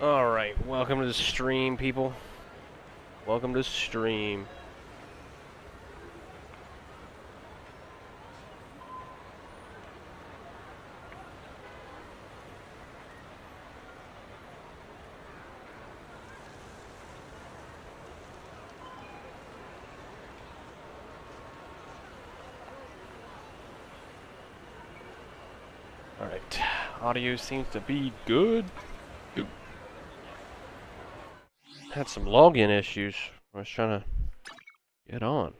Alright, welcome to the stream, people. Welcome to the stream. Alright, audio seems to be good. Had some login issues. I was trying to get on.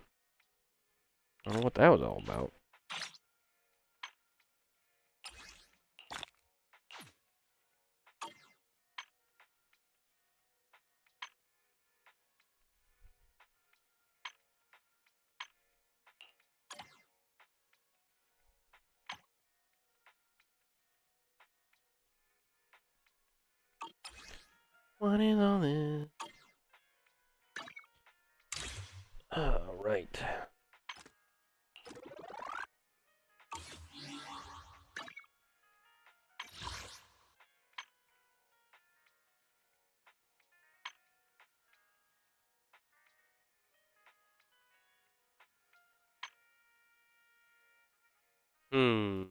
I don't know what that was all about. What is all this? Alright. Hmm.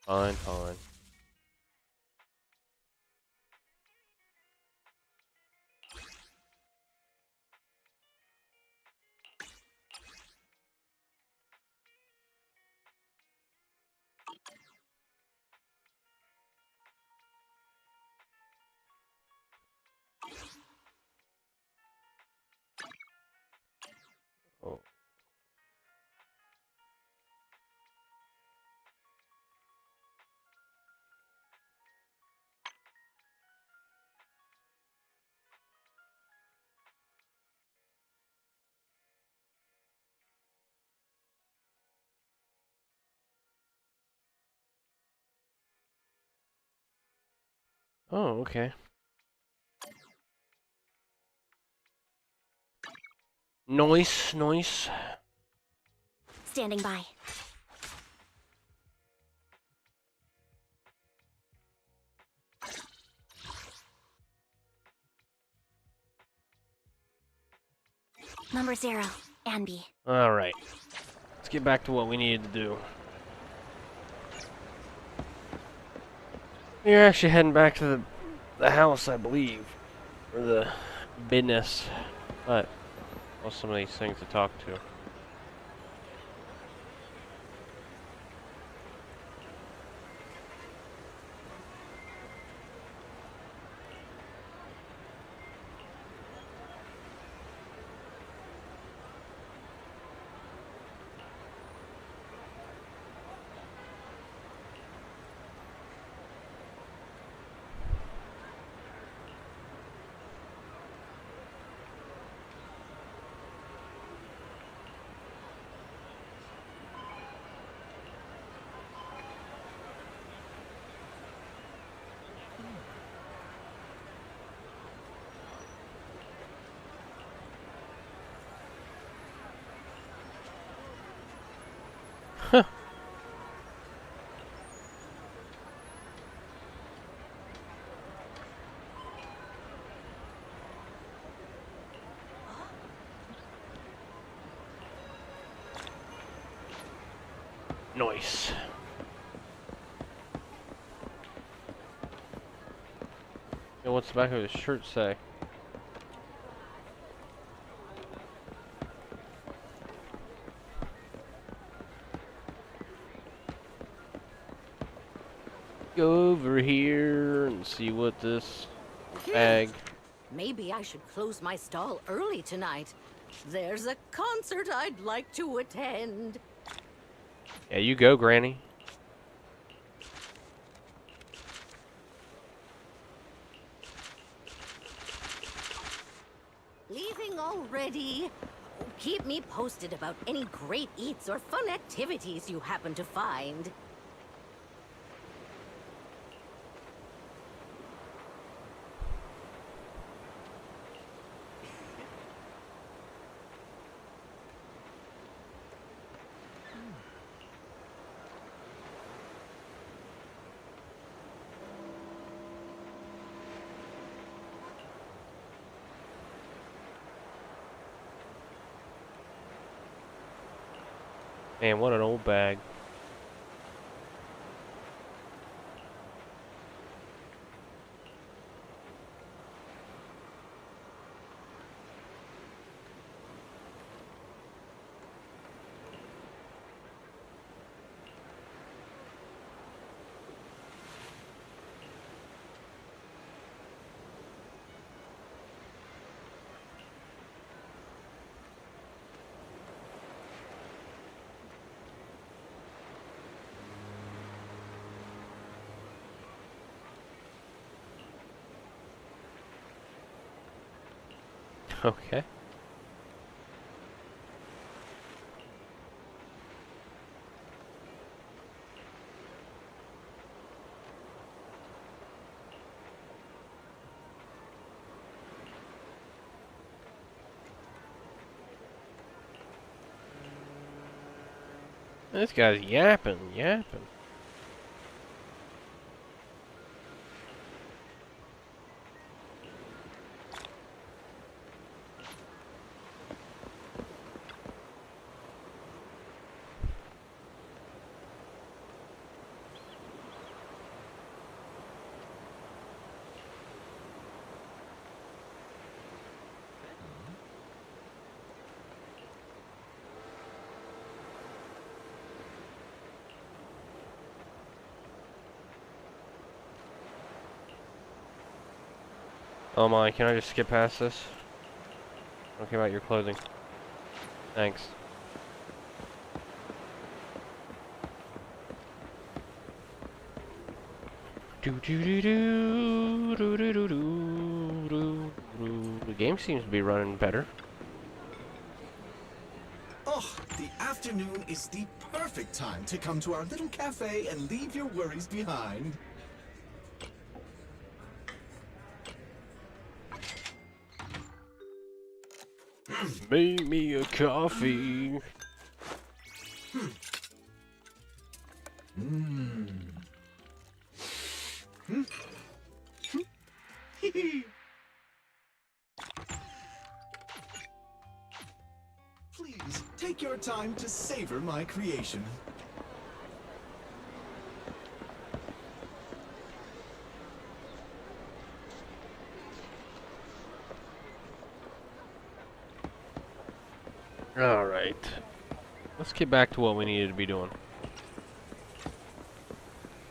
Fine, fine. Oh. Oh, okay. Noise, noise. Standing by. Number 0, Anby. Alright. Let's get back to what we needed to do. We're actually heading back to the house, I believe. Or the business. But, well, some of these things to talk to. Huh. Nice. Yo, what's the back of his shirt say? Go over here and see what this bag. Maybe I should close my stall early tonight. There's a concert I'd like to attend. Yeah, you go, Granny. Leaving already? Keep me posted about any great eats or fun activities you happen to find. Man, what an old bag. Okay. This guy's yapping. Oh my, can I just skip past this? I don't care about your clothing. Thanks. The game seems to be running better. Oh, the afternoon is the perfect time to come to our little cafe and leave your worries behind. Make me a coffee. Please, take your time to savor my creation. Alright. Let's get back to what we needed to be doing.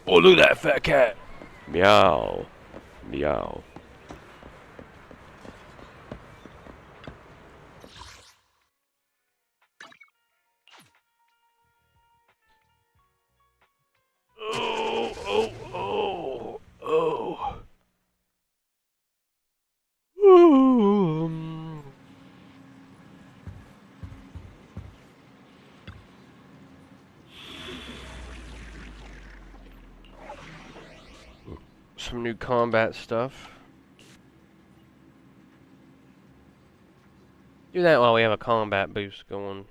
Oh, look at that fat cat! Meow. Meow. Oh. Some new combat stuff. Do that while we have a combat boost going.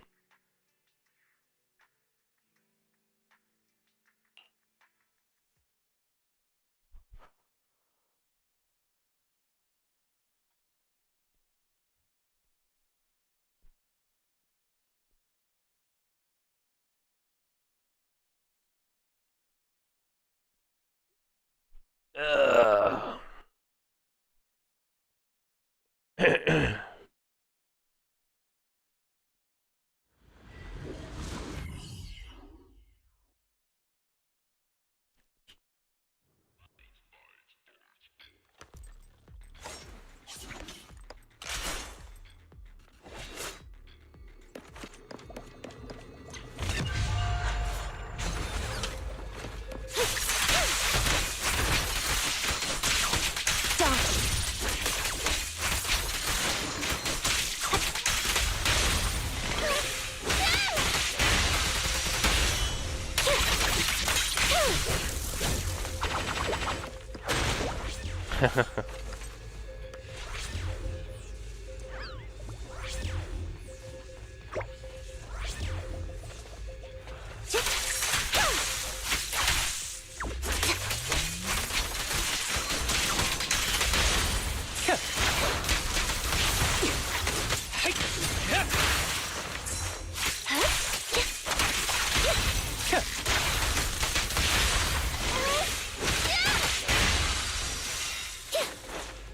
Ugh.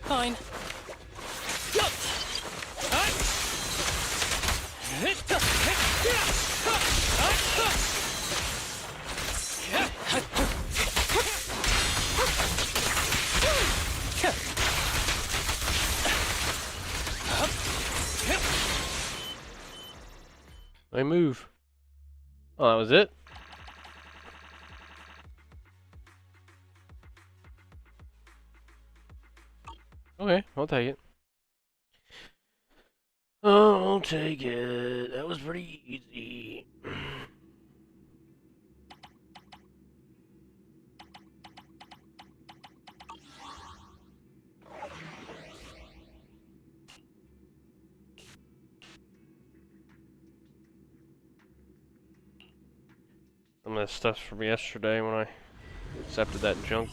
Fine. I move. Oh, that was it? Okay, I'll take it. Oh, I'll take it. That was pretty easy. Some of the stuff's from yesterday when I accepted that junk.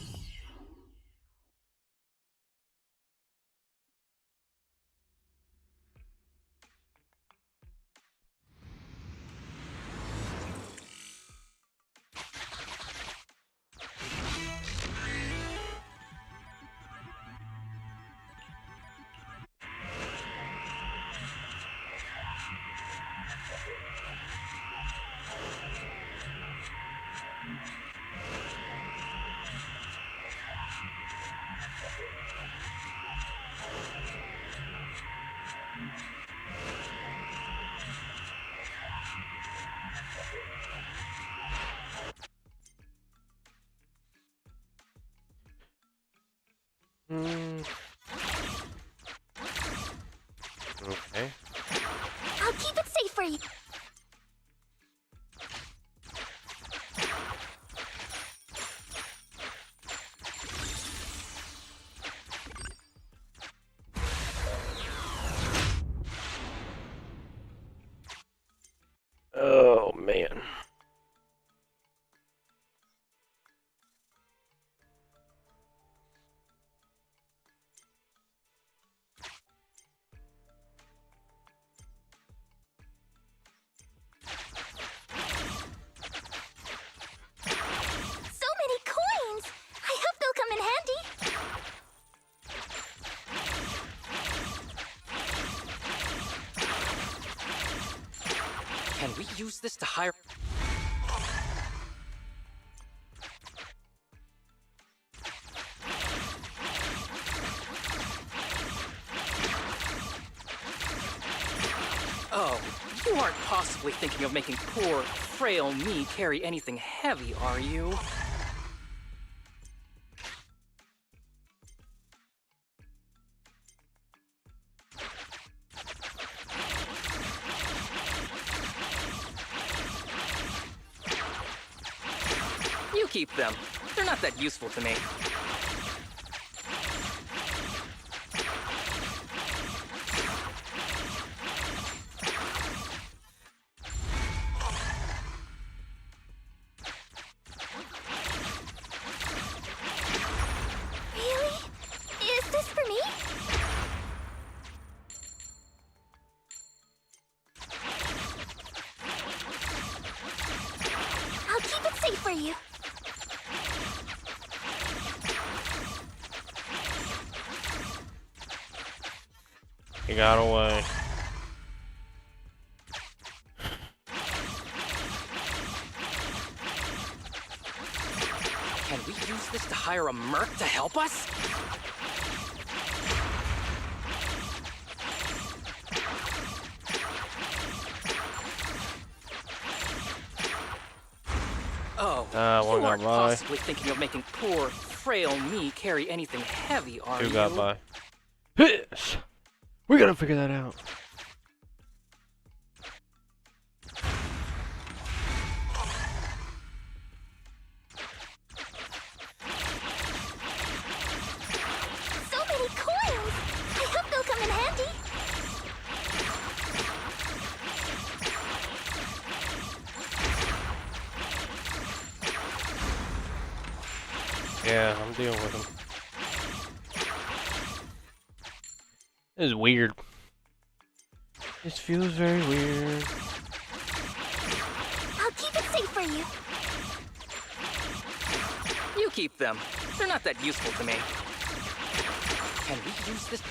Okay. I'll keep it safe for you. Oh, man. So many coins! I hope they'll come in handy. Can we use this to hire? Oh, you aren't possibly thinking of making poor, frail me carry anything heavy, are you? You keep them. They're not that useful to me. Really? Is this for me? I'll keep it safe for you. He got away. Can we use this to hire a merc to help us? Oh, one you got aren't by. possibly thinking of making poor, frail me carry anything heavy, are Two you? got by. Piss! We gotta figure that out. Yeah, I'm dealing with him. This is weird. This feels very weird. I'll keep it safe for you. You keep them. They're not that useful to me. Can we use this?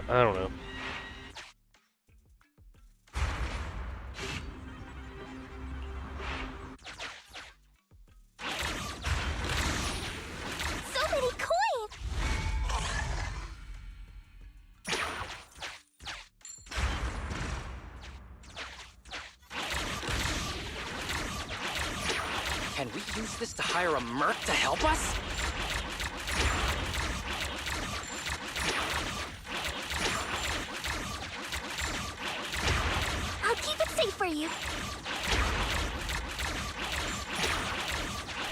I don't know. So many coins! Can we use this to hire a merc to help us? I'll keep it safe for you.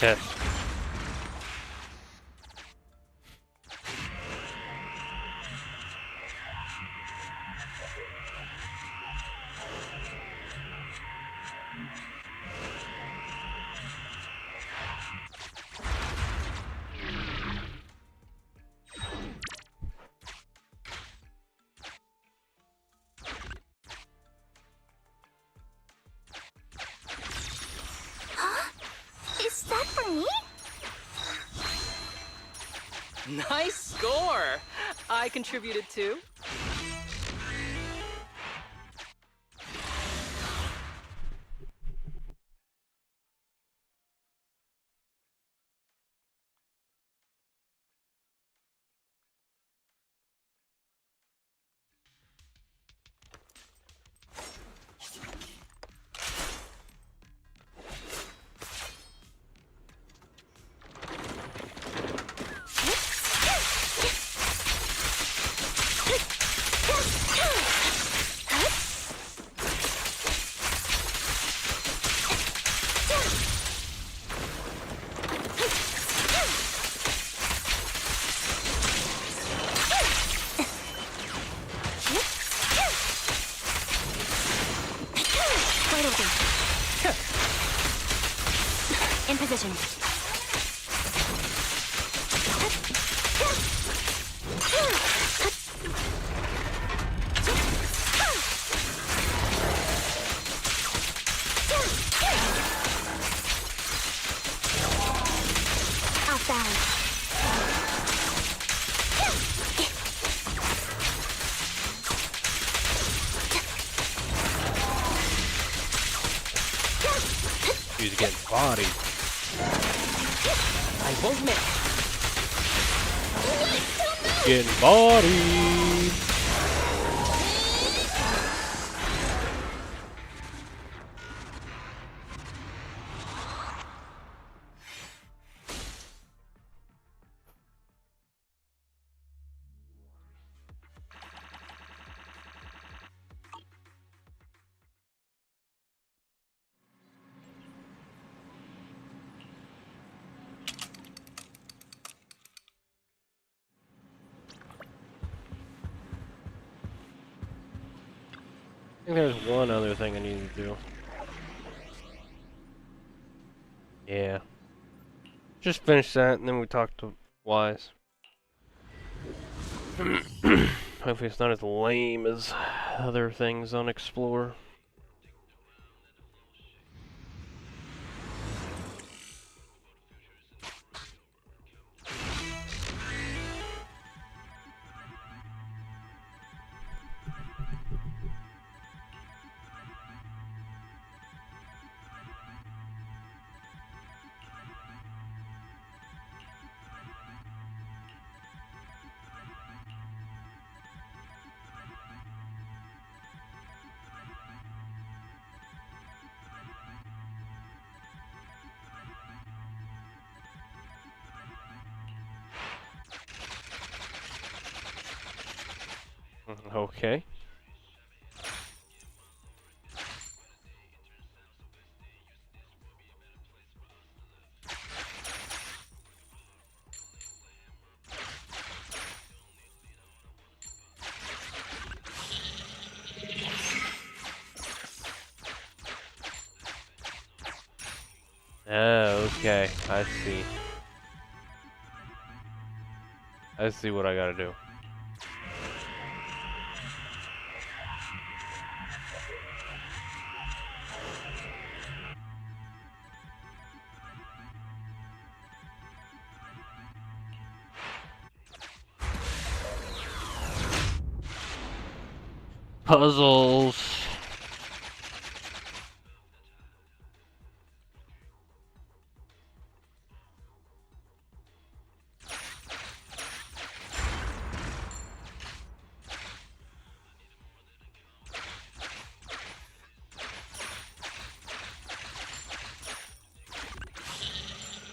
Yes. Huh? Is that for me? Nice score! I contributed too. Wide open. In position. Off balance. He's getting bodied. I won't miss. Getting bodied. I think there's one other thing I need to do. Yeah. Just finish that and then we talk to Wise. Hopefully it's not as lame as other things on Explore. Okay. Okay. I see. I see what I gotta do. Puzzles.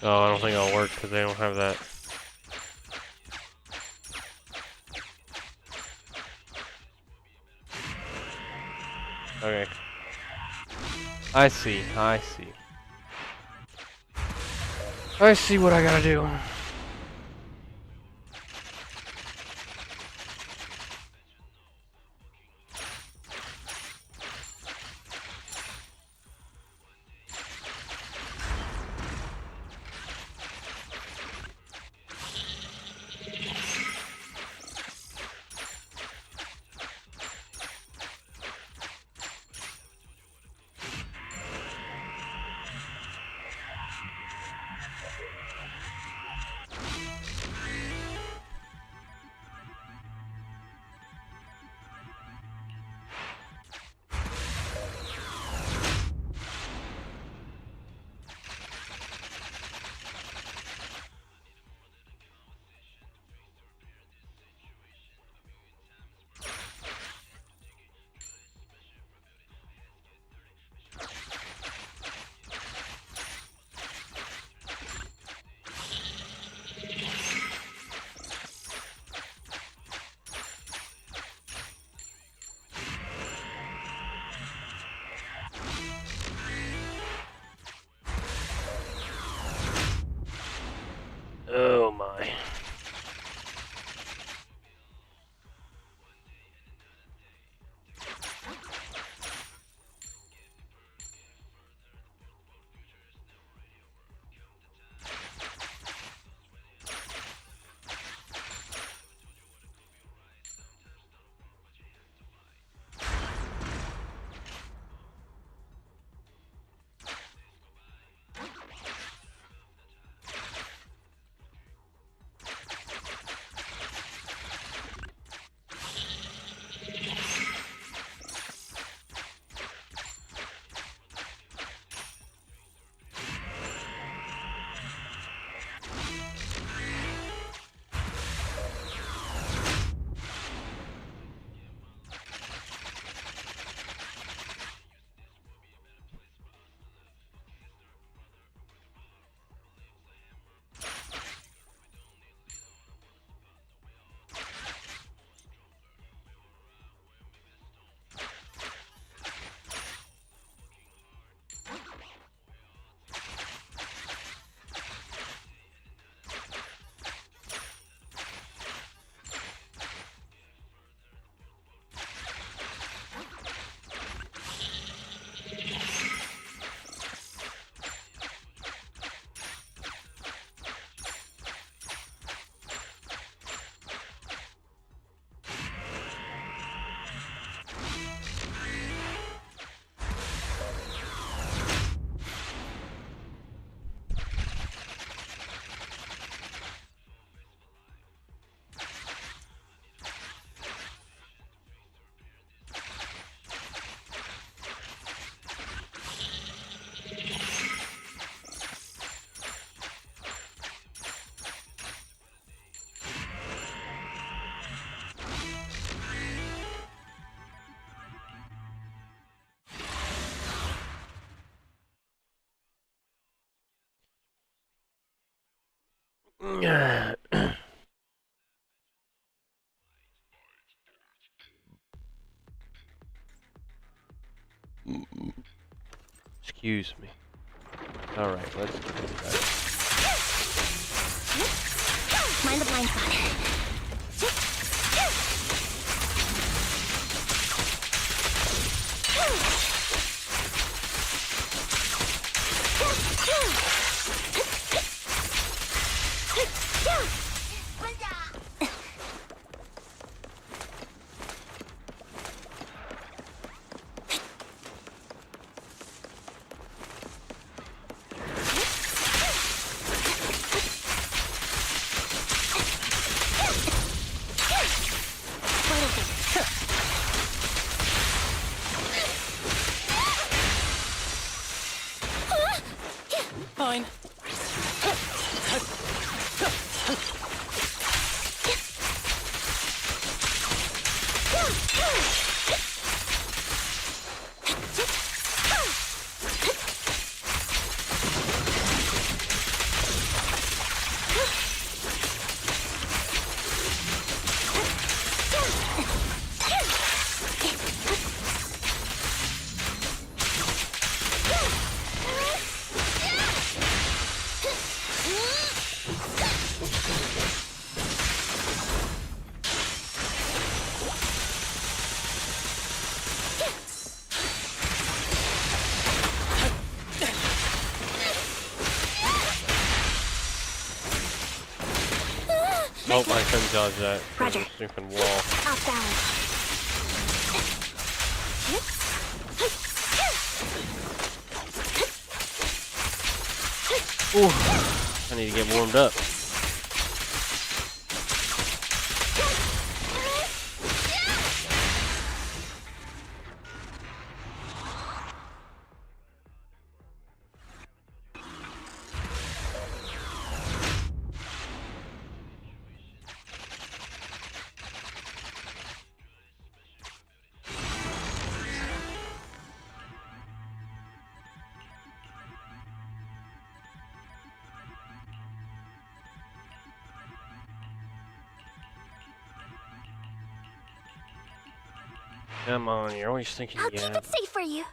Oh, I don't think it'll work because they don't have that. Okay. I see. I see. I see what I gotta do. Oh my. Excuse me. Alright, let's do this. Mind the blind spot. Fine. Oh, I couldn't dodge that. Roger. Stupid wall. Off balance. Ooh, I need to get warmed up. Come on, you're always thinking, I'll keep yeah. it safe for you.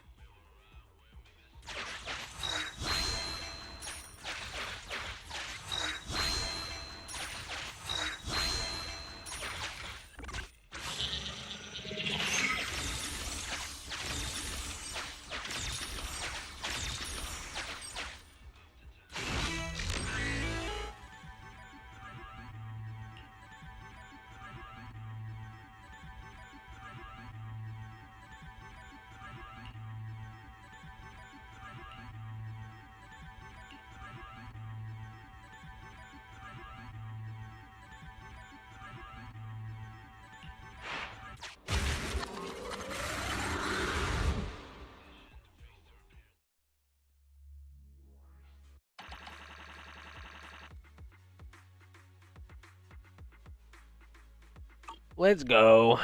Let's go.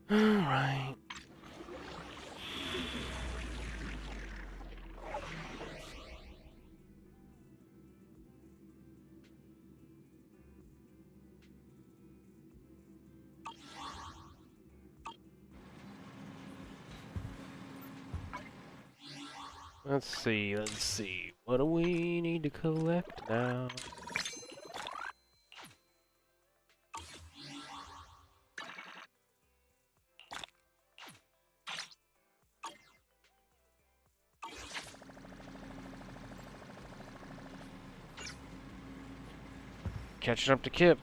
All right. Let's see, let's see. What do we need to collect now? Catching up to Kip.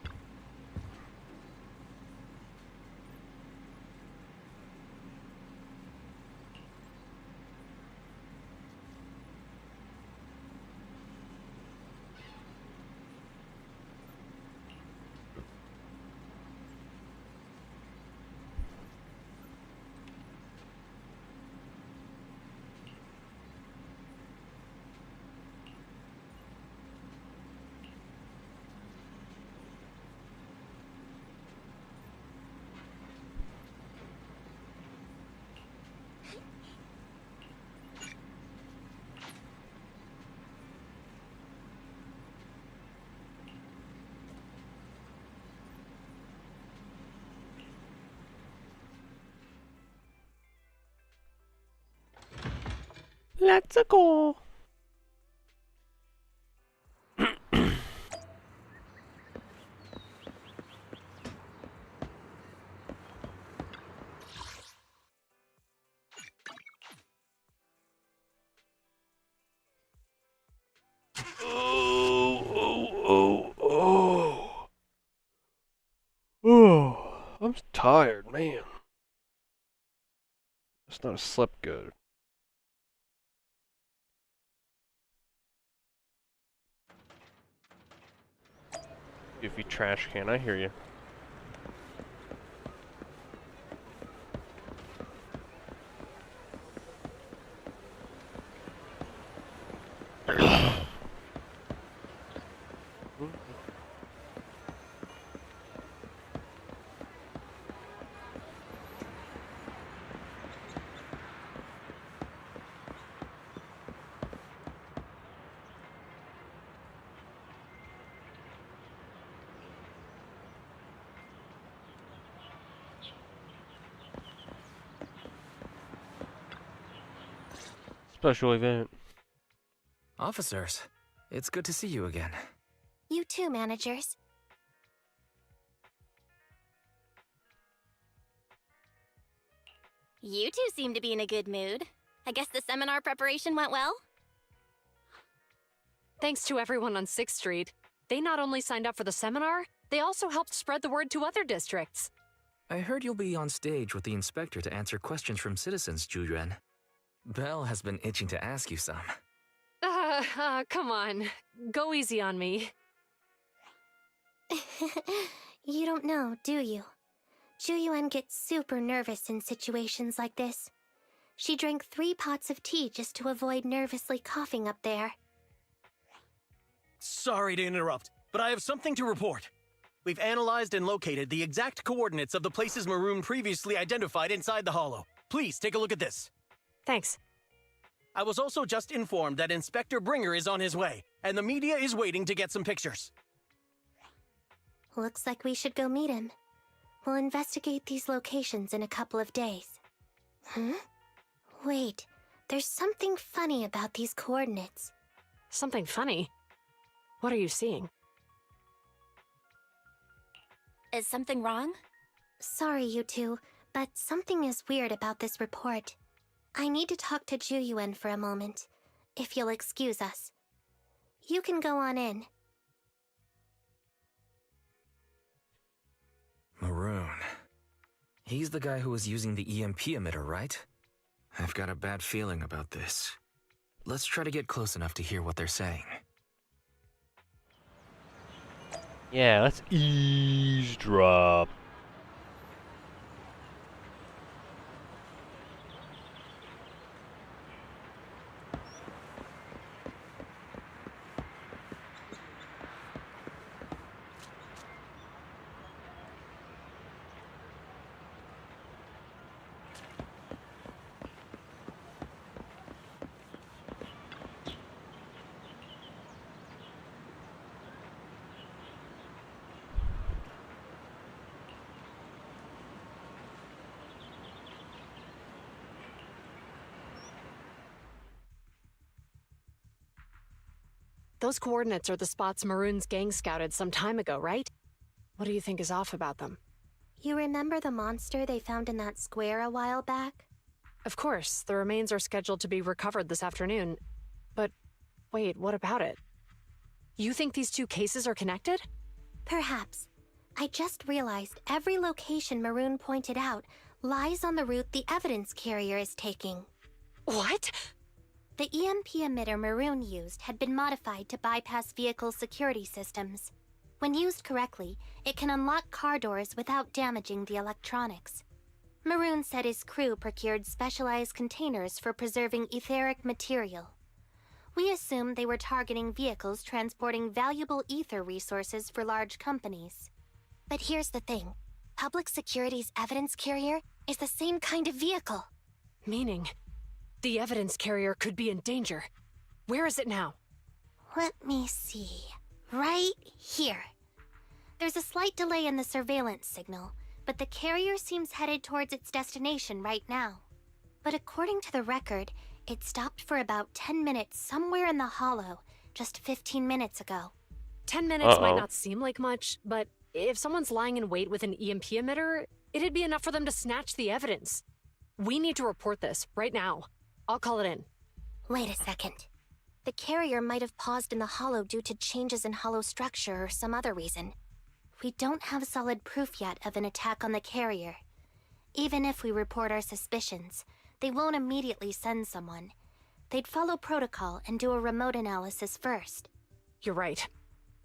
Let's go. Oh, I'm tired, man. It's not slept good. Goofy trash can, I hear you. Special event. Officers, it's good to see you again. You too, managers. You two seem to be in a good mood. I guess the seminar preparation went well? Thanks to everyone on 6th Street. They not only signed up for the seminar, they also helped spread the word to other districts. I heard you'll be on stage with the inspector to answer questions from citizens, Juyuan. Belle has been itching to ask you some. Come on. Go easy on me. You don't know, do you? Juyuan gets super nervous in situations like this. She drank 3 pots of tea just to avoid nervously coughing up there. Sorry to interrupt, but I have something to report. We've analyzed and located the exact coordinates of the places Maroon previously identified inside the hollow. Please take a look at this. Thanks. I was also just informed that Inspector Bringer is on his way, and the media is waiting to get some pictures. Looks like we should go meet him. We'll investigate these locations in a couple of days. Huh? Wait, there's something funny about these coordinates. Something funny? What are you seeing? Is something wrong? Sorry, you two, but something is weird about this report. I need to talk to Juyuan for a moment, if you'll excuse us. You can go on in. Maroon. He's the guy who was using the EMP emitter, right? I've got a bad feeling about this. Let's try to get close enough to hear what they're saying. Yeah, let's eavesdrop. Those coordinates are the spots Maroon's gang scouted some time ago, right? What do you think is off about them? You remember the monster they found in that square a while back? Of course, the remains are scheduled to be recovered this afternoon. But wait, what about it? You think these 2 cases are connected? Perhaps. I just realized every location Maroon pointed out lies on the route the evidence carrier is taking. What? The EMP emitter Maroon used had been modified to bypass vehicle security systems. When used correctly, it can unlock car doors without damaging the electronics. Maroon said his crew procured specialized containers for preserving etheric material. We assumed they were targeting vehicles transporting valuable ether resources for large companies. But here's the thing. Public Security's evidence carrier is the same kind of vehicle. Meaning, the evidence carrier could be in danger. Where is it now? Let me see. Right here. There's a slight delay in the surveillance signal, but the carrier seems headed towards its destination right now. But according to the record, It stopped for about 10 minutes somewhere in the hollow, just 15 minutes ago. 10 minutes might Uh-oh. not seem like much, but if someone's lying in wait with an EMP emitter, it'd be enough for them to snatch the evidence. We need to report this right now. I'll call it in. Wait a second. The carrier might have paused in the hollow due to changes in hollow structure or some other reason. We don't have solid proof yet of an attack on the carrier. Even if we report our suspicions, they won't immediately send someone. They'd follow protocol and do a remote analysis first. You're right.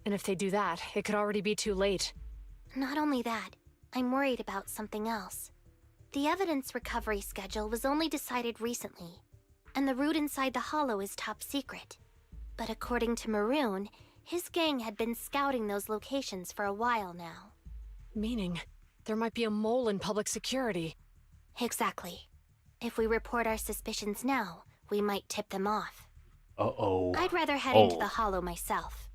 And if they do that, it could already be too late. Not only that, I'm worried about something else. The evidence recovery schedule was only decided recently, and the route inside the hollow is top secret. But according to Maroon, his gang had been scouting those locations for a while now. Meaning, there might be a mole in public security. Exactly. If we report our suspicions now, we might tip them off. Uh-oh. I'd rather head into the hollow myself.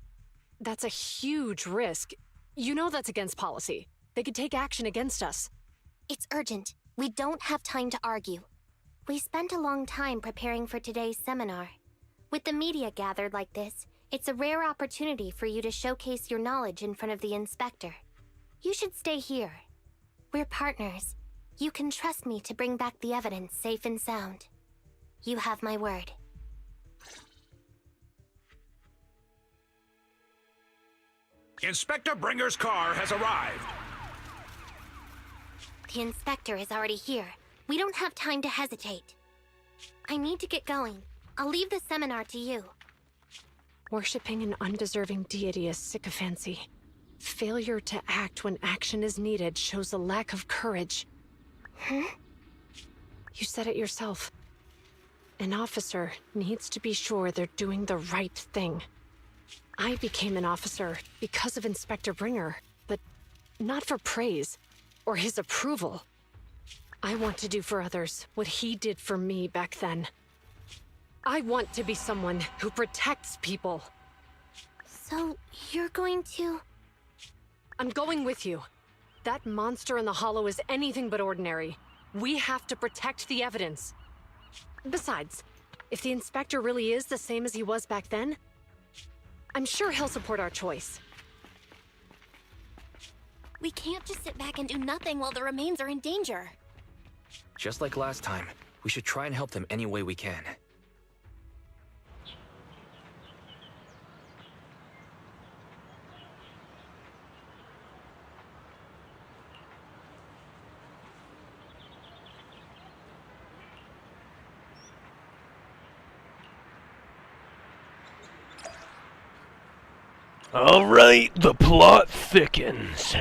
That's a huge risk. You know that's against policy. They could take action against us. It's urgent. We don't have time to argue. We spent a long time preparing for today's seminar. With the media gathered like this, it's a rare opportunity for you to showcase your knowledge in front of the inspector. You should stay here. We're partners. You can trust me to bring back the evidence safe and sound. You have my word. Inspector Bringer's car has arrived. The inspector is already here. We don't have time to hesitate. I need to get going. I'll leave the seminar to you. Worshipping an undeserving deity is sycophancy. Failure to act when action is needed shows a lack of courage. Huh? You said it yourself. An officer needs to be sure they're doing the right thing. I became an officer because of Inspector Bringer, but not for praise or his approval. I want to do for others what he did for me back then. I want to be someone who protects people. So, you're going to... I'm going with you. That monster in the hollow is anything but ordinary. We have to protect the evidence. Besides, if the inspector really is the same as he was back then, I'm sure he'll support our choice. We can't just sit back and do nothing while the remains are in danger. Just like last time, we should try and help them any way we can. All right, the plot thickens.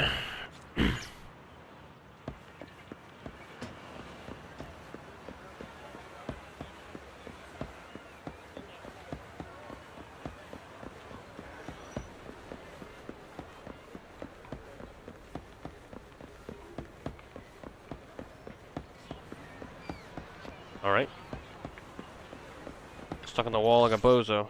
All right. Stuck on the wall like a bozo.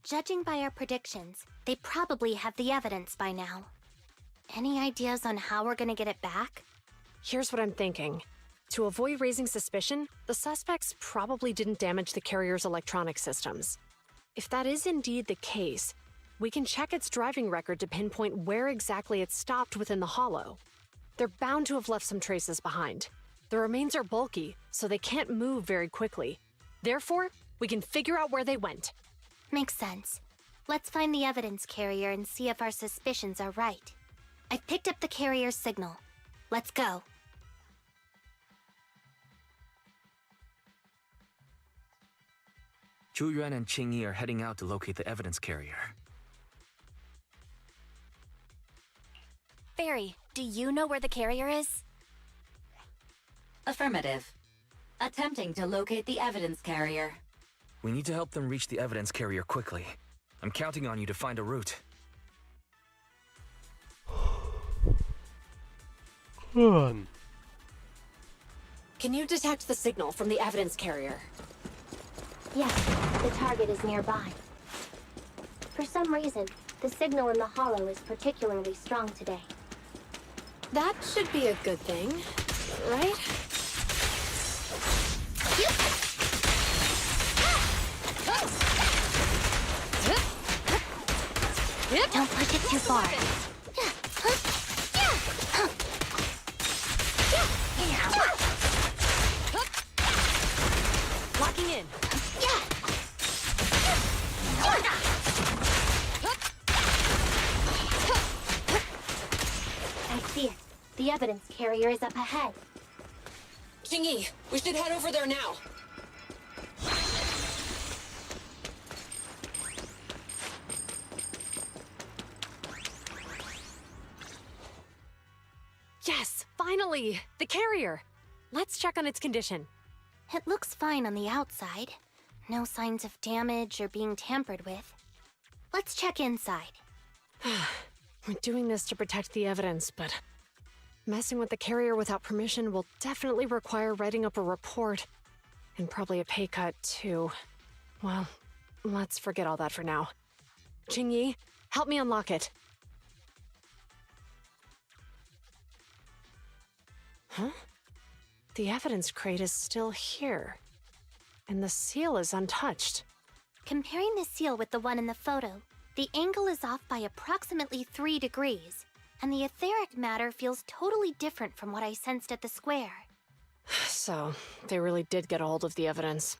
Judging by our predictions, they probably have the evidence by now. Any ideas on how we're gonna get it back? Here's what I'm thinking. To avoid raising suspicion, the suspects probably didn't damage the carrier's electronic systems. If that is indeed the case, we can check its driving record to pinpoint where exactly it stopped within the hollow. They're bound to have left some traces behind. The remains are bulky, so they can't move very quickly. Therefore, we can figure out where they went. Makes sense. Let's find the evidence carrier and see if our suspicions are right. I've picked up the carrier's signal. Let's go. Zhu Yuan and Qing Yi are heading out to locate the evidence carrier. Fairy, do you know where the carrier is? Affirmative. Attempting to locate the evidence carrier. We need to help them reach the evidence carrier quickly. I'm counting on you to find a route. Fun. Can you detect the signal from the evidence carrier? Yes, the target is nearby. For some reason, the signal in the hollow is particularly strong today. That should be a good thing, right? Don't push it too far. Locking in. I see it. The evidence carrier is up ahead. Qingyi, we should head over there now. Yes, finally! The carrier! Let's check on its condition. It looks fine on the outside. No signs of damage or being tampered with. Let's check inside. We're doing this to protect the evidence, but messing with the carrier without permission will definitely require writing up a report. And probably a pay cut, too. Well, let's forget all that for now. Qingyi, help me unlock it. Huh? The evidence crate is still here. And the seal is untouched. Comparing the seal with the one in the photo, the angle is off by approximately 3 degrees, and the etheric matter feels totally different from what I sensed at the square. So, they really did get a hold of the evidence.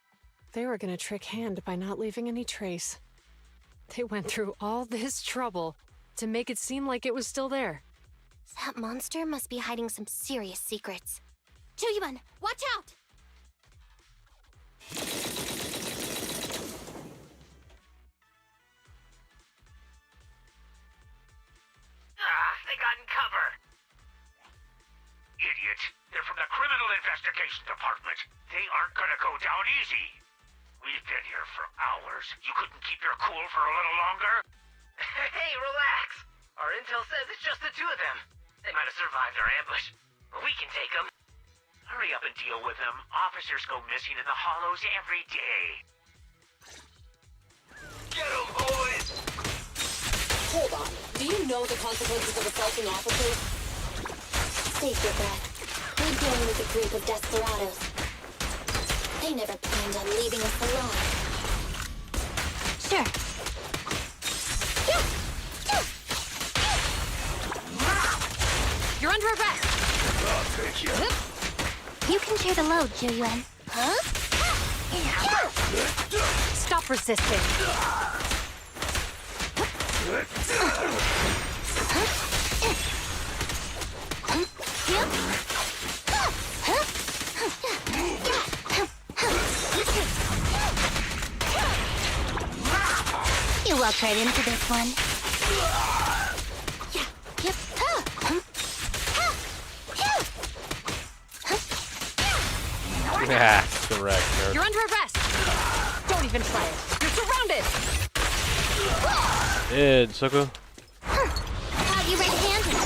They were gonna trick Hand by not leaving any trace. They went through all this trouble to make it seem like it was still there. That monster must be hiding some serious secrets. Chuyuan, watch out! They got in cover. Idiot. They're from the Criminal Investigation Department. They aren't gonna go down easy. We've been here for hours. You couldn't keep your cool for a little longer? Hey, relax. Our intel says it's just the two of them. They might have survived our ambush, but we can take them. Hurry up and deal with them. Officers go missing in the hollows every day. Get them, boys! Hold on. Do you know the consequences of assaulting officers? Save your breath. We're dealing with a group of desperados. They never planned on leaving us alive. Sure. You're under arrest! I'll take you. You can share the load, Chuyuan. Huh? Stop resisting! You walked right into this one. Yep. Yeah, correct, nerd. You're under arrest! Don't even try it! You're surrounded! Suko. Thought you red-handed.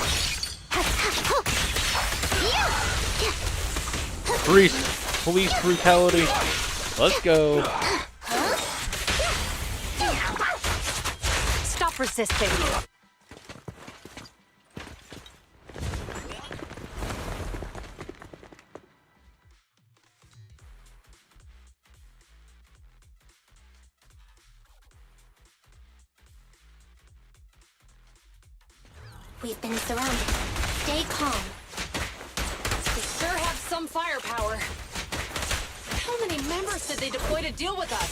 Police brutality. Let's go. Stop resisting! We've been surrounded. Stay calm. They sure have some firepower. How many members did they deploy to deal with us?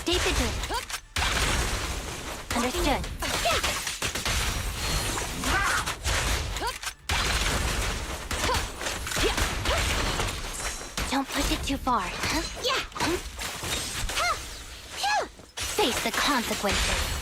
Stay vigilant. Understood. Don't Don't push it too far. Yeah. Face the consequences.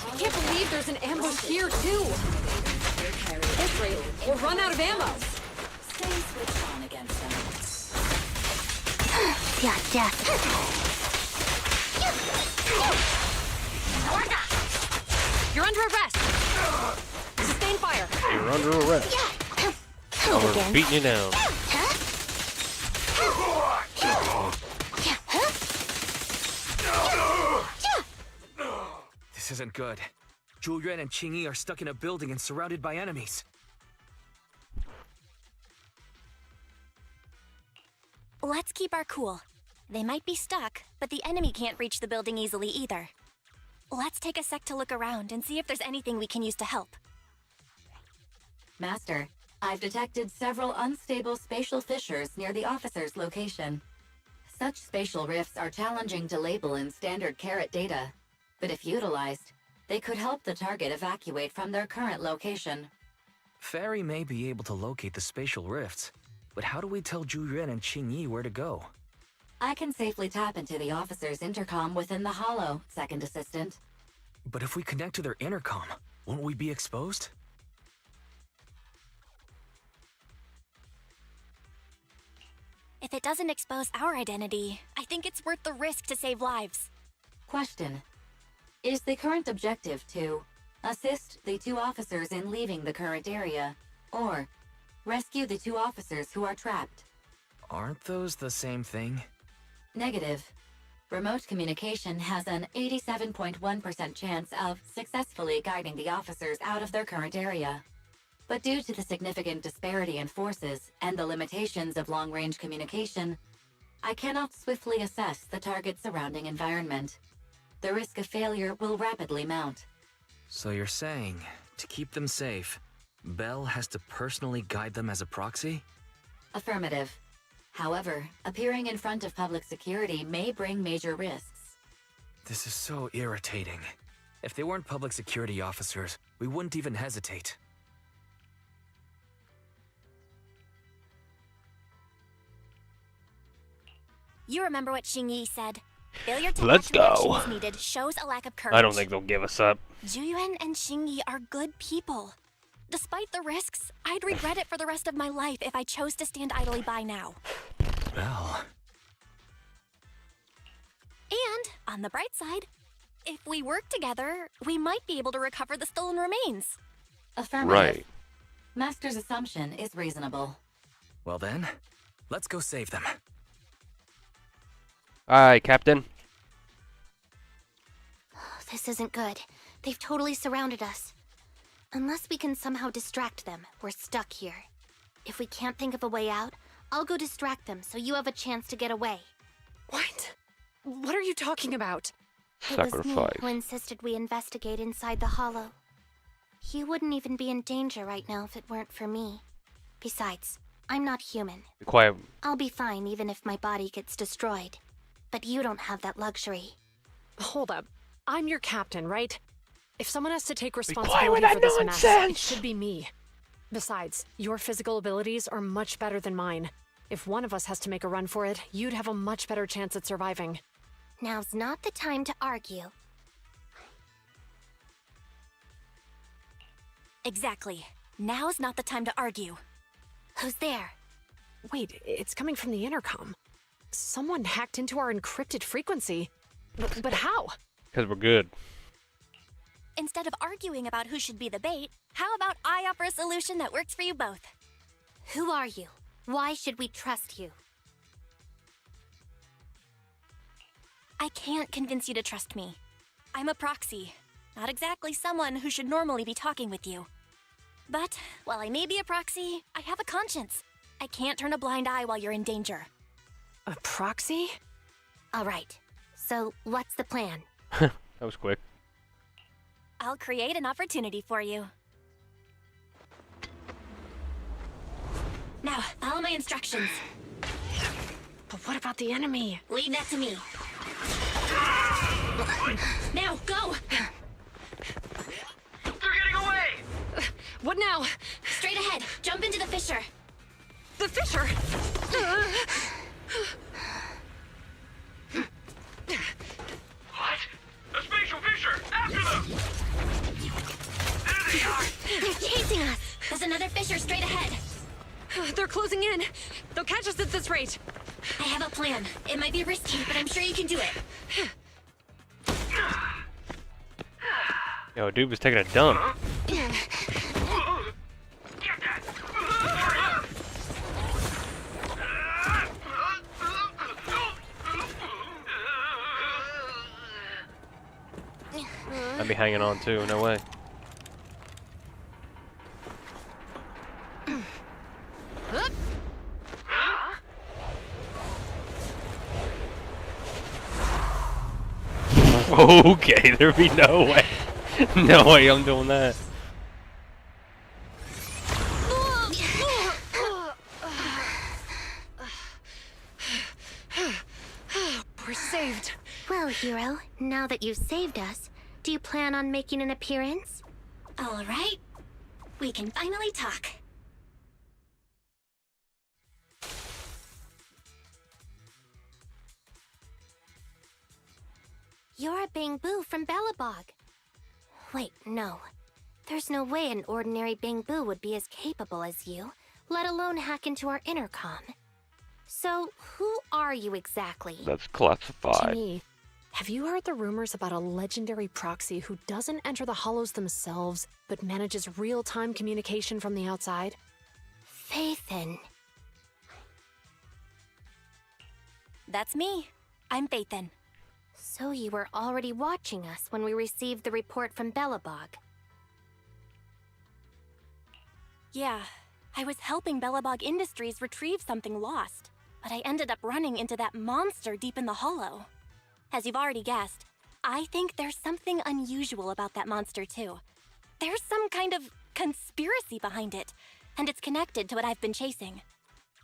I can't believe there's an ambush here, too. This rate, we'll run out of ammo. Stay switched on against them. Yeah, death. You're under arrest. Sustain fire. You're under arrest. Hold We're again. beating you down. This isn't good. Zhu Yuan and Qingyi are stuck in a building and surrounded by enemies. Let's keep our cool. They might be stuck, but the enemy can't reach the building easily either. Let's take a sec to look around and see if there's anything we can use to help. Master, I've detected several unstable spatial fissures near the officer's location. Such spatial rifts are challenging to label in standard carat data, but if utilized, they could help the target evacuate from their current location. Fairy may be able to locate the spatial rifts, but how do we tell Zhu Yuan and Qingyi where to go? I can safely tap into the officer's intercom within the hollow, second assistant. But if we connect to their intercom, won't we be exposed? If it doesn't expose our identity, I think it's worth the risk to save lives. Question. Is the current objective to assist the 2 officers in leaving the current area, or rescue the 2 officers who are trapped? Aren't those the same thing? Negative. Remote communication has an 87.1% chance of successfully guiding the officers out of their current area. But due to the significant disparity in forces and the limitations of long-range communication, I cannot swiftly assess the target's surrounding environment. The risk of failure will rapidly mount. So you're saying, to keep them safe, Belle has to personally guide them as a proxy? Affirmative. However, appearing in front of public security may bring major risks. This is so irritating. If they weren't public security officers, we wouldn't even hesitate. You remember what Xingyi said. Failure to Let's act when action go. is needed shows a lack of courage. I don't think they'll give us up. Zhuyuan and Xingyi are good people. Despite the risks, I'd regret it for the rest of my life if I chose to stand idly by now. Belle. And, on the bright side, if we work together, we might be able to recover the stolen remains. Affirmative. Right. Master's assumption is reasonable. Well then, let's go save them. Aye, Captain. This isn't good. They've totally surrounded us. Unless we can somehow distract them, we're stuck here. If we can't think of a way out, I'll go distract them so you have a chance to get away. What? What are you talking about? It was me Sacrifice. who insisted we investigate inside the hollow. You wouldn't even be in danger right now if it weren't for me. Besides, I'm not human. Be quiet. I'll be fine even if my body gets destroyed. But you don't have that luxury. Hold up. I'm your captain, right? If someone has to take quiet responsibility with that for this mess, it nonsense! should be me. Besides, your physical abilities are much better than mine. If one of us has to make a run for it, you'd have a much better chance at surviving. Now's not the time to argue. Exactly. Now's not the time to argue. Who's there? Wait, it's coming from the intercom. Someone hacked into our encrypted frequency. But how? Because we're good. Instead of arguing about who should be the bait, how about I offer a solution that works for you both? Who are you? Why should we trust you? I can't convince you to trust me. I'm a proxy, not exactly someone who should normally be talking with you. But while I may be a proxy, I have a conscience. I can't turn a blind eye while you're in danger. A proxy? All right. So, what's the plan? That was quick. I'll create an opportunity for you. Now, follow my instructions. But what about the enemy? Leave that to me. Now, go! They're getting away! What now? Straight ahead. Jump into the fissure. The fissure! What? A spatial fissure! After them! There they are! They're chasing us! There's another fissure straight ahead. They're closing in. They'll catch us at this rate. I have a plan. It might be risky, but I'm sure you can do it. Yo, dude was taking a dump. I'd be hanging on too, no way. Okay, there'd be no way. No way I'm doing that. We're saved. Well, hero, now that you've saved us, do you plan on making an appearance? All right. We can finally talk. You're a Bangbu from Belobog. Wait, no. There's no way an ordinary Bangbu would be as capable as you, let alone hack into our intercom. So, who are you exactly? That's classified. Jimmy, have you heard the rumors about a legendary proxy who doesn't enter the hollows themselves, but manages real-time communication from the outside? Faithin. That's me. I'm Faithin. So you were already watching us when we received the report from Belobog. Yeah, I was helping Belobog Industries retrieve something lost, but I ended up running into that monster deep in the hollow. As you've already guessed, I think there's something unusual about that monster too. There's some kind of conspiracy behind it, and it's connected to what I've been chasing.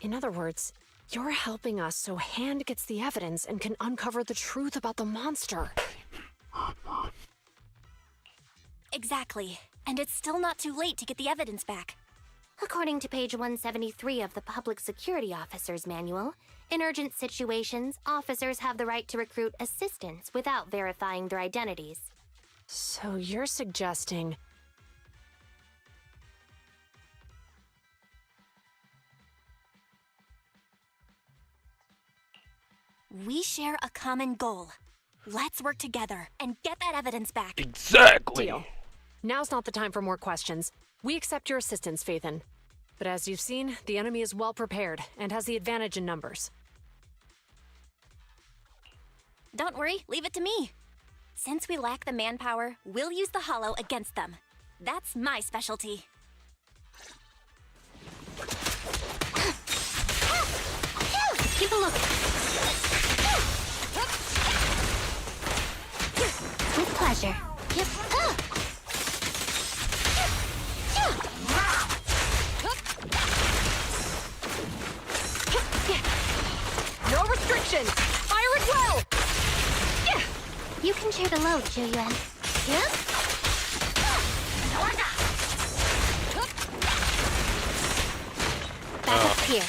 In other words, you're helping us so Hand gets the evidence and can uncover the truth about the monster. Exactly, and it's still not too late to get the evidence back. According to page 173 of the Public Security Officer's Manual, in urgent situations, officers have the right to recruit assistants without verifying their identities. So you're suggesting... We share a common goal. Let's work together and get that evidence back. Exactly. Deal. Now's not the time for more questions. We accept your assistance, Faithin. But as you've seen, the enemy is well prepared and has the advantage in numbers. Don't worry, leave it to me. Since we lack the manpower, we'll use the hollow against them. That's my specialty. Keep a look. With pleasure. Yep. No restrictions! Fire it well! You can share the load, Zhu-Yuan. Yep. Back up here.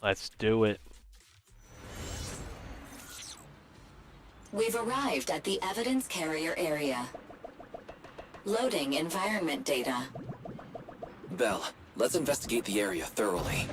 Let's do it. We've arrived at the evidence carrier area. Loading environment data. Belle, let's investigate the area thoroughly.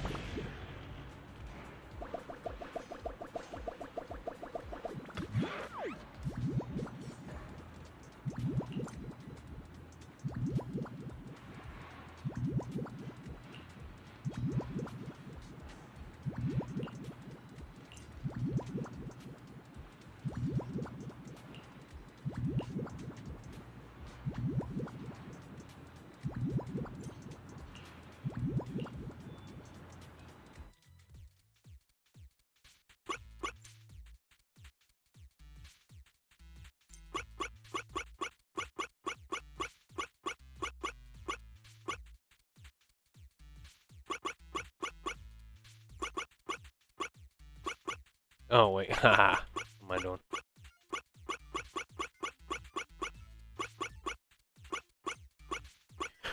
Oh wait, haha. What am I doing?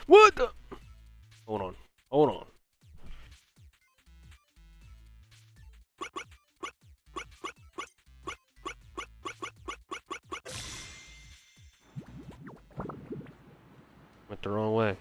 What the? Hold on. Hold on. Went the wrong way.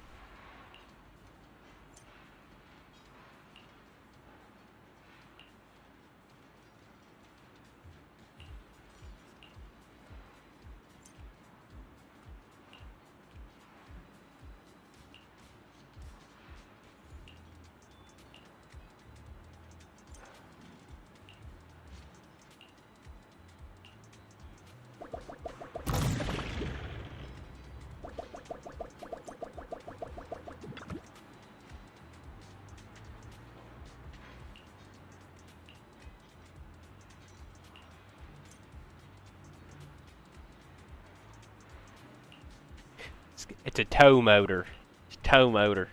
It's a tow motor. It's a tow motor.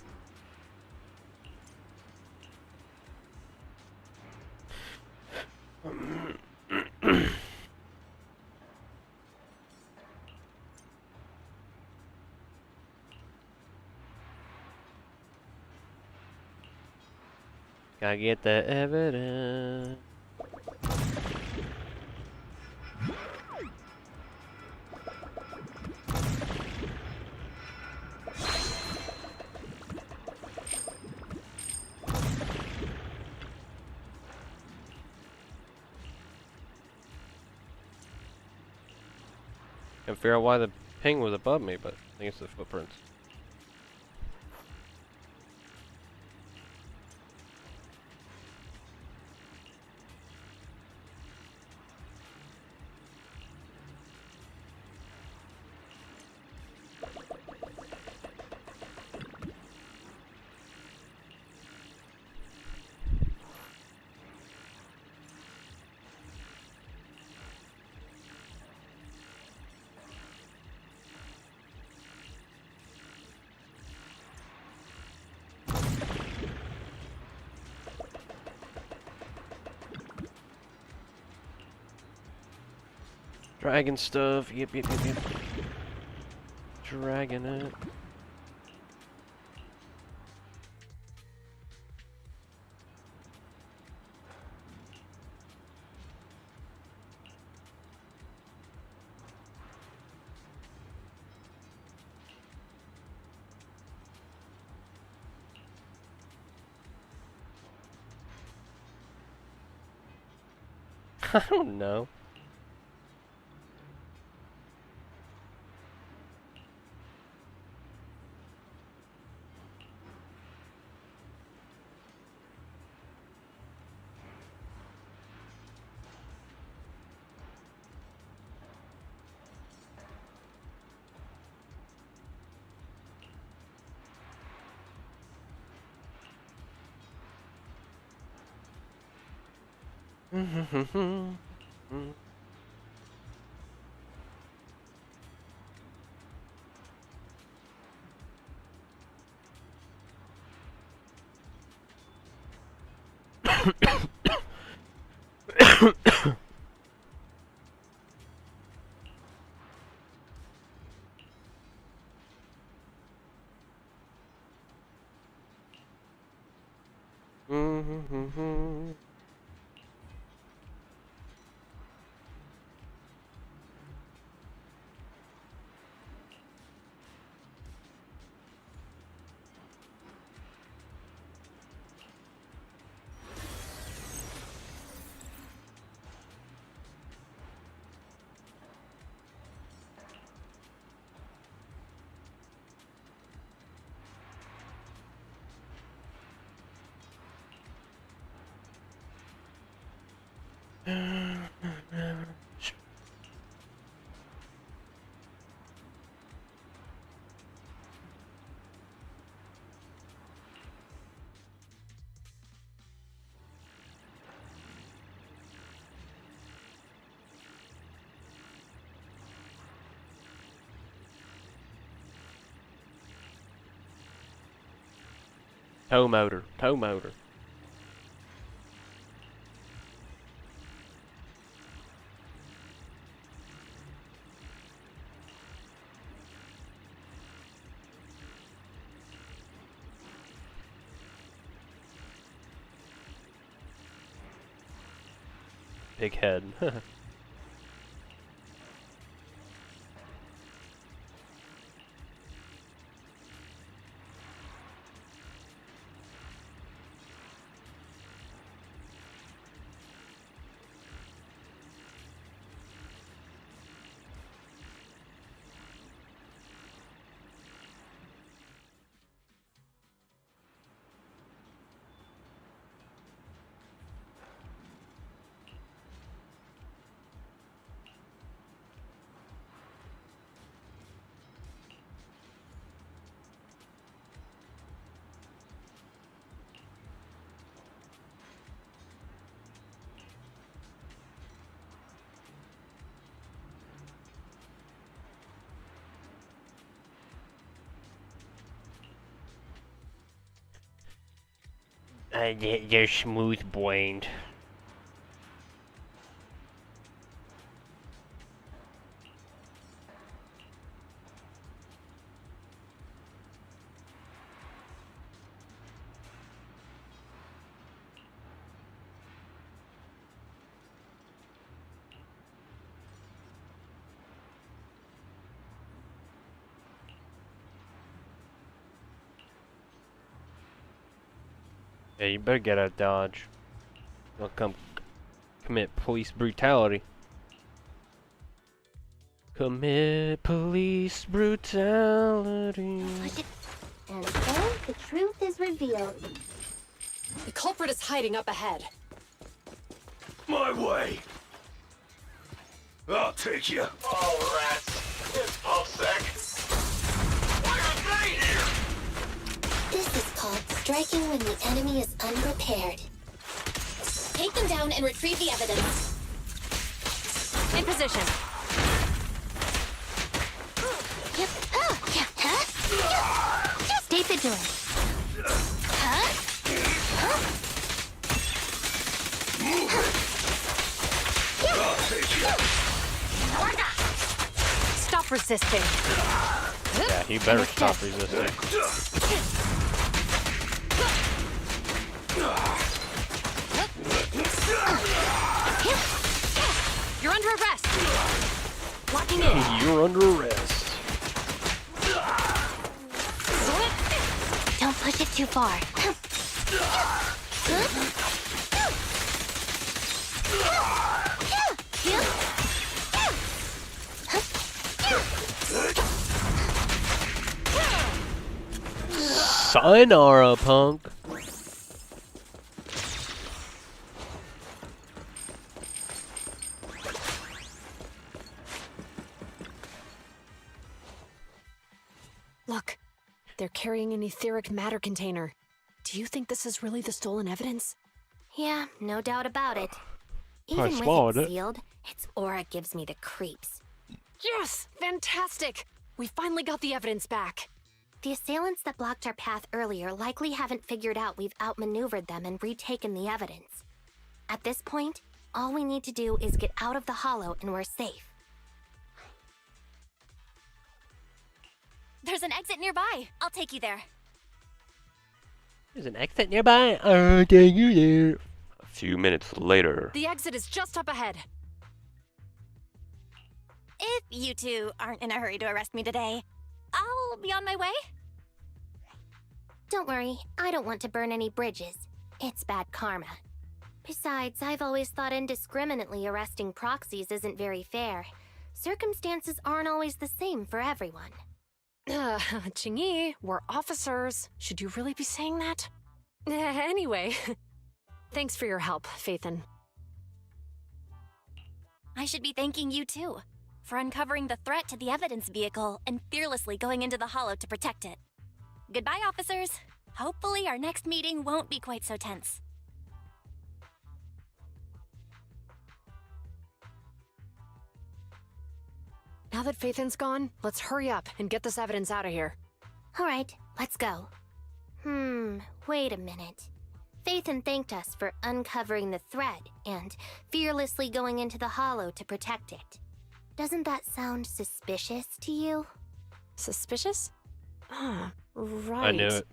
Gotta get the evidence. Can't figure out why the ping was above me, but I think it's the footprints. Dragon stuff. Yep, yep, yep, yep. Dragging it. I don't know. Tow motor. Tow motor. Big head. They're smooth-brained. Yeah, you better get out of Dodge. They'll come commit police brutality. Commit police brutality. And then the truth is revealed. The culprit is hiding up ahead. My way. I'll take you. Oh, rats. It's Pulsec. Why are they here? This is called striking when the enemy is unprepared. Take them down and retrieve the evidence. In position. Yep. Oh, yeah. Huh? Just stay vigilant. Huh? Stop resisting. Yeah, he better stop resisting. You're under arrest. Locking in. You're under arrest. Don't push it too far. Sayonara, punk. Look, they're carrying an etheric matter container. Do you think this is really the stolen evidence? Yeah, no doubt about it. I Even swallowed with it it. sealed, its aura gives me the creeps. Yes! Fantastic! We finally got the evidence back. The assailants that blocked our path earlier likely haven't figured out we've outmaneuvered them and retaken the evidence. At this point, all we need to do is get out of the hollow and we're safe. There's an exit nearby. I'll take you there. There's an exit nearby. I'll take you there. A few minutes later. The exit is just up ahead. If you two aren't in a hurry to arrest me today, I'll be on my way. Don't worry, I don't want to burn any bridges. It's bad karma. Besides, I've always thought indiscriminately arresting proxies isn't very fair. Circumstances aren't always the same for everyone. Chingy, we're officers. Should you really be saying that? Anyway, thanks for your help, Faithin. I should be thanking you too, for uncovering the threat to the evidence vehicle and fearlessly going into the hollow to protect it. Goodbye, officers. Hopefully our next meeting won't be quite so tense. Now that Faithin's gone, let's hurry up and get this evidence out of here. All right, let's go. Wait a minute. Faithin thanked us for uncovering the thread and fearlessly going into the hollow to protect it. Doesn't that sound suspicious to you? Suspicious? Right. I knew it.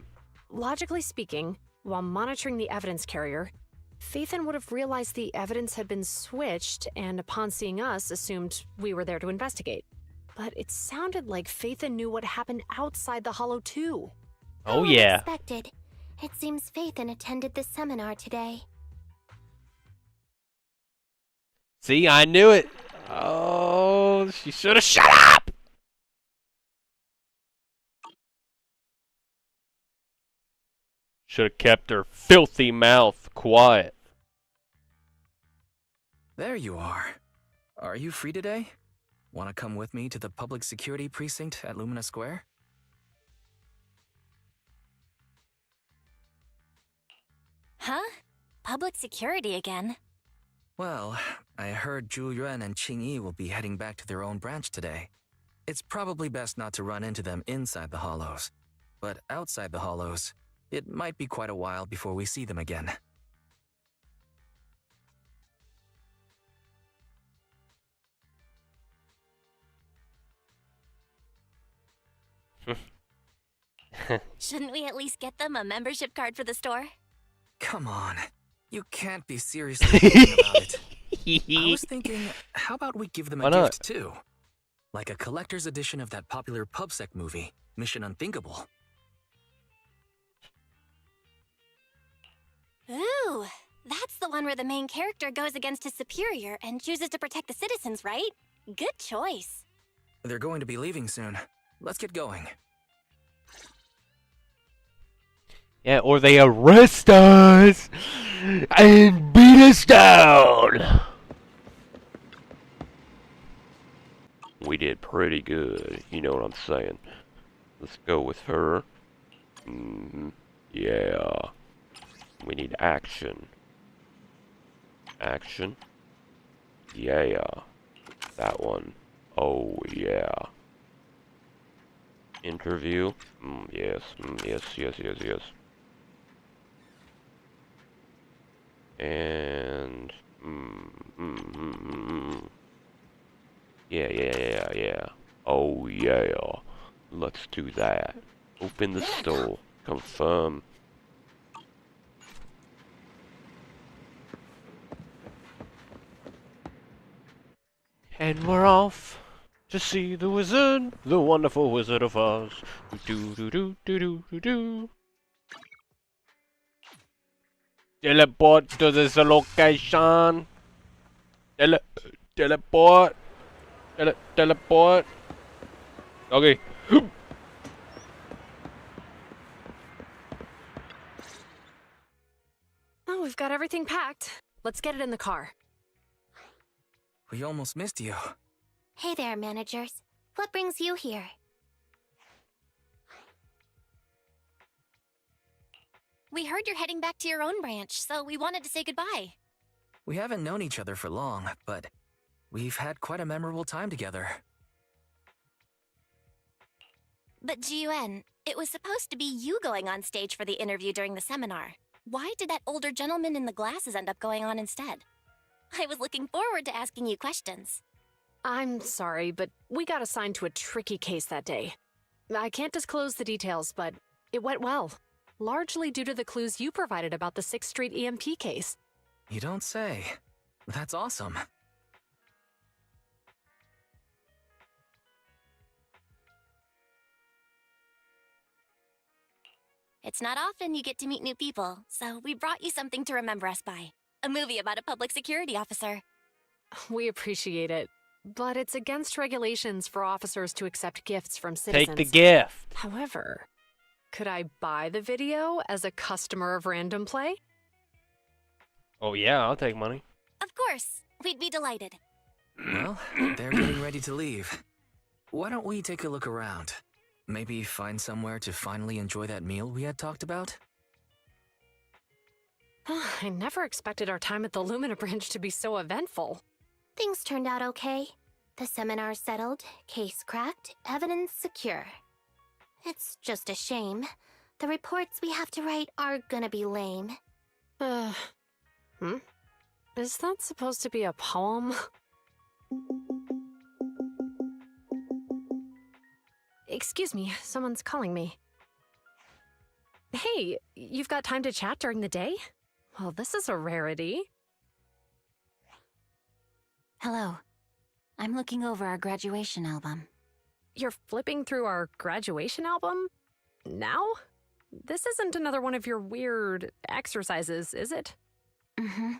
Logically speaking, while monitoring the evidence carrier, Phaethon would have realized the evidence had been switched, and upon seeing us, assumed we were there to investigate. But it sounded like Phaethon knew what happened outside the Hollow too. Oh How yeah. unexpected. It seems Phaethon attended the seminar today. See, I knew it. Oh, she should have shut up. Should have kept her filthy mouth quiet. There you are. Are you free today? Want to come with me to the public security precinct at Lumina Square? Huh? Public security again? Well, I heard Zhu Yuan and Qing Yi will be heading back to their own branch today. It's probably best not to run into them inside the Hollows. But outside the Hollows, it might be quite a while before we see them again. Shouldn't we at least get them a membership card for the store? Come on. You can't be seriously thinking about it. I was thinking, how about we give them a Why not? gift too? Like a collector's edition of that popular PubSec movie, Mission Unthinkable. Ooh, that's the one where the main character goes against his superior and chooses to protect the citizens, right? Good choice. They're going to be leaving soon. Let's get going. Yeah, or they arrest us and beat us down. We did pretty good, you know what I'm saying. Let's go with her. Yeah. We need action. Action. Yeah. That one. Oh, yeah. Interview. Yes. Yes. And yeah. Oh yeah. Let's do that. Open the store. Confirm. And we're off to see the wizard, the wonderful Wizard of Oz. Do. Teleport to this location. Teleport. Teleport. Okay. Oh, we've got everything packed. Let's get it in the car. We almost missed you. Hey there, managers. What brings you here? We heard you're heading back to your own branch, so we wanted to say goodbye. We haven't known each other for long, but we've had quite a memorable time together. But Ji-Yuan, it was supposed to be you going on stage for the interview during the seminar. Why did that older gentleman in the glasses end up going on instead? I was looking forward to asking you questions. I'm sorry, but we got assigned to a tricky case that day. I can't disclose the details, but it went well. Largely due to the clues you provided about the 6th Street EMP case. You don't say. That's awesome. It's not often you get to meet new people, so we brought you something to remember us by. A movie about a public security officer. We appreciate it, but it's against regulations for officers to accept gifts from citizens. Take the gift. However, could I buy the video as a customer of Random Play? Oh yeah, I'll take money. Of course, we'd be delighted. Well, they're getting ready to leave. Why don't we take a look around? Maybe find somewhere to finally enjoy that meal we had talked about? I never expected our time at the Lumina branch to be so eventful. Things turned out okay. The seminar settled, case cracked, evidence secure. It's just a shame. The reports we have to write are gonna be lame. Is that supposed to be a poem? Excuse me, someone's calling me. Hey, you've got time to chat during the day? Oh, this is a rarity. Hello. I'm looking over our graduation album. You're flipping through our graduation album? Now? This isn't another one of your weird exercises, is it? Mm-hmm.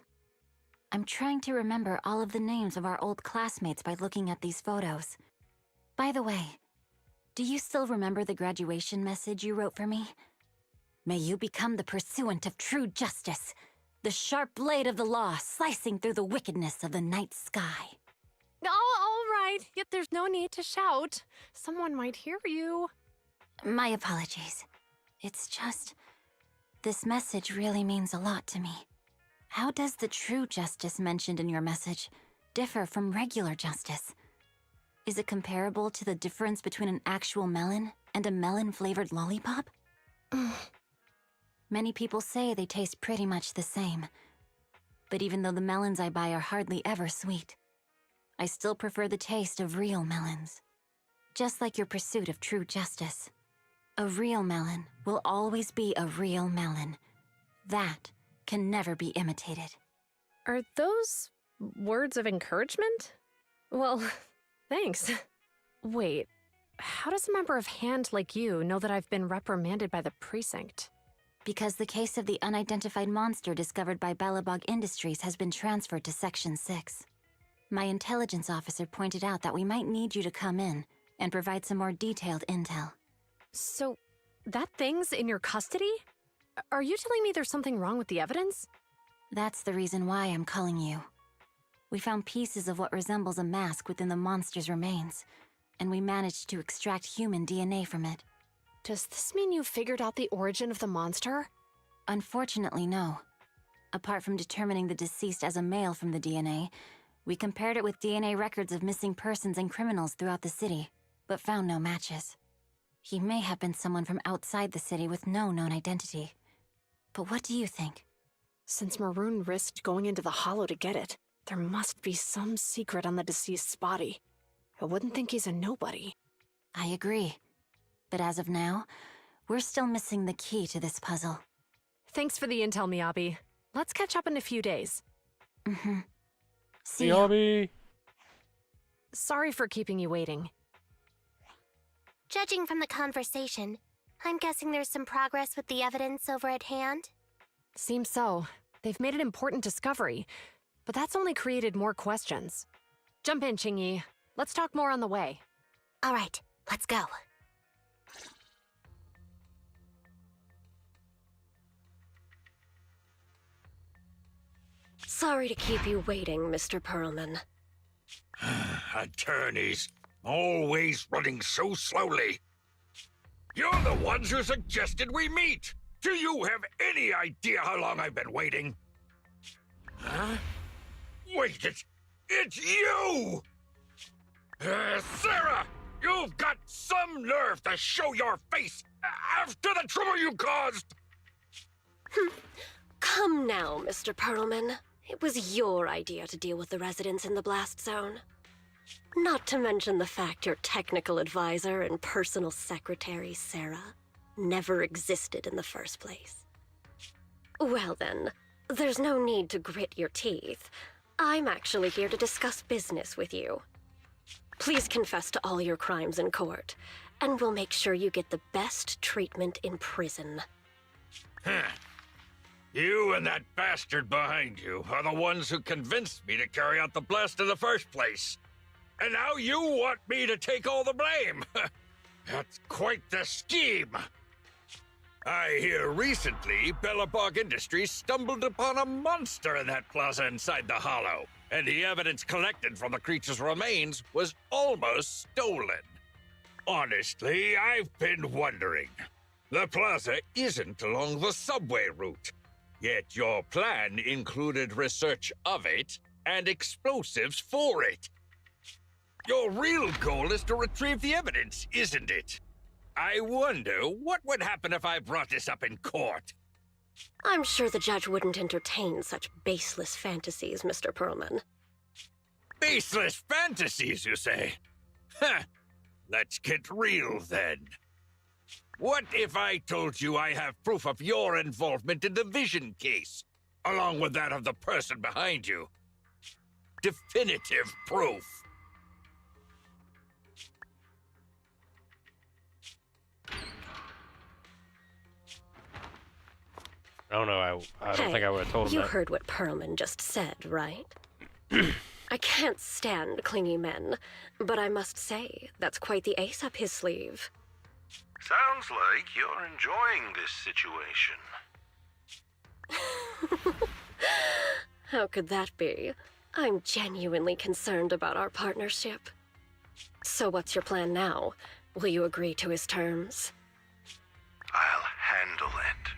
I'm trying to remember all of the names of our old classmates by looking at these photos. By the way, do you still remember the graduation message you wrote for me? May you become the pursuant of true justice, the sharp blade of the law slicing through the wickedness of the night sky. Oh, all right. Yet there's no need to shout. Someone might hear you. My apologies. It's just, this message really means a lot to me. How does the true justice mentioned in your message differ from regular justice? Is it comparable to the difference between an actual melon and a melon-flavored lollipop? Many people say they taste pretty much the same. But even though the melons I buy are hardly ever sweet, I still prefer the taste of real melons. Just like your pursuit of true justice. A real melon will always be a real melon. That can never be imitated. Are those words of encouragement? Well, thanks. Wait, how does a member of Hand like you know that I've been reprimanded by the precinct? Because the case of the unidentified monster discovered by Belobog Industries has been transferred to Section 6. My intelligence officer pointed out that we might need you to come in and provide some more detailed intel. So, that thing's in your custody? Are you telling me there's something wrong with the evidence? That's the reason why I'm calling you. We found pieces of what resembles a mask within the monster's remains, and we managed to extract human DNA from it. Does this mean you figured out the origin of the monster? Unfortunately, no. Apart from determining the deceased as a male from the DNA, we compared it with DNA records of missing persons and criminals throughout the city, but found no matches. He may have been someone from outside the city with no known identity. But what do you think? Since Maroon risked going into the Hollow to get it, there must be some secret on the deceased's body. I wouldn't think he's a nobody. I agree. But as of now, we're still missing the key to this puzzle. Thanks for the intel, Miyabi. Let's catch up in a few days. Mm-hmm. See you. Miyabi! Sorry for keeping you waiting. Judging from the conversation, I'm guessing there's some progress with the evidence over at Hand? Seems so. They've made an important discovery, but that's only created more questions. Jump in, Qingyi. Let's talk more on the way. All right, let's go. Sorry to keep you waiting, Mr. Perlman. Attorneys, always running so slowly. You're the ones who suggested we meet. Do you have any idea how long I've been waiting? Huh? Wait, it's you! Sarah! You've got some nerve to show your face after the trouble you caused! Come now, Mr. Perlman. It was your idea to deal with the residents in the blast zone. Not to mention the fact your technical advisor and personal secretary, Sarah, never existed in the first place. Well then, there's no need to grit your teeth. I'm actually here to discuss business with you. Please confess to all your crimes in court, and we'll make sure you get the best treatment in prison. Huh. You and that bastard behind you are the ones who convinced me to carry out the blast in the first place. And now you want me to take all the blame. That's quite the scheme. I hear recently Belobog Industries stumbled upon a monster in that plaza inside the Hollow, and the evidence collected from the creature's remains was almost stolen. Honestly, I've been wondering. The plaza isn't along the subway route, yet your plan included research of it and explosives for it. Your real goal is to retrieve the evidence, isn't it? I wonder what would happen if I brought this up in court. I'm sure the judge wouldn't entertain such baseless fantasies, Mr. Perlman. Baseless fantasies, you say? Huh. Let's get real, then. What if I told you I have proof of your involvement in the Vision case? along with that of the person behind you. Definitive proof. I don't know. I don't think I would have told him you that. heard what Perlman just said, right? I can't stand clingy men, but I must say, that's quite the ace up his sleeve. Sounds like you're enjoying this situation. How could that be? I'm genuinely concerned about our partnership. So what's your plan now? Will you agree to his terms? I'll handle it.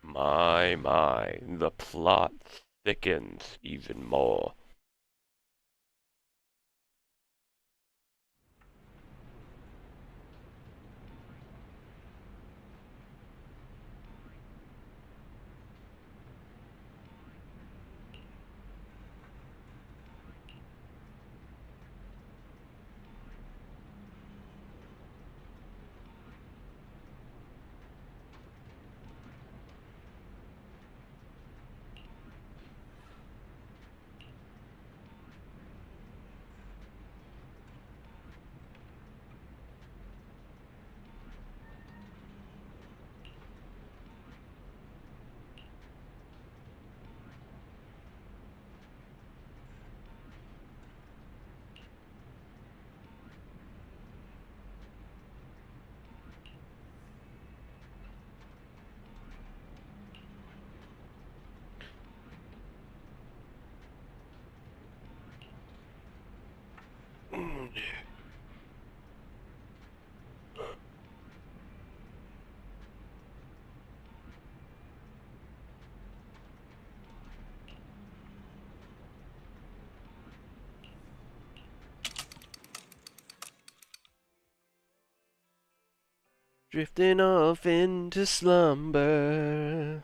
My, the plot thickens even more. Drifting off into slumber.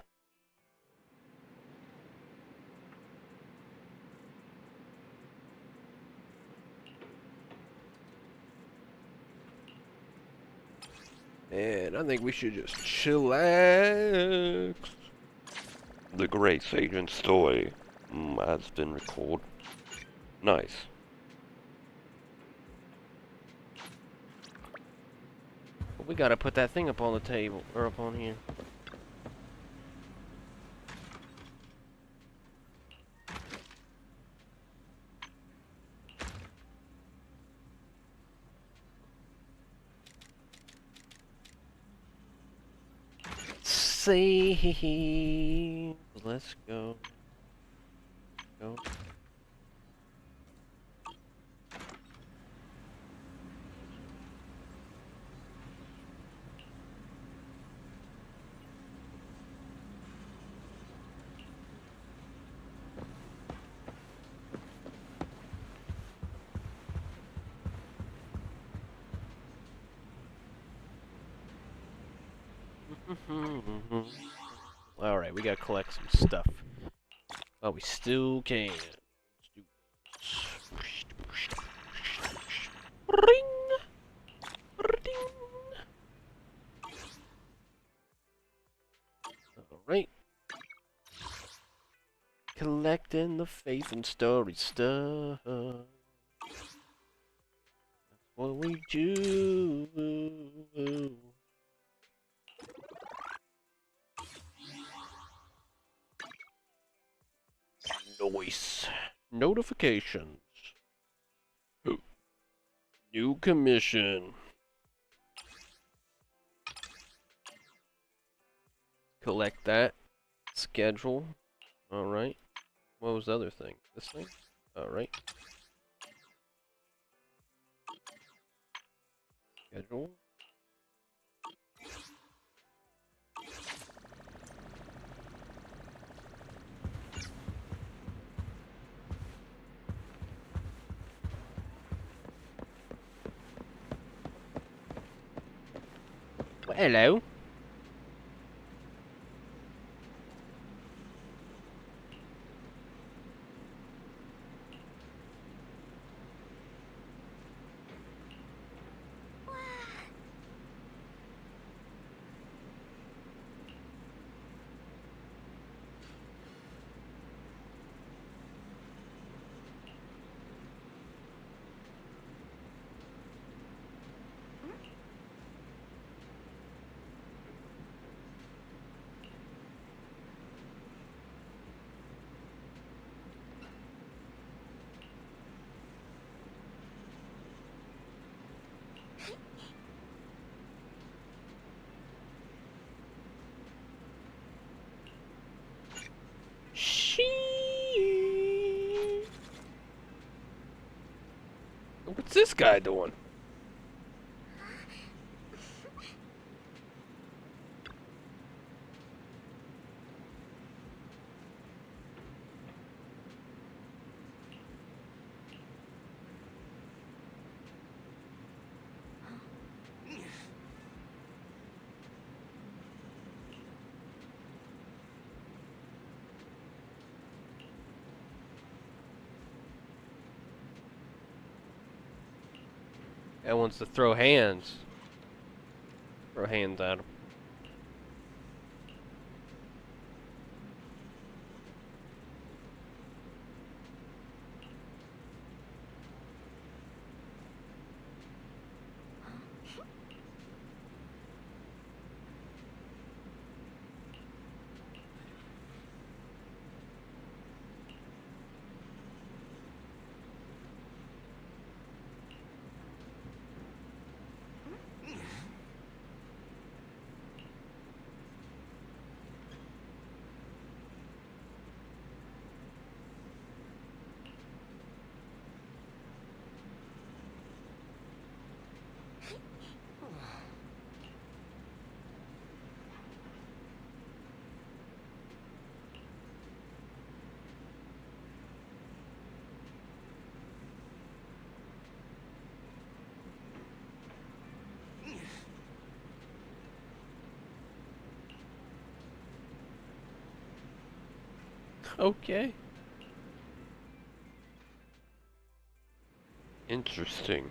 And I think we should just chillax. The great agent story has been recorded. Nice. But we gotta put that thing up on the table, or up on here. See, let's go. Go. Alright, we gotta collect some stuff. Oh, we still can. Ring! Ring! Alright. Collecting the faith and story stuff. That's what we do. Noise. Notifications. New commission. Collect that. Schedule. Alright. What was the other thing? This thing? Alright. Schedule. Well, hello. this guy doing? That wants to throw hands. Throw hands at him. Okay. Interesting.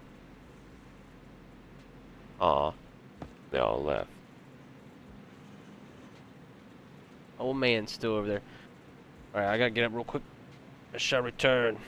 Aw. They all left. Old man's still over there. Alright, I gotta get up real quick. I shall return.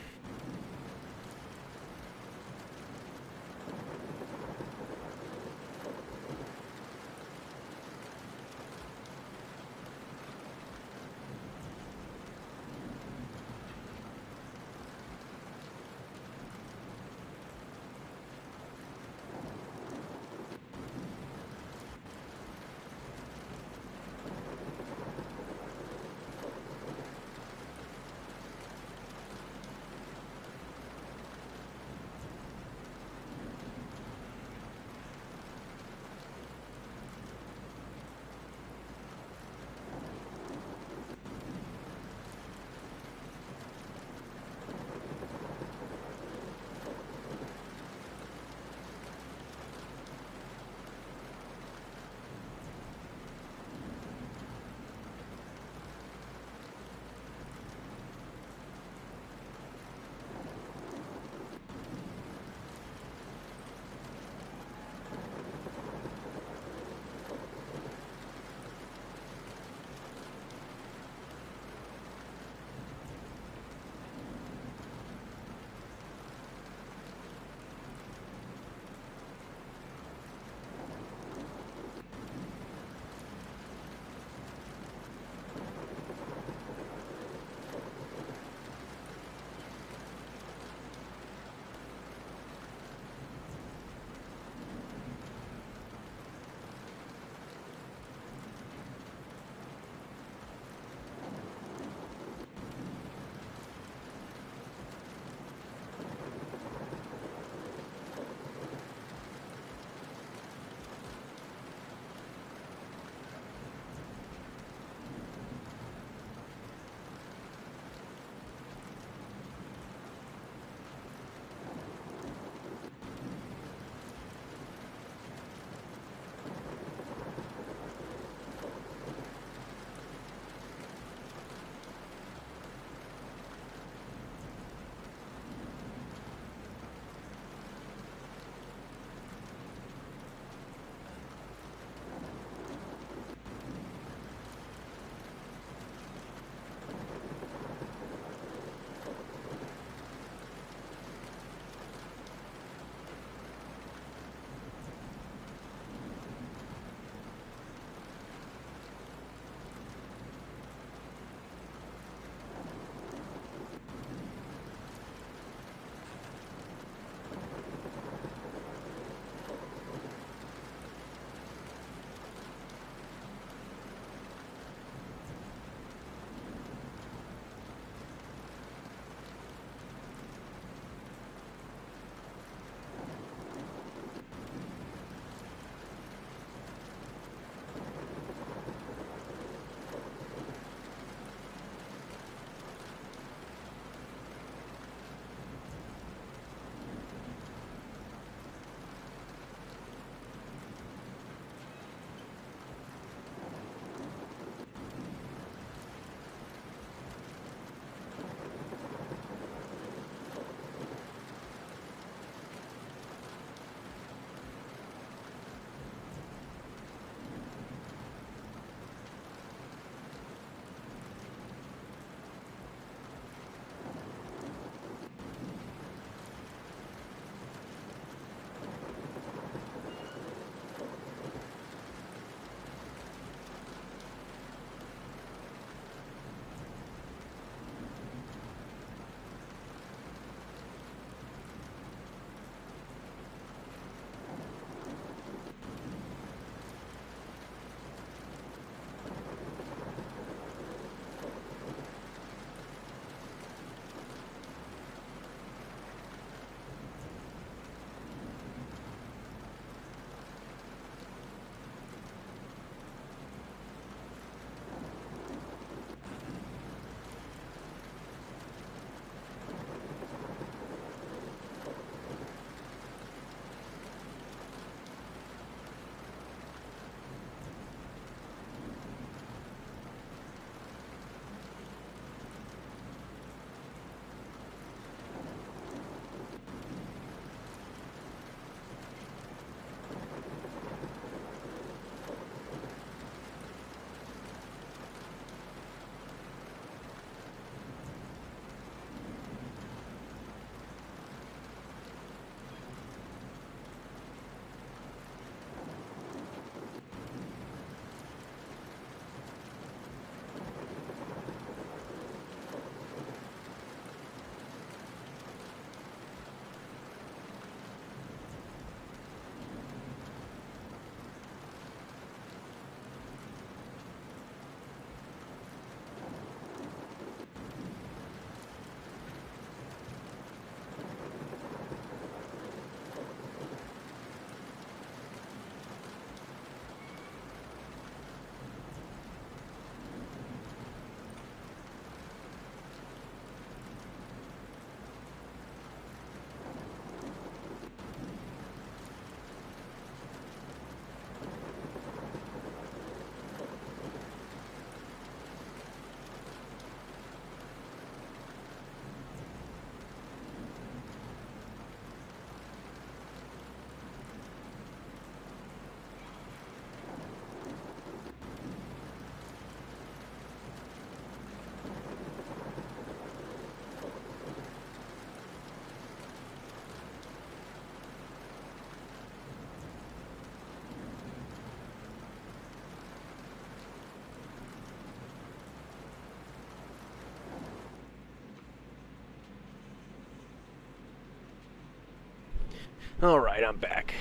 Alright, I'm back.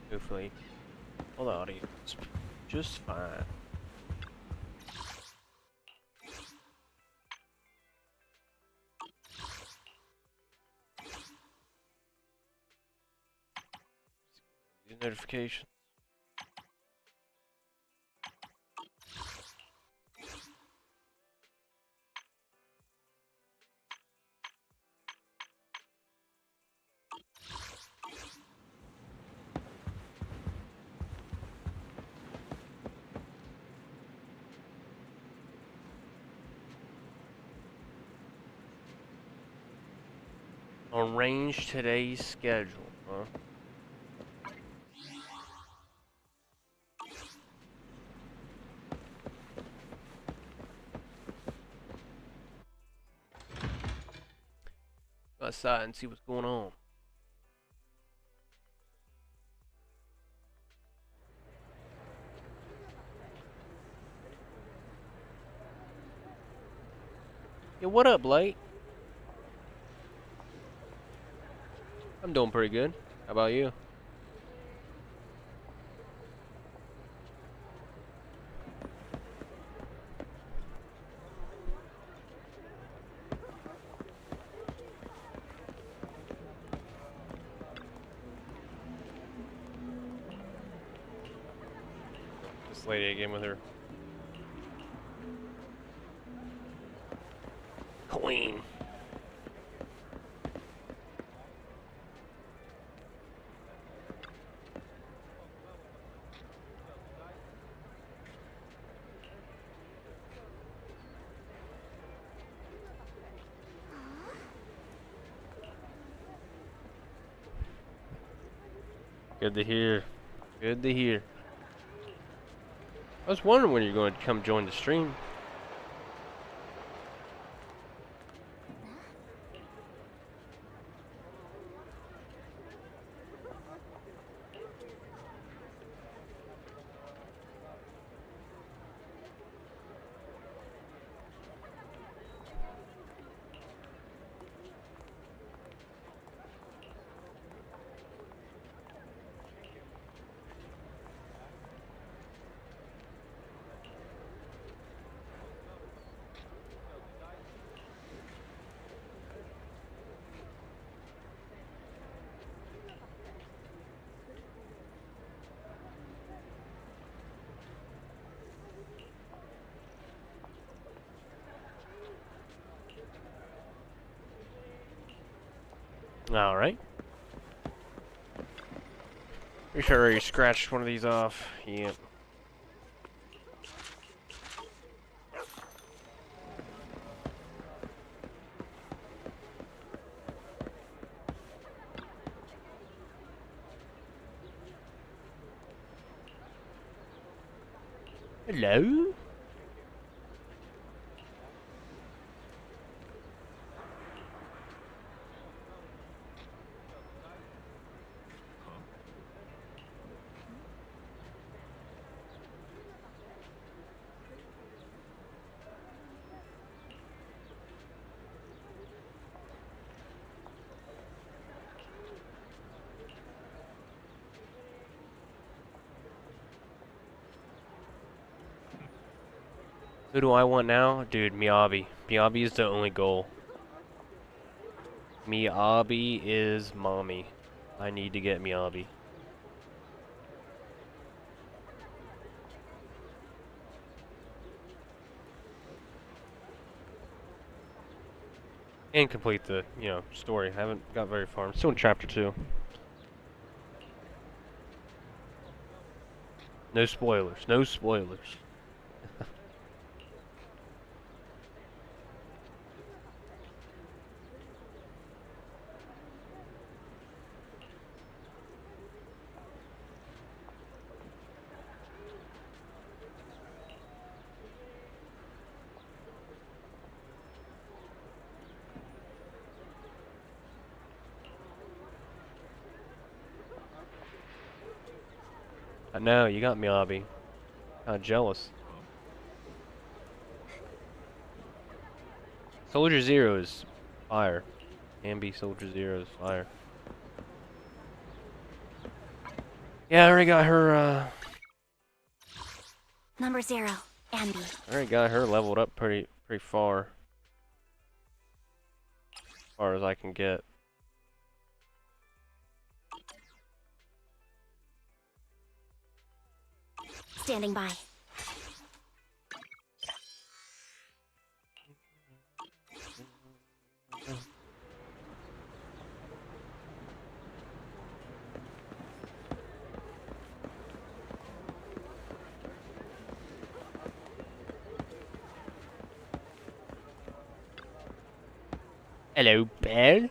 Hopefully, all the audio is just fine. Notification. Arrange today's schedule, huh? Go outside and see what's going on. Yeah, what up, Blake? I'm doing pretty good. How about you? This lady again with her queen. Good to hear. Good to hear. I was wondering when you're going to come join the stream. Alright. Pretty sure I already scratched one of these off. Yep. Hello? Who do I want now? Dude, Miyabi. Miyabi is the only goal. Miyabi is mommy. I need to get Miyabi. And complete the, story. I haven't got very far. I'm still in chapter 2. No spoilers. No spoilers. I know, you got Miyabi. Kinda jealous. Soldier Zero is fire. Ambi Soldier Zero is fire. Yeah, I already got her, Number 0, Ambi. I already got her leveled up pretty far. As far as I can get. Standing by. Hello, Belle.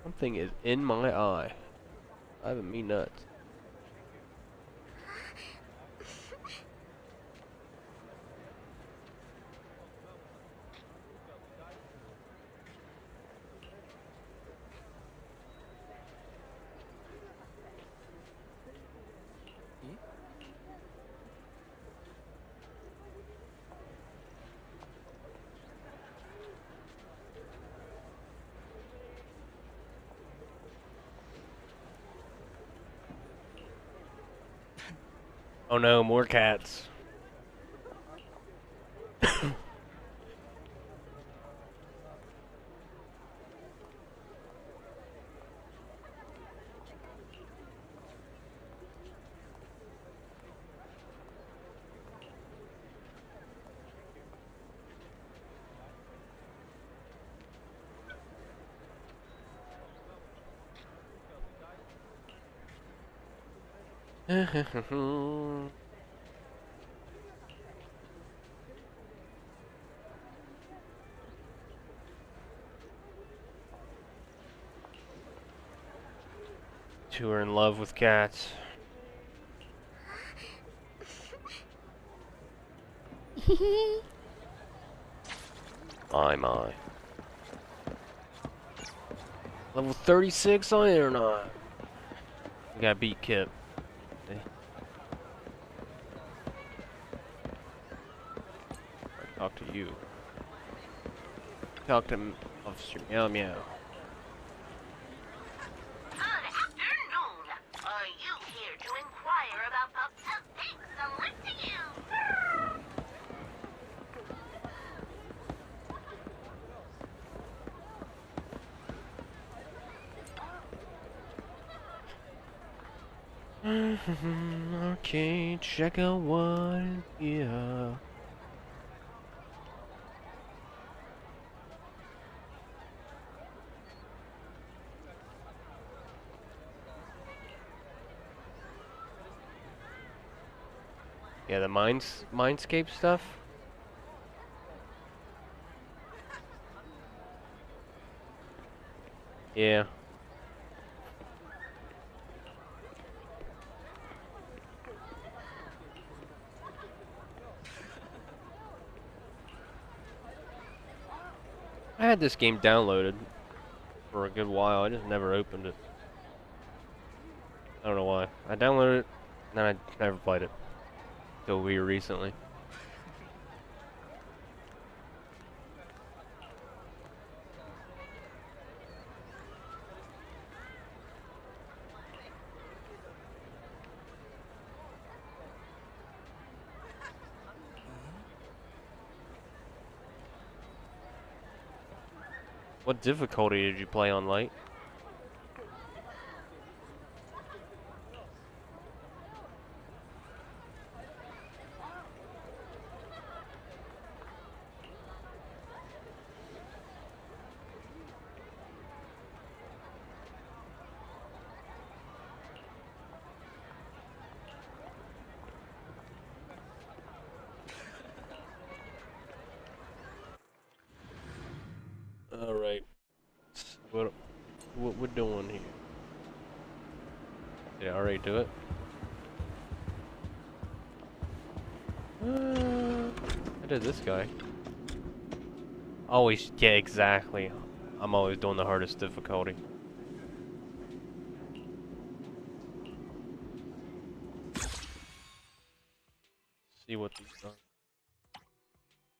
Something is in my eye. Driving me nuts. Oh no, more cats. Two are in love with cats. My. Level 36 on it or not? We gotta beat Kip. Talk to you. Talk to Officer Meow Meow. Good afternoon. Are you here to inquire about pups? Thanks, I'm listening to you. Okay, check out one. Yeah. Yeah, the Mindscape stuff. Yeah. I had this game downloaded for a good while. I just never opened it. I don't know why. I downloaded it, and then I never played it. Till Wii recently. What difficulty did you play on light? Alright. What we're doing here. Did I already do it? I did this guy. Always, yeah, exactly. I'm always doing the hardest difficulty. See what these are.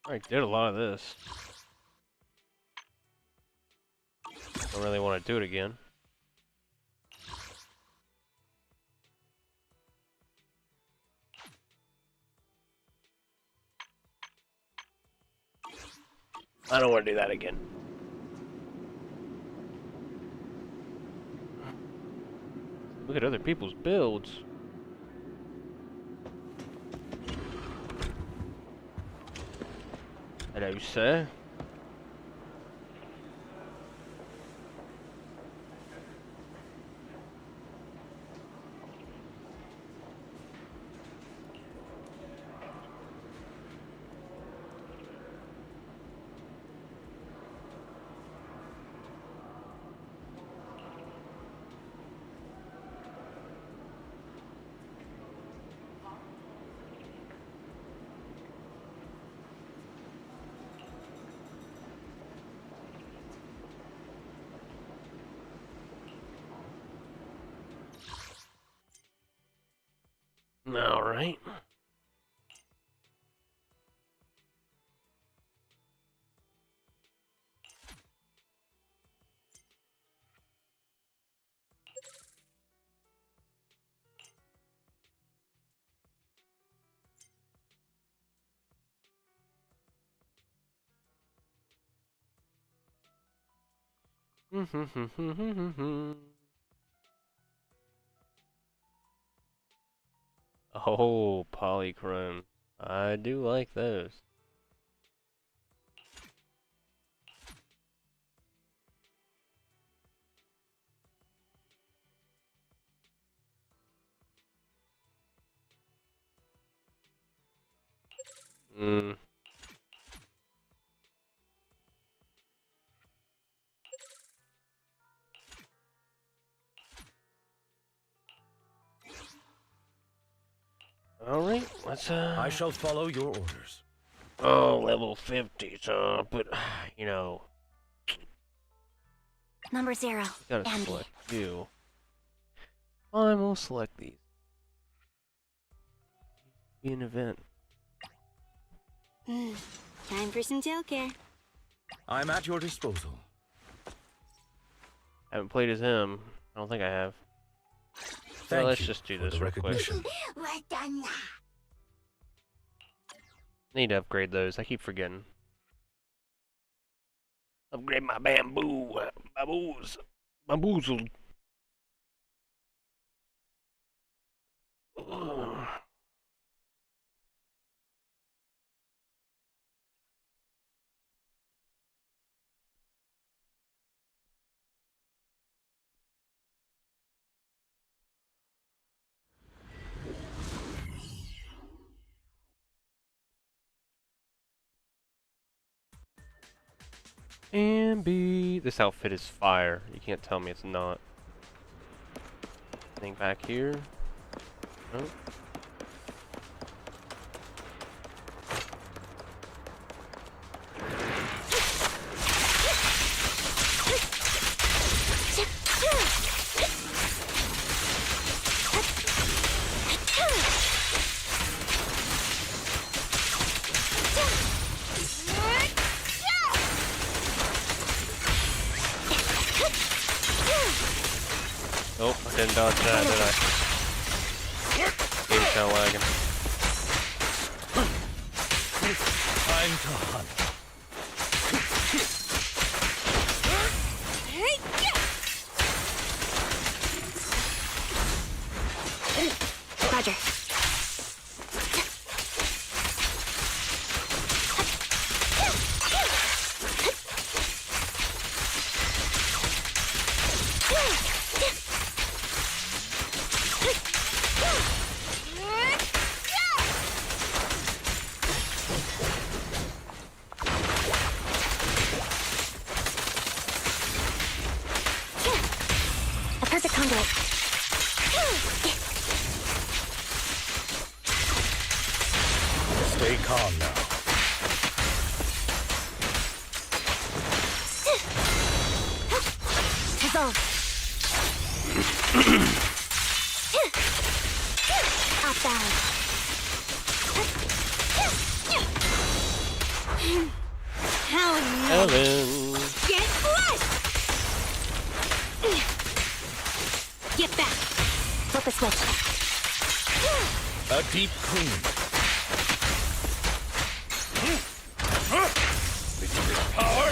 Alright, did a lot of this. Don't really want to do it again. I don't want to do that again. Look at other people's builds. Hello, sir. All right. Oh, polychrome. I do like those. Mm. Alright, let's I shall follow your orders. Oh, level 50, so but you know. Number 0. Gotta Andy. select you. Fine, we'll select these. Be an event. Time for some tail care. I'm at your disposal. Haven't played as him. I don't think I have. So Thank let's you just do for this the real quick. recognition. Need to upgrade those. I keep forgetting. Upgrade my bamboo. Bamboozled. Ambi. This outfit is fire. You can't tell me it's not. Anything back here? Nope. Nope, I didn't dodge that, did I? Game's kinda lagging. Time to hunt. Roger. A perfect conduit. Stay calm now. Dissolve. Outbound. Hell no. Ellen. Get flushed! flip a switch. A deep clean. Power.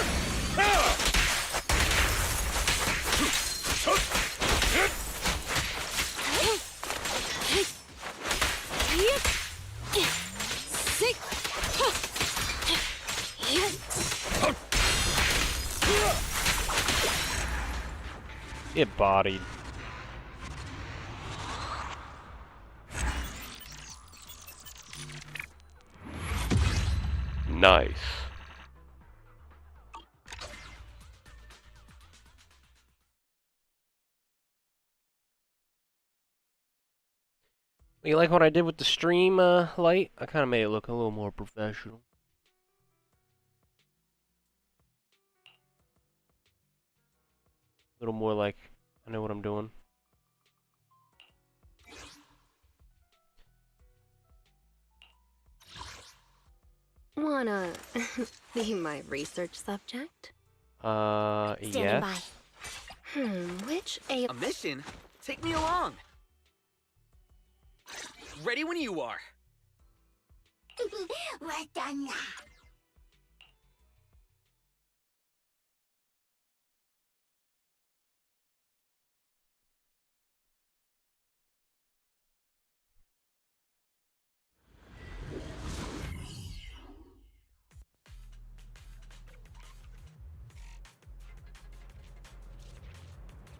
Get bodied. Nice. You like what I did with the stream light? I kind of made it look a little more professional. A little more like I know what I'm doing. Wanna be my research subject? Standing Yes. Which A mission? Take me along. Ready when you are. We're done now.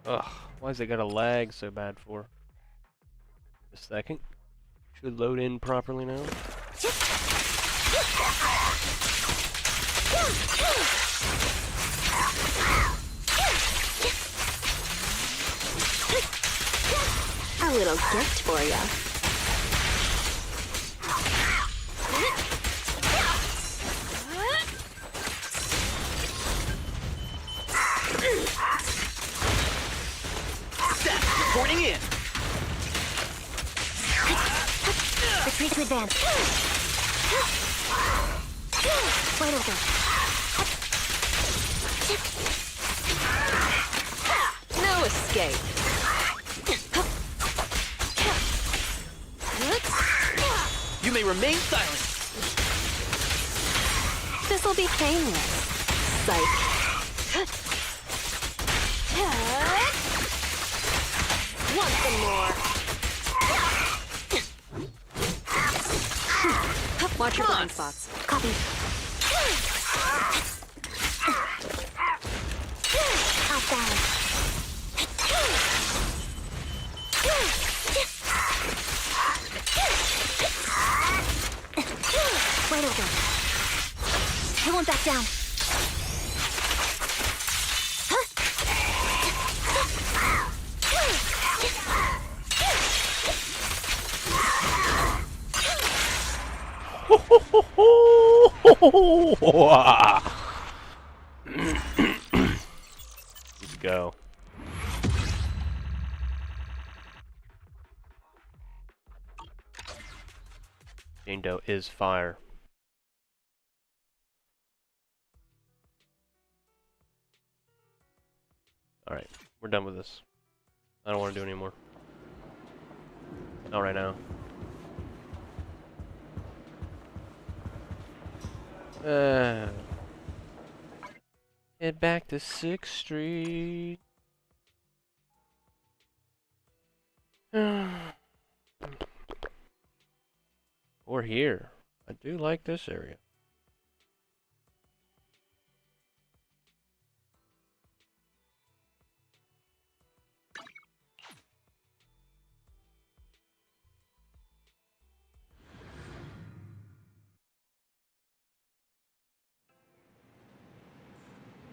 Ugh, why is it gotta lag so bad for? A second. Should load in properly now. A little gift for ya. Steph, reporting in. Retreat to advance. Wide open. No escape. You may remain silent. This'll be painless. Psych. Want some more? Watch your blind spots. Copy. Off balance. Wide open. I won't back down. Let's go. Jane Doe is fire. Alright, we're done with this. I don't want to do anymore. Not right now. Head back to 6th Street. Or here. I do like this area.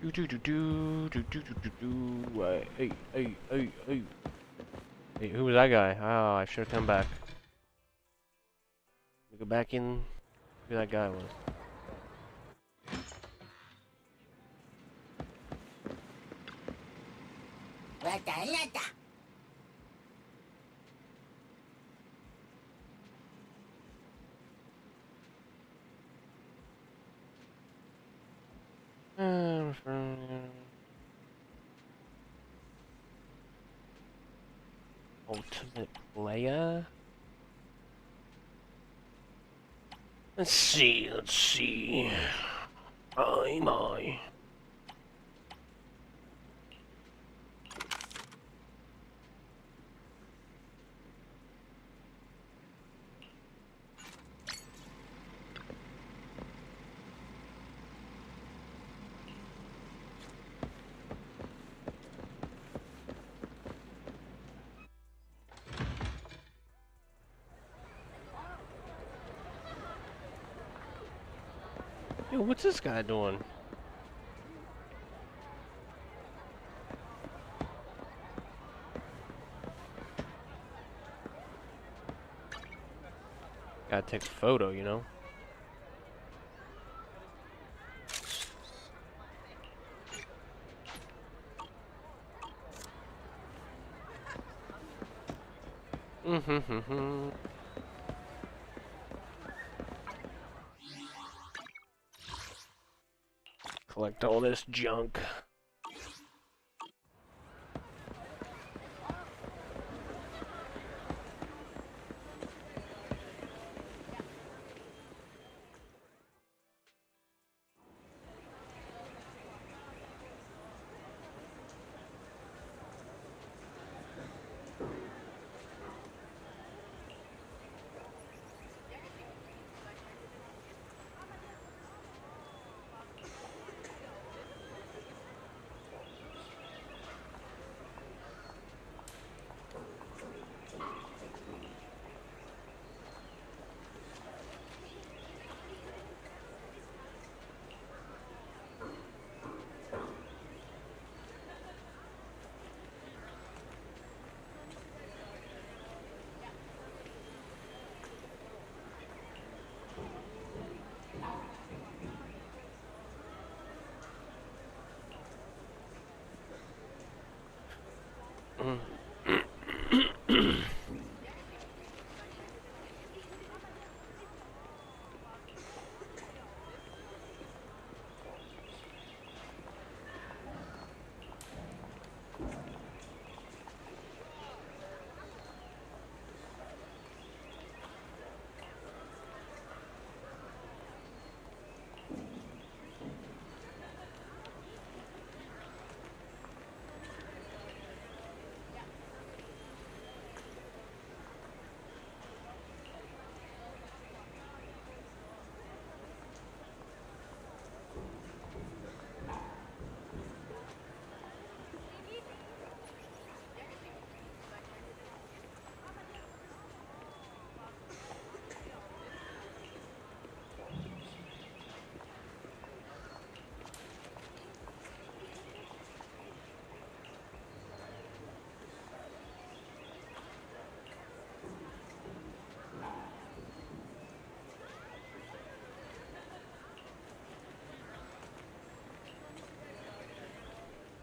Hey, who was that guy? Oh, I should have come back. We go back in. Who that guy was? Oh, Ultimate player. Let's see. My. Yo, what's this guy doing? Gotta take a photo, you know? Collect all this junk.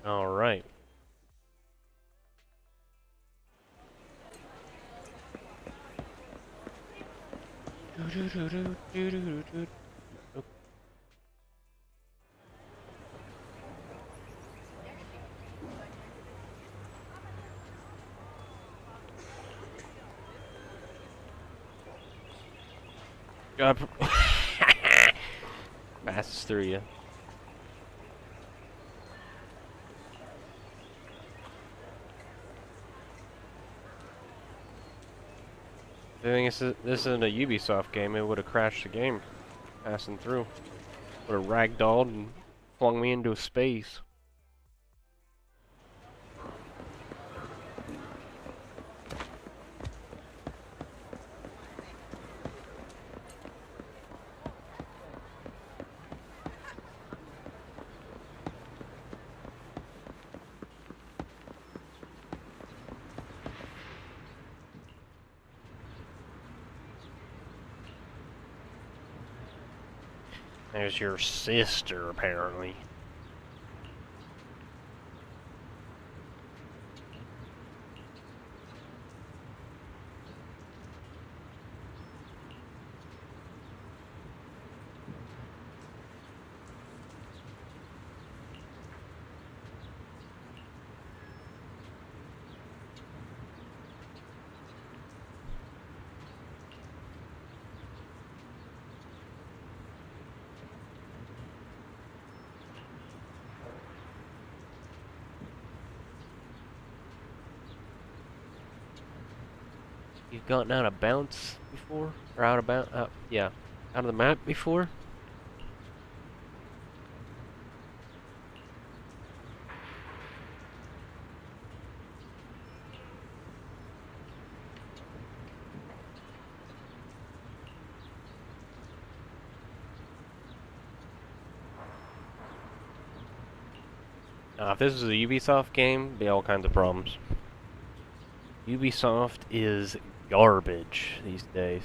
All right. God, passes through you. I think this isn't a Ubisoft game. It would have crashed the game passing through. Would have ragdolled and flung me into space. There's your sister, apparently. You've gotten out of bounds before? Or out of bounds? Yeah. Out of the map before? If this was a Ubisoft game, it'd be all kinds of problems. Ubisoft is garbage these days.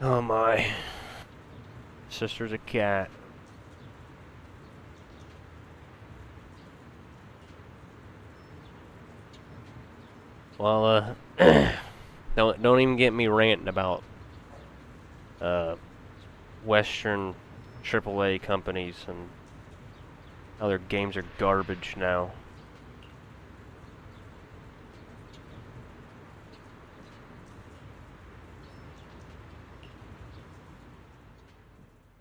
Oh my. Sister's a cat. Well, don't even get me ranting about Western AAA companies and how their games are garbage now.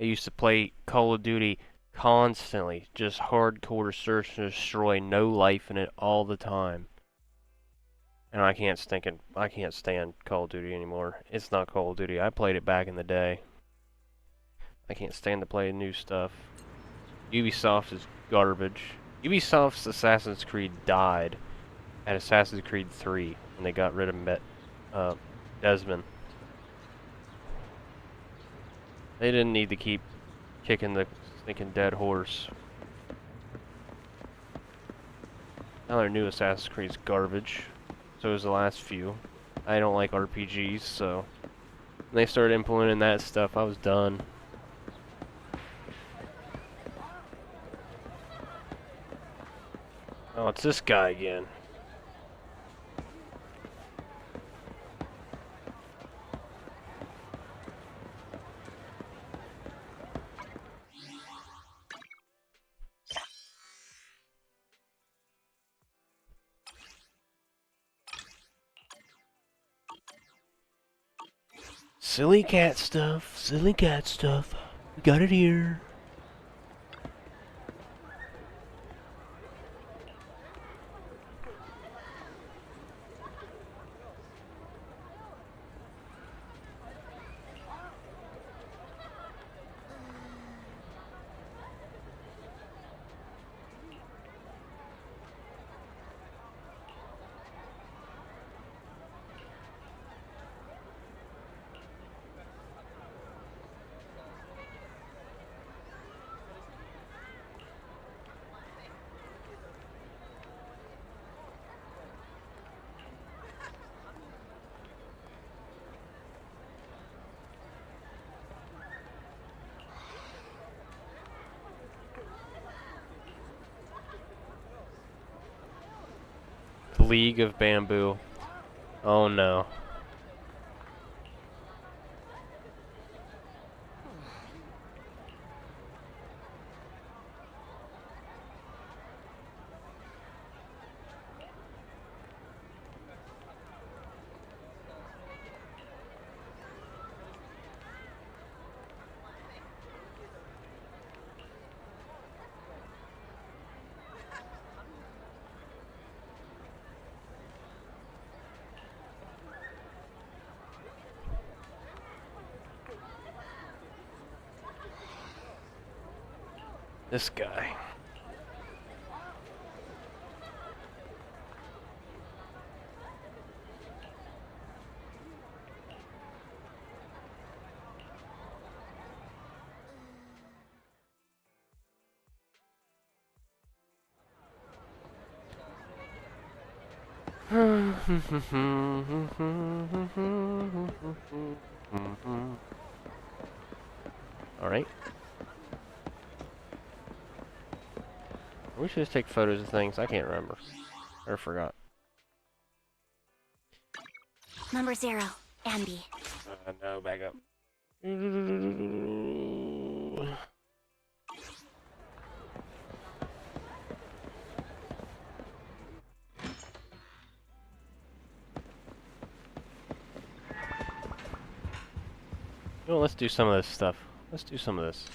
I used to play Call of Duty constantly, just hardcore search and destroy, no life in it all the time. And I can't stand Call of Duty anymore. It's not Call of Duty. I played it back in the day. I can't stand to play new stuff. Ubisoft is garbage. Ubisoft's Assassin's Creed died at Assassin's Creed 3 when they got rid of Desmond. They didn't need to keep kicking the stinking dead horse. Now their new Assassin's Creed's garbage. So is the last few. I don't like RPGs, so when they started implementing that stuff, I was done. Oh, it's this guy again. Silly cat stuff, silly cat stuff. We got it here. League of Bamboo. Oh no. This guy. Alright. We should just take photos of things. I can't remember. Or forgot. Number 0, Ambi. No, back up. Well, let's do some of this stuff. Let's do some of this.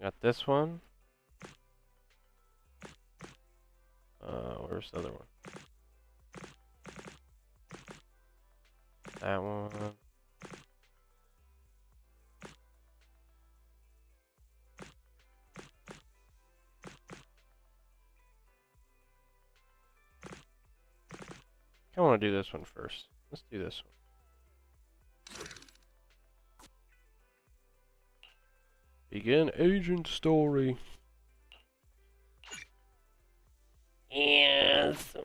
Got this one. Where's the other one? That one. I want to do this one first. Let's do this one. Begin agent story. Yes.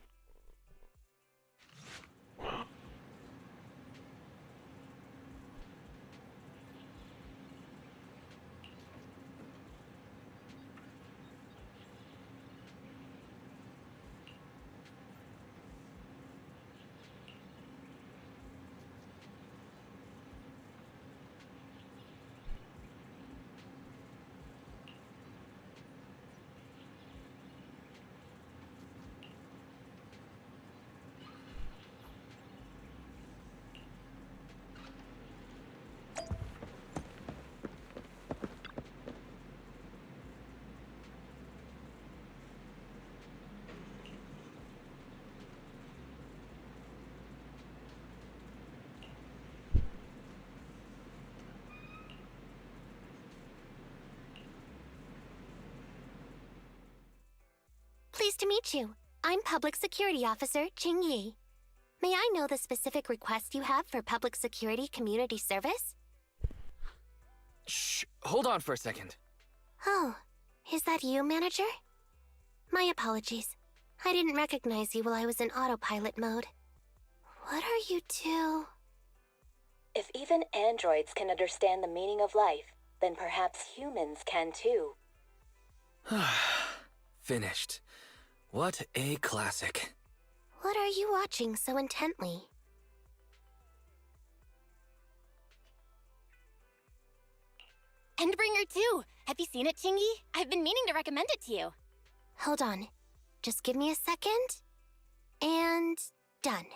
Pleased to meet you. I'm Public Security Officer Ching Yi. May I know the specific request you have for public security community service? Shh, hold on for a second. Oh, is that you, Manager? My apologies. I didn't recognize you while I was in autopilot mode. What are you two? If even androids can understand the meaning of life, then perhaps humans can too. Finished. What a classic. What are you watching so intently? Endbringer 2! Have you seen it, Chingy? I've been meaning to recommend it to you. Hold on. Just give me a second. And done.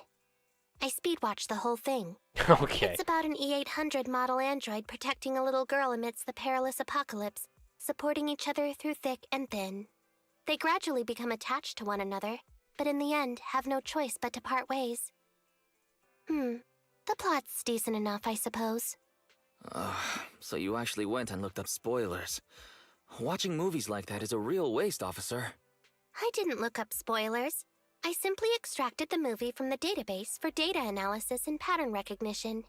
I speedwatched the whole thing. Okay. It's about an E800 model android protecting a little girl amidst the perilous apocalypse, supporting each other through thick and thin. They gradually become attached to one another, but in the end have no choice but to part ways. The plot's decent enough, I suppose. So you actually went and looked up spoilers. Watching movies like that is a real waste, officer. I didn't look up spoilers. I simply extracted the movie from the database for data analysis and pattern recognition.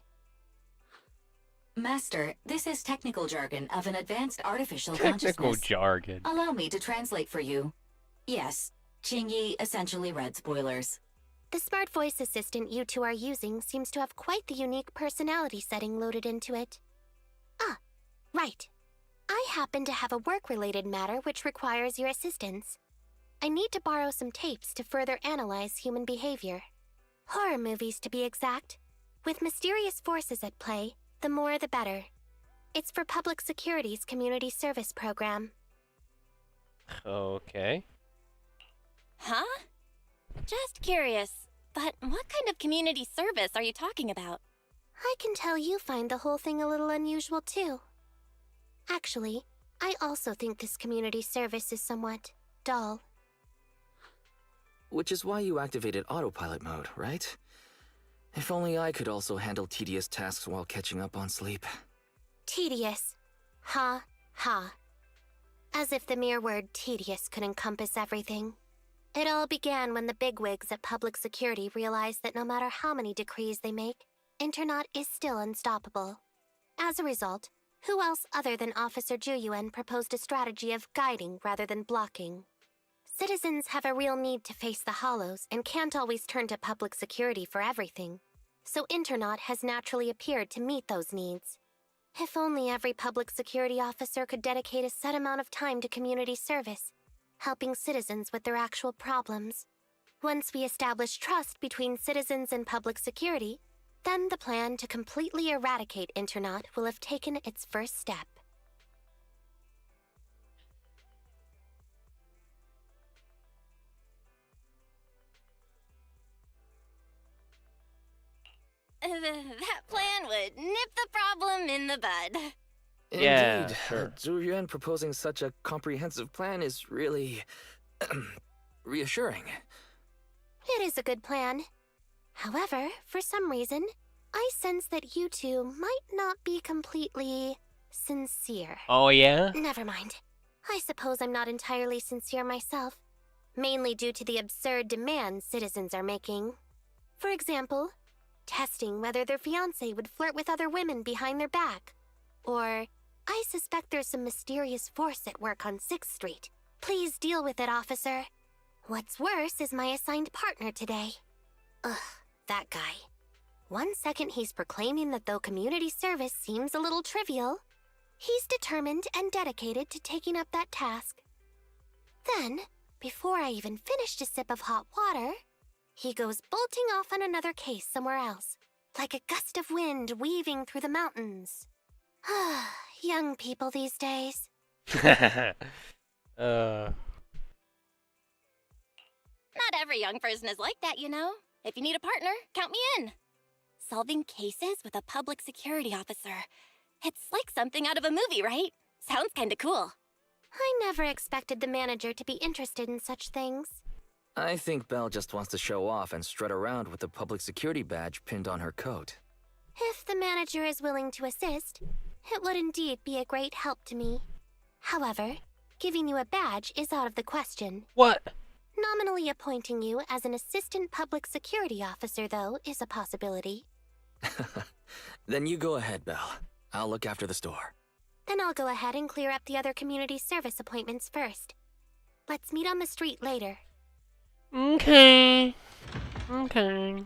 Master, this is technical jargon of an advanced artificial Technical consciousness. jargon. Allow me to translate for you. Yes, Qingyi essentially read spoilers. The smart voice assistant you two are using seems to have quite the unique personality setting loaded into it. Ah, right. I happen to have a work-related matter which requires your assistance. I need to borrow some tapes to further analyze human behavior. Horror movies, to be exact. With mysterious forces at play, the more the better. It's for Public Security's community service program. Okay. Huh? Just curious, but what kind of community service are you talking about? I can tell you find the whole thing a little unusual, too. Actually, I also think this community service is somewhat dull. Which is why you activated autopilot mode, right? If only I could also handle tedious tasks while catching up on sleep. Tedious. Ha, ha. As if the mere word tedious could encompass everything. It all began when the bigwigs at Public Security realized that no matter how many decrees they make, Internaut is still unstoppable. As a result, who else other than Officer Juyuan proposed a strategy of guiding rather than blocking? Citizens have a real need to face the hollows and can't always turn to public security for everything, so Internaut has naturally appeared to meet those needs. If only every public security officer could dedicate a set amount of time to community service, helping citizens with their actual problems. Once we establish trust between citizens and public security, then the plan to completely eradicate Internaut will have taken its first step. That plan would nip the problem in the bud. Yeah, Indeed, sure. Zhu Yuan proposing such a comprehensive plan is really reassuring. It is a good plan. However, for some reason, I sense that you two might not be completely sincere. Oh, yeah? Never mind. I suppose I'm not entirely sincere myself, mainly due to the absurd demands citizens are making. For example, testing whether their fiancé would flirt with other women behind their back. Or, I suspect there's some mysterious force at work on 6th Street. Please deal with it, officer. What's worse is my assigned partner today. Ugh, that guy. One second he's proclaiming that though community service seems a little trivial, he's determined and dedicated to taking up that task. Then, before I even finished a sip of hot water, he goes bolting off on another case somewhere else, like a gust of wind weaving through the mountains. Young people these days. Not every young person is like that, you know. If you need a partner, count me in. Solving cases with a public security officer. It's like something out of a movie, right? Sounds kinda cool. I never expected the manager to be interested in such things. I think Belle just wants to show off and strut around with the public security badge pinned on her coat. If the manager is willing to assist, it would indeed be a great help to me. However, giving you a badge is out of the question. What? Nominally appointing you as an assistant public security officer, though, is a possibility. Then you go ahead, Belle. I'll look after the store. Then I'll go ahead and clear up the other community service appointments first. Let's meet on the street later. Okay. Okay.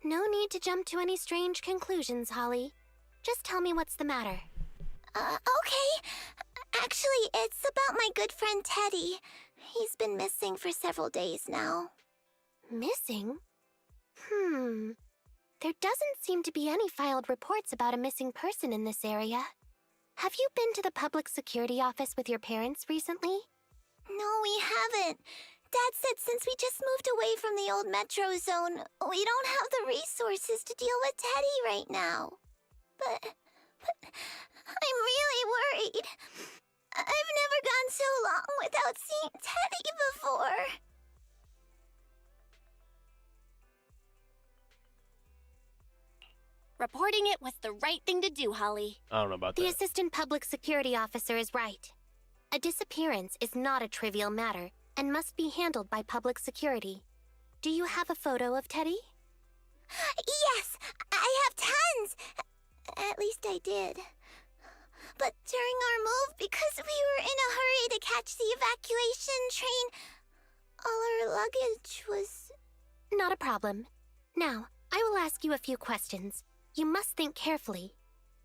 No need to jump to any strange conclusions, Holly. Just tell me what's the matter. Okay. Actually, it's about my good friend Teddy. He's been missing for several days now. Missing? There doesn't seem to be any filed reports about a missing person in this area. Have you been to the public security office with your parents recently? No, we haven't. Dad said since we just moved away from the old metro zone, we don't have the resources to deal with Teddy right now. But I'm really worried. I've never gone so long without seeing Teddy before. Reporting it was the right thing to do, Holly. I don't know about The that. assistant public security officer is right. A disappearance is not a trivial matter and must be handled by public security. Do you have a photo of Teddy? Yes, I have tons. At least I did. But during our move, because we were in a hurry to catch the evacuation train, all our luggage was... Not a problem. Now, I will ask you a few questions. You must think carefully.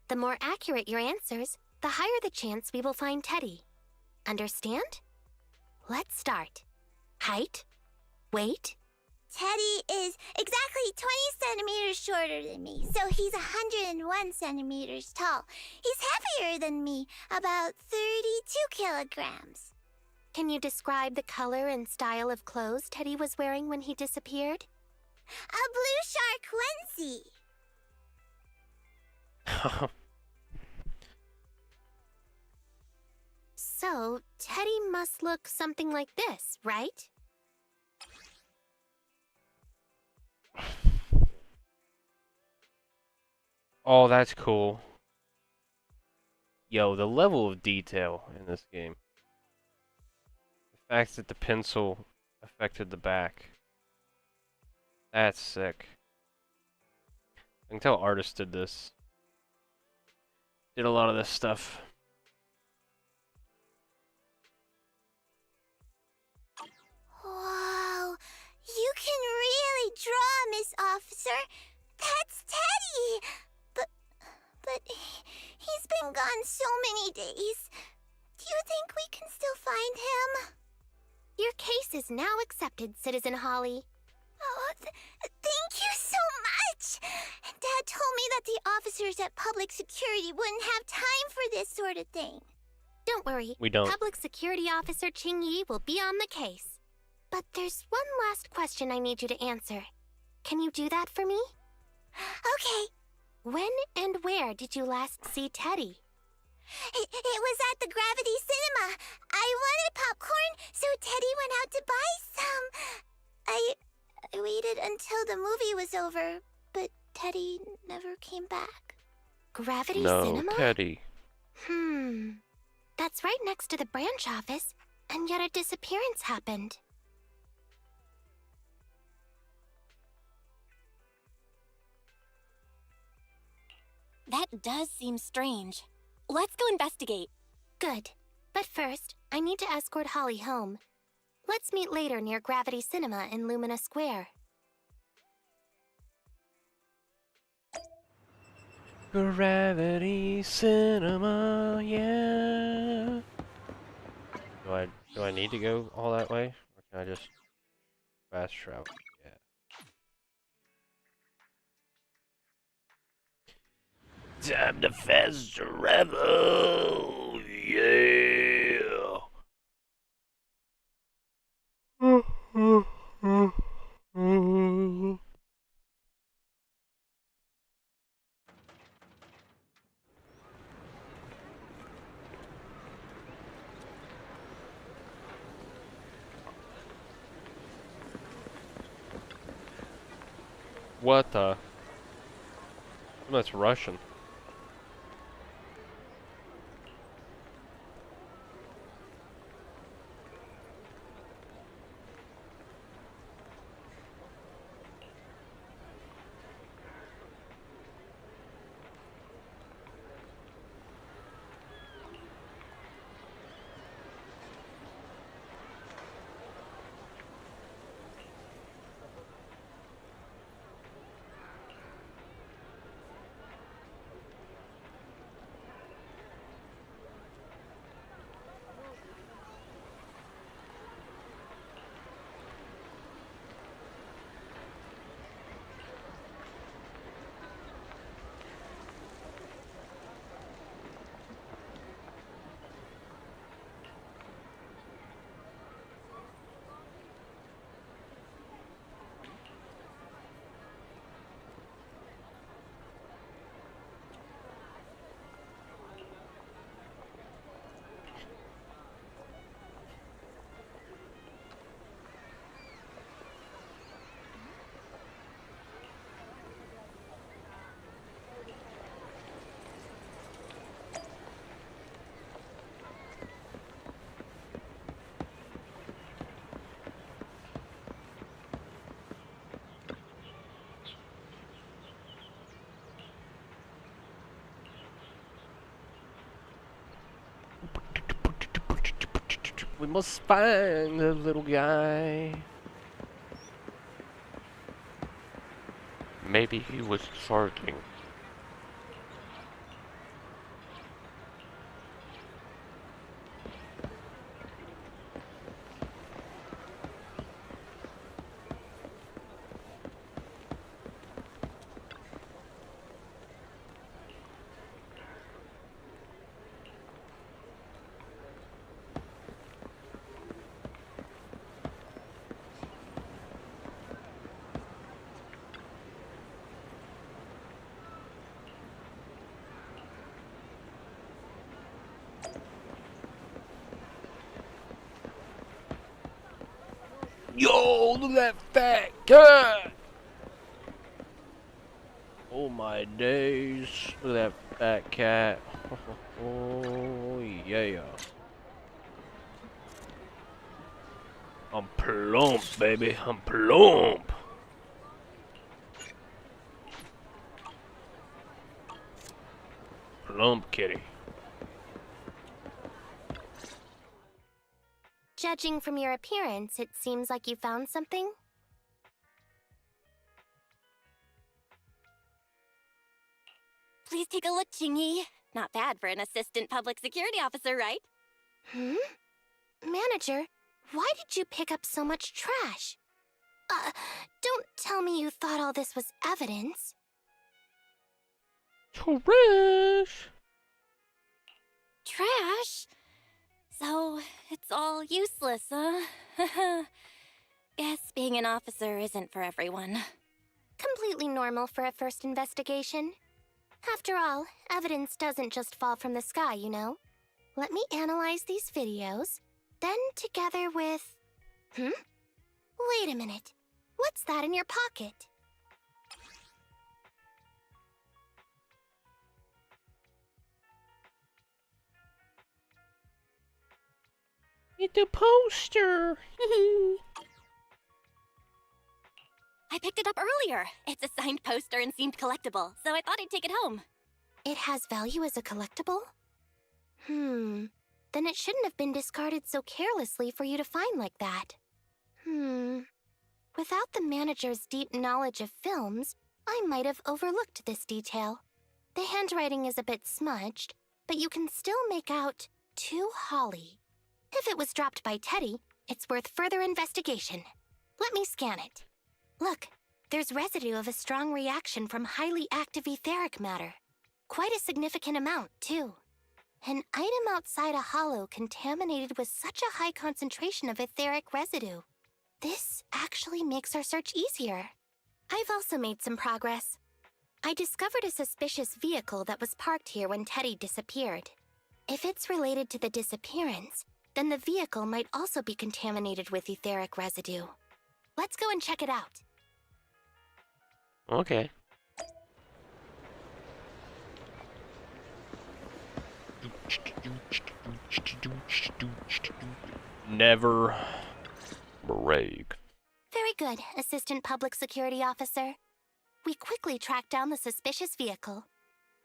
The more accurate your answers, the higher the chance we will find Teddy. Understand? Let's start. Height? Weight? Teddy is exactly 20 centimeters shorter than me, so he's 101 centimeters tall. He's heavier than me, about 32 kilograms. Can you describe the color and style of clothes Teddy was wearing when he disappeared? A blue shark onesie. So, Teddy must look something like this, right? Oh, that's cool. Yo, the level of detail in this game. The fact that the pencil affected the back. That's sick. I can tell artists did this. Did a lot of this stuff. Whoa, you can really draw, Miss Officer. That's Teddy. But he's been gone so many days. Do you think we can still find him? Your case is now accepted, Citizen Holly. Oh, thank you so much. Dad told me that the officers at Public Security wouldn't have time for this sort of thing. Don't worry. We don't. Public Security Officer Ching Yi will be on the case. But there's one last question I need you to answer. Can you do that for me? Okay. When and where did you last see Teddy? It was at the Gravity Cinema. I wanted popcorn, so Teddy went out to buy some. I waited until the movie was over, but Teddy never came back. Gravity No, Cinema? Teddy. That's right next to the branch office, and yet a disappearance happened. That does seem strange. Let's go investigate. Good. But first, I need to escort Holly home. Let's meet later near Gravity Cinema in Lumina Square. Gravity Cinema, yeah. Do I need to go all that way? Or can I just fast travel? Yeah. Time to fast travel, yeah. What the? That's Russian. We must find the little guy. Maybe he was farting. Yo, look at that fat cat! Oh my days. Look at that fat cat. Oh yeah. I'm plump, baby. I'm plump. Plump kitty. Judging from your appearance, it seems like you found something. Please take a look, Chingy. Not bad for an assistant public security officer, right? Manager, why did you pick up so much trash? Don't tell me you thought all this was evidence. Trash! Trash? So, it's all useless, huh? Guess being an officer isn't for everyone. Completely normal for a first investigation. After all, evidence doesn't just fall from the sky, you know. Let me analyze these videos, then together with... Wait a minute. What's that in your pocket? It's a poster. I picked it up earlier. It's a signed poster and seemed collectible, so I thought I'd take it home. It has value as a collectible? Then it shouldn't have been discarded so carelessly for you to find like that. Without the manager's deep knowledge of films, I might have overlooked this detail. The handwriting is a bit smudged, but you can still make out "To Holly." If it was dropped by Teddy, it's worth further investigation. Let me scan it. Look, there's residue of a strong reaction from highly active etheric matter. Quite a significant amount, too. An item outside a hollow contaminated with such a high concentration of etheric residue. This actually makes our search easier. I've also made some progress. I discovered a suspicious vehicle that was parked here when Teddy disappeared. If it's related to the disappearance, then the vehicle might also be contaminated with etheric residue. Let's go and check it out. Okay. Never break. Very good, Assistant Public Security Officer. We quickly tracked down the suspicious vehicle.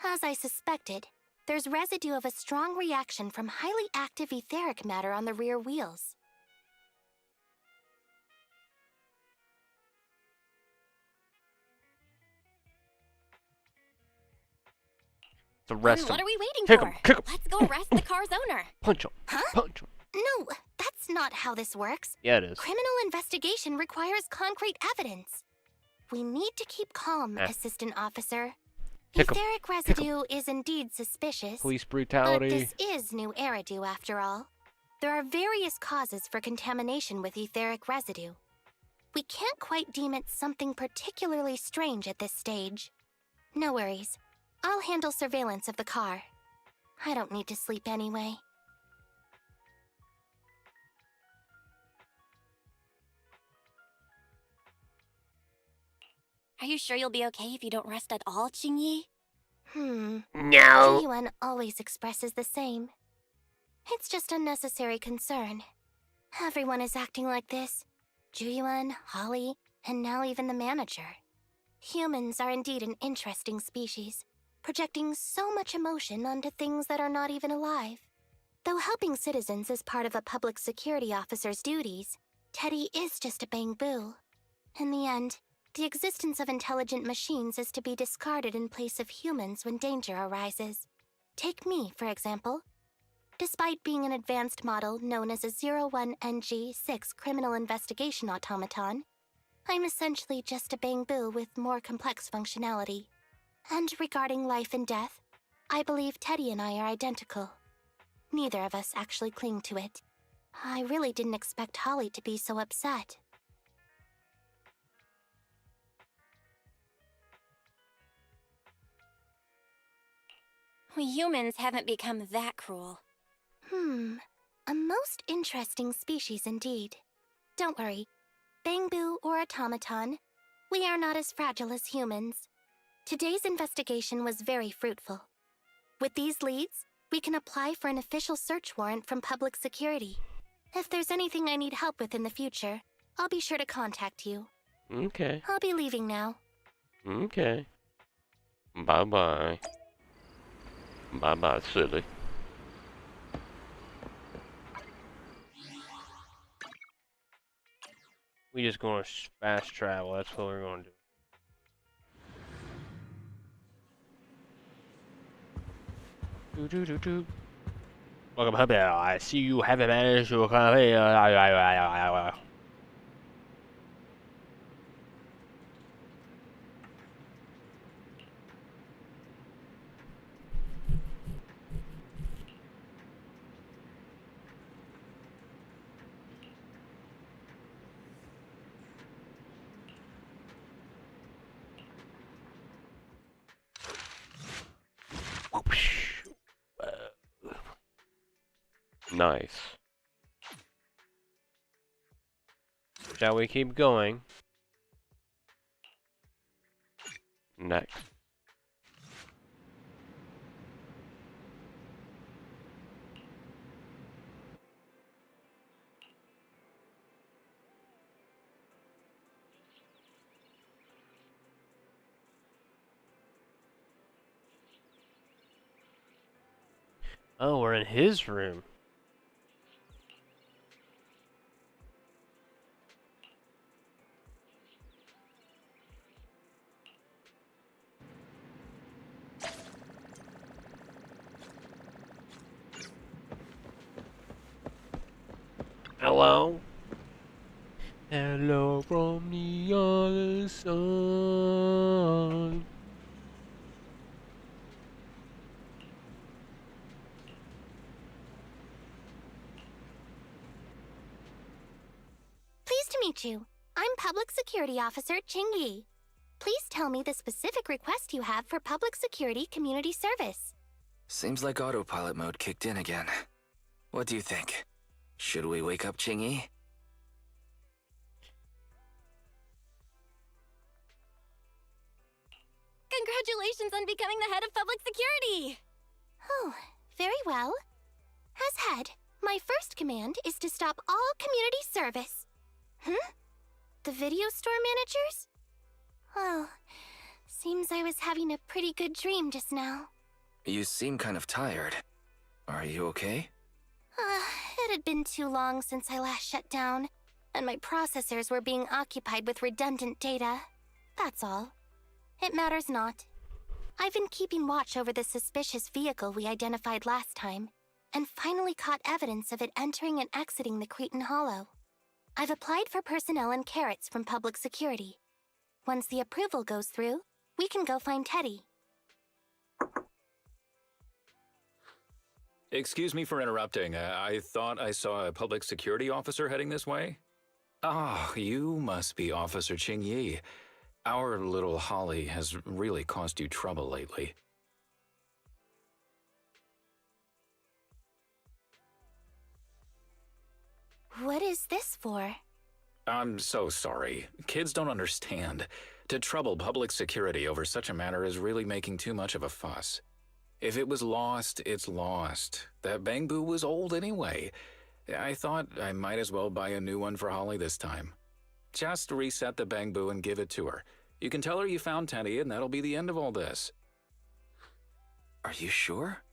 As I suspected, there's residue of a strong reaction from highly active etheric matter on the rear wheels. The rest Then what him. are we waiting Kick for? him, kick him. Let's go arrest the car's owner. Punch him. Huh? Punch him. No, that's not how this works. Yeah, it is. Criminal investigation requires concrete evidence. We need to keep calm, Assistant Officer. Kick 'em. Etheric residue is indeed suspicious. Police But brutality. this is new Eridu, after all. There are various causes for contamination with etheric residue. We can't quite deem it something particularly strange at this stage. No worries. I'll handle surveillance of the car. I don't need to sleep anyway. Are you sure you'll be okay if you don't rest at all, Qingyi? No. Jiyuan always expresses the same. It's just unnecessary concern. Everyone is acting like this. Juyuan, Holly, and now even the manager. Humans are indeed an interesting species, projecting so much emotion onto things that are not even alive. Though helping citizens is part of a public security officer's duties, Teddy is just a bang-boo. In the end, the existence of intelligent machines is to be discarded in place of humans when danger arises. Take me, for example. Despite being an advanced model known as a 01NG6 criminal investigation automaton, I'm essentially just a bang-boo with more complex functionality. And regarding life and death, I believe Teddy and I are identical. Neither of us actually cling to it. I really didn't expect Holly to be so upset. We humans haven't become that cruel. A most interesting species indeed. Don't worry, Bangbu or automaton, we are not as fragile as humans. Today's investigation was very fruitful. With these leads, we can apply for an official search warrant from public security. If there's anything I need help with in the future, I'll be sure to contact you. Okay. I'll be leaving now. Okay. Bye-bye. Bye-bye, silly. We just gonna fast travel. That's what we're gonna do. Do. Welcome home. I see you haven't managed to come here. Nice. Shall we keep going? Next. Oh, we're in his room. Hello? Hello from the other side. Pleased to meet you. I'm Public Security Officer Ching Yi. Please tell me the specific request you have for public security community service. Seems like autopilot mode kicked in again. What do you think? Should we wake up Chingy? Congratulations on becoming the head of public security! Oh, very well. As head, my first command is to stop all community service. The video store managers? Oh, seems I was having a pretty good dream just now. You seem kind of tired. Are you okay? It had been too long since I last shut down, and my processors were being occupied with redundant data. That's all. It matters not. I've been keeping watch over the suspicious vehicle we identified last time, and finally caught evidence of it entering and exiting the Cretan Hollow. I've applied for personnel and carrots from public security. Once the approval goes through, we can go find Teddy. Excuse me for interrupting. I thought I saw a public security officer heading this way. Ah, you must be Officer Ching Yi. Our little Holly has really caused you trouble lately. What is this for? I'm so sorry. Kids don't understand. To trouble public security over such a matter is really making too much of a fuss. If it was lost, it's lost. That Bangbu was old anyway. I thought I might as well buy a new one for Holly this time. Just reset the Bangbu and give it to her. You can tell her you found Teddy, and that'll be the end of all this. Are you sure?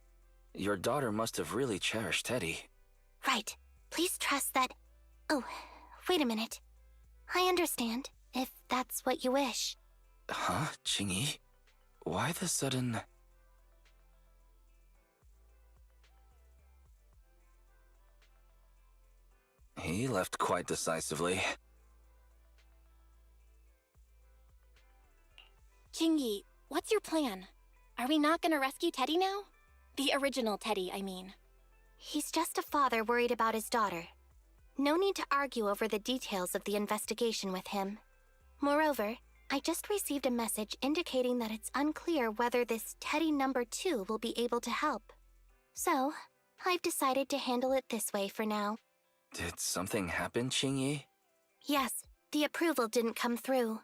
Your daughter must have really cherished Teddy. Right. Please trust that... Oh, wait a minute. I understand, if that's what you wish. Huh, Chingy? Why the sudden... He left quite decisively. Chingy, what's your plan? Are we not gonna rescue Teddy now? The original Teddy, I mean. He's just a father worried about his daughter. No need to argue over the details of the investigation with him. Moreover, I just received a message indicating that it's unclear whether this Teddy number 2 will be able to help. So, I've decided to handle it this way for now. Did something happen, Chingy? Yes, The approval didn't come through.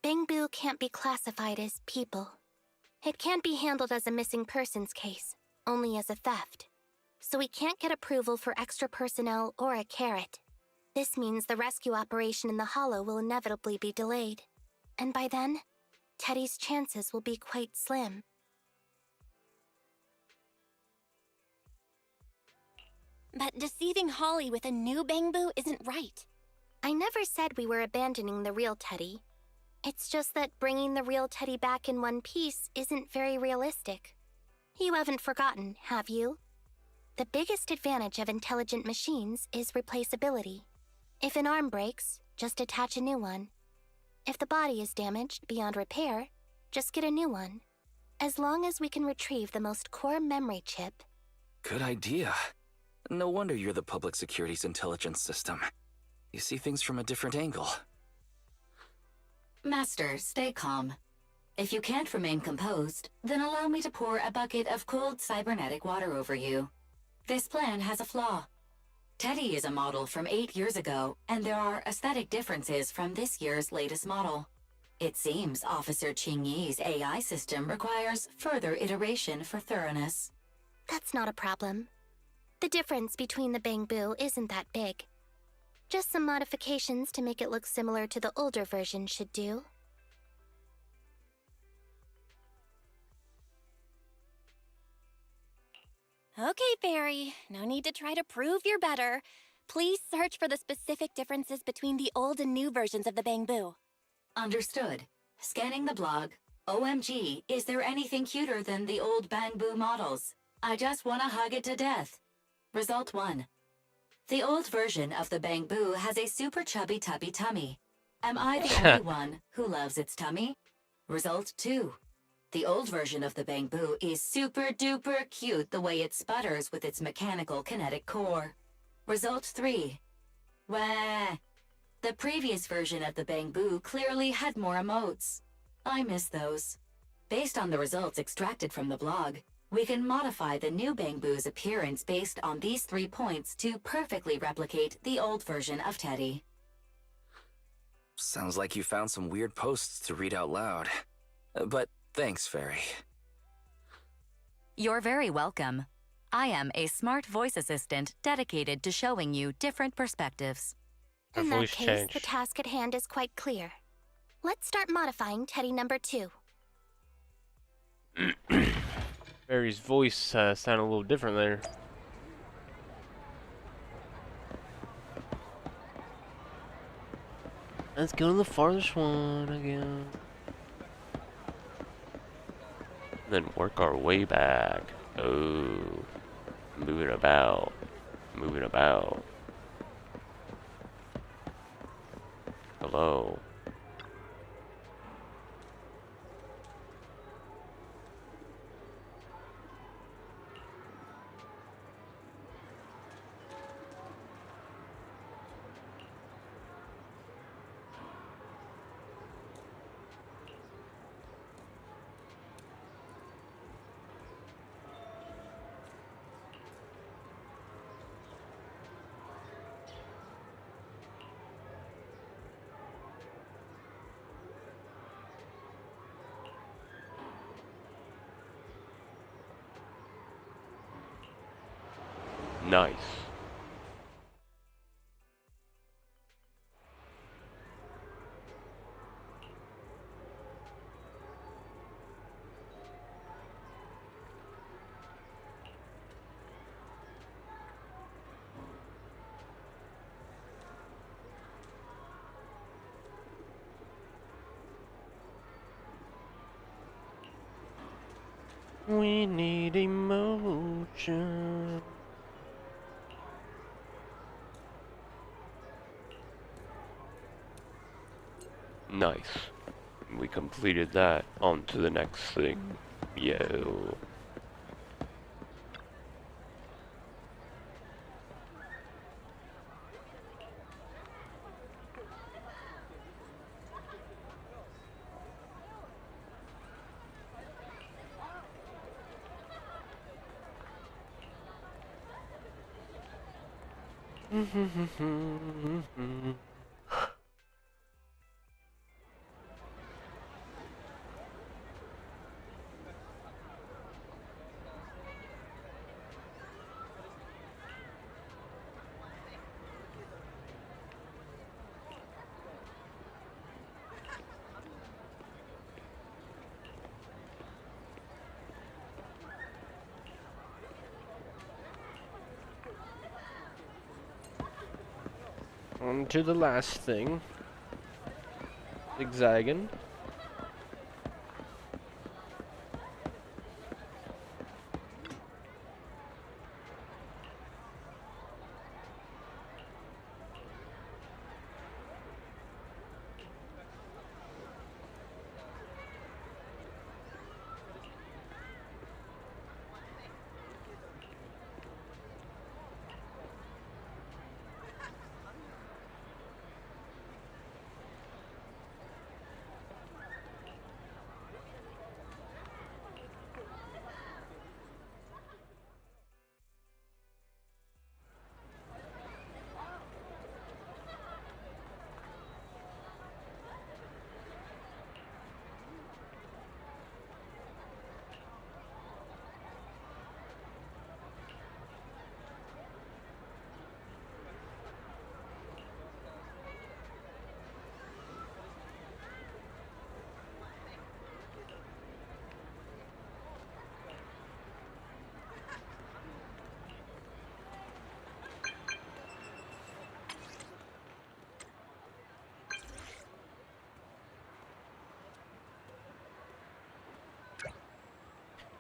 Bangboo can't be classified as people. It can't be handled as a missing persons case, only as a theft. So we can't get approval for extra personnel or a carrot. This means the rescue operation in the Hollow will inevitably be delayed. And by then, Teddy's chances will be quite slim. But deceiving Holly with a new Bangboo isn't right. I never said we were abandoning the real Teddy. It's just that bringing the real Teddy back in one piece isn't very realistic. You haven't forgotten, have you? The biggest advantage of intelligent machines is replaceability. If an arm breaks, just attach a new one. If the body is damaged beyond repair, just get a new one. As long as we can retrieve the most core memory chip. Good idea. No wonder you're the public security's intelligence system. You see things from a different angle. Master, stay calm. If you can't remain composed, then allow me to pour a bucket of cold cybernetic water over you. This plan has a flaw. Teddy is a model from 8 years ago, and there are aesthetic differences from this year's latest model. It seems Officer Qingyi's AI system requires further iteration for thoroughness. That's not a problem. The difference between the Bangboo isn't that big. Just some modifications to make it look similar to the older version should do. Okay, Fairy. No need to try to prove you're better. Please search for the specific differences between the old and new versions of the Bangboo. Understood. Scanning the blog. OMG, is there anything cuter than the old Bangboo models? I just want to hug it to death. Result 1. The old version of the Bangboo has a super chubby tubby tummy. Am I the only one who loves its tummy? Result 2. The old version of the Bangboo is super duper cute the way it sputters with its mechanical kinetic core. Result 3. Wah. The previous version of the Bangboo clearly had more emotes. I miss those. Based on the results extracted from the blog, we can modify the new Bangboo's appearance based on these 3 points to perfectly replicate the old version of Teddy. Sounds like you found some weird posts to read out loud. But thanks, Fairy. You're very welcome. I am a smart voice assistant dedicated to showing you different perspectives. In that case, the task at hand is quite clear. Let's start modifying Teddy number 2. Fairy's voice sounded a little different there. Let's go to the farthest one again. Then work our way back. Oh, moving about, moving about. Hello. Nice. We need emotion. Nice. We completed that. On to the next thing. Yo. On to the last thing. Zigzagging.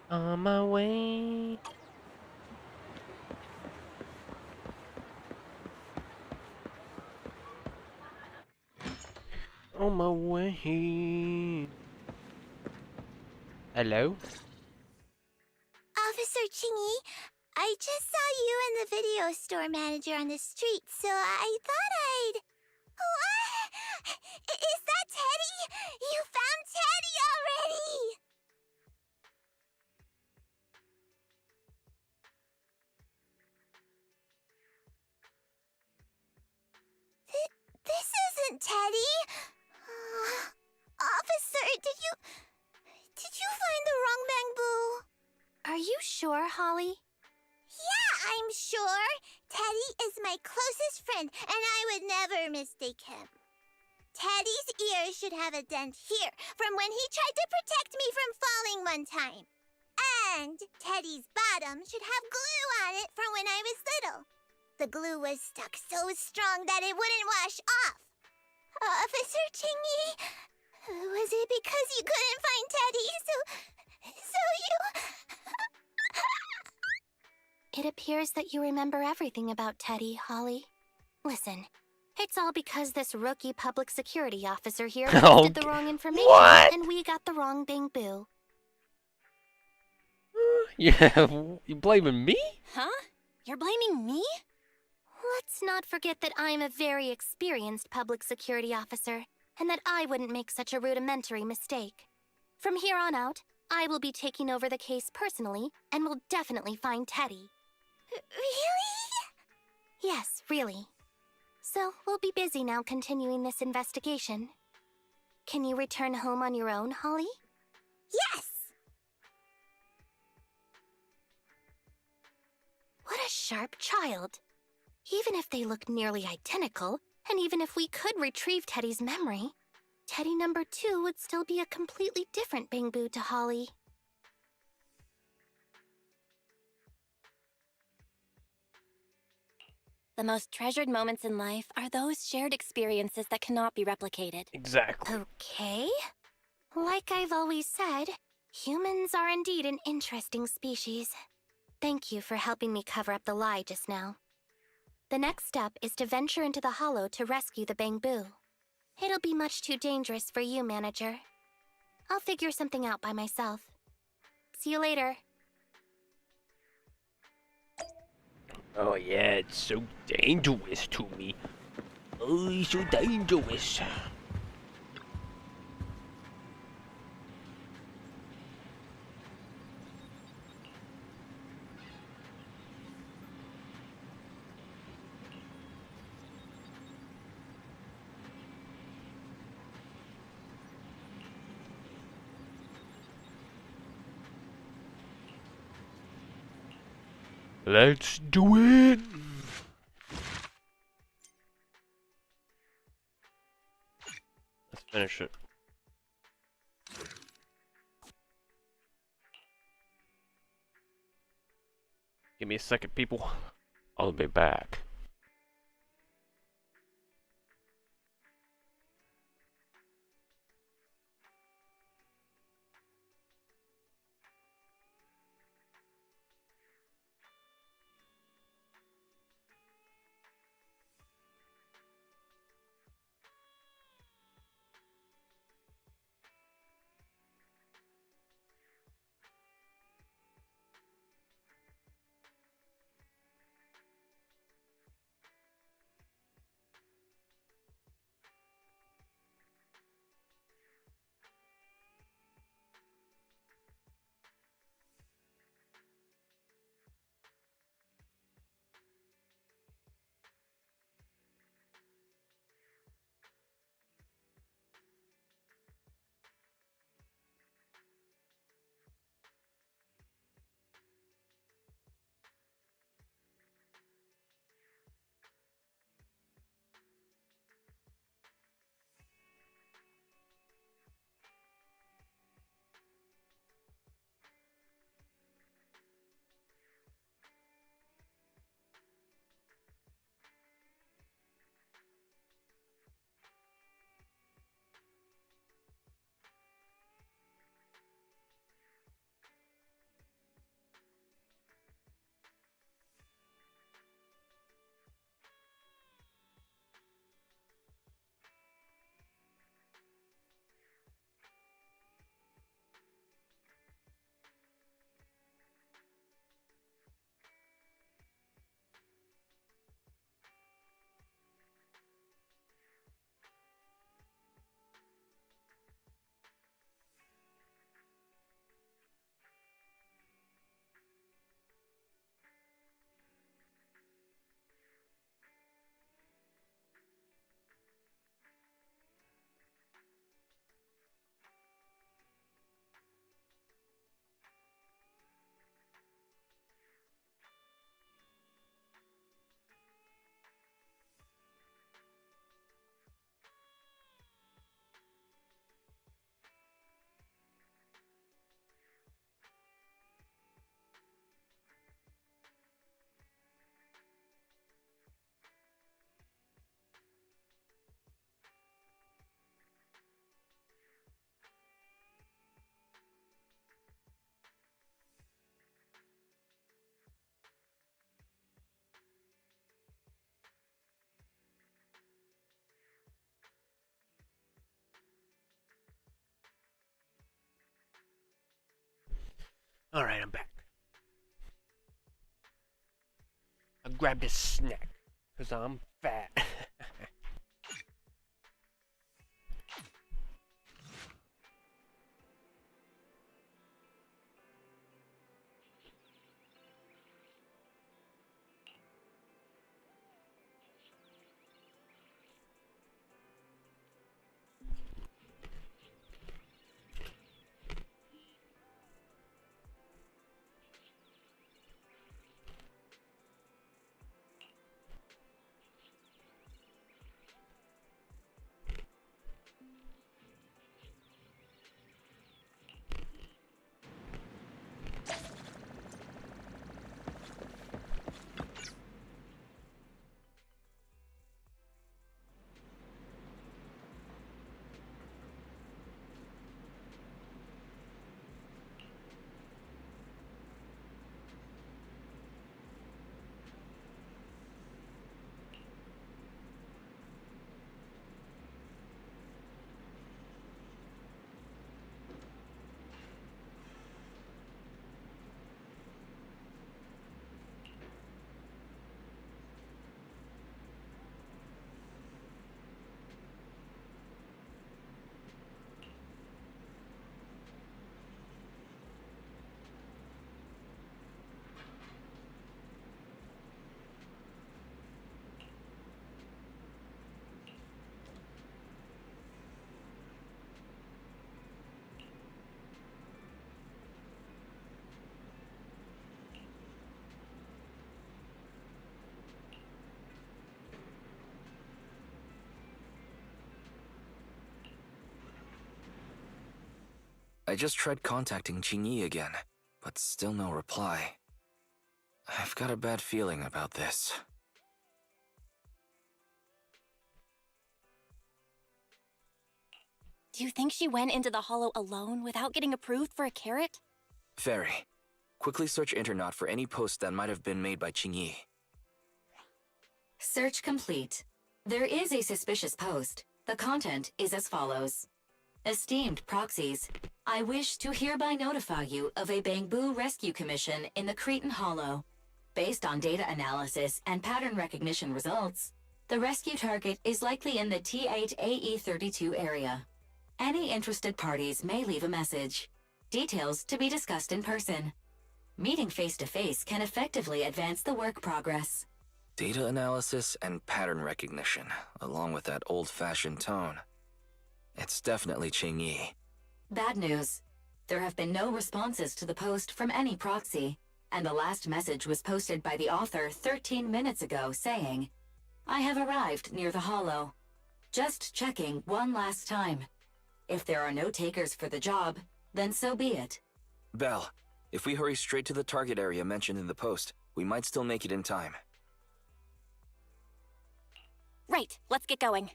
On my way. On my way. Hello? Officer Chingy, I just saw you and the video store manager on the street, so I thought I'd... What? Is that Teddy? You found Teddy already! This isn't Teddy. Officer, did you find the wrong bamboo? Are you sure, Holly? Yeah, I'm sure. Teddy is my closest friend, and I would never mistake him. Teddy's ear should have a dent here from when he tried to protect me from falling one time. And Teddy's bottom should have glue on it from when I was little. The glue was stuck so strong that it wouldn't wash off. Officer Chingy, was it because you couldn't find Teddy, so you... It appears that you remember everything about Teddy, Holly. Listen, it's all because this rookie public security officer here did the wrong information, and we got the wrong bamboo. Yeah, you blaming me? Huh? You're blaming me? Let's not forget that I'm a very experienced public security officer, and that I wouldn't make such a rudimentary mistake. From here on out, I will be taking over the case personally, and will definitely find Teddy. Really? Yes, really. So, we'll be busy now continuing this investigation. Can you return home on your own, Holly? Yes! What a sharp child. Even if they look nearly identical, and even if we could retrieve Teddy's memory, Teddy number 2 would still be a completely different bamboo to Holly. The most treasured moments in life are those shared experiences that cannot be replicated. Exactly. Okay. Like I've always said, humans are indeed an interesting species. Thank you for helping me cover up the lie just now. The next step is to venture into the hollow to rescue the bamboo. It'll be much too dangerous for you, Manager. I'll figure something out by myself. See you later. Oh yeah, it's so dangerous to me. Oh, it's so dangerous. Let's do it! Let's finish it. Give me a second, people. I'll be back. Alright, I'm back. I grabbed a snack, because I'm fat. I just tried contacting Qingyi again, but still no reply. I've got a bad feeling about this. Do you think she went into the hollow alone without getting approved for a carrot? Very. Quickly search Internet for any post that might have been made by Qingyi. Search complete. There is a suspicious post. The content is as follows. Esteemed proxies, I wish to hereby notify you of a Bangbu rescue commission in the Cretan Hollow. Based on data analysis and pattern recognition results, the rescue target is likely in the T8AE32 area. Any interested parties may leave a message. Details to be discussed in person. Meeting face-to-face can effectively advance the work progress. Data analysis and pattern recognition, along with that old-fashioned tone. It's definitely Qingyi. Bad news. There have been no responses to the post from any proxy, and the last message was posted by the author 13 minutes ago saying, I have arrived near the hollow. Just checking one last time. If there are no takers for the job, then so be it. Belle, if we hurry straight to the target area mentioned in the post, we might still make it in time. Right, let's get going.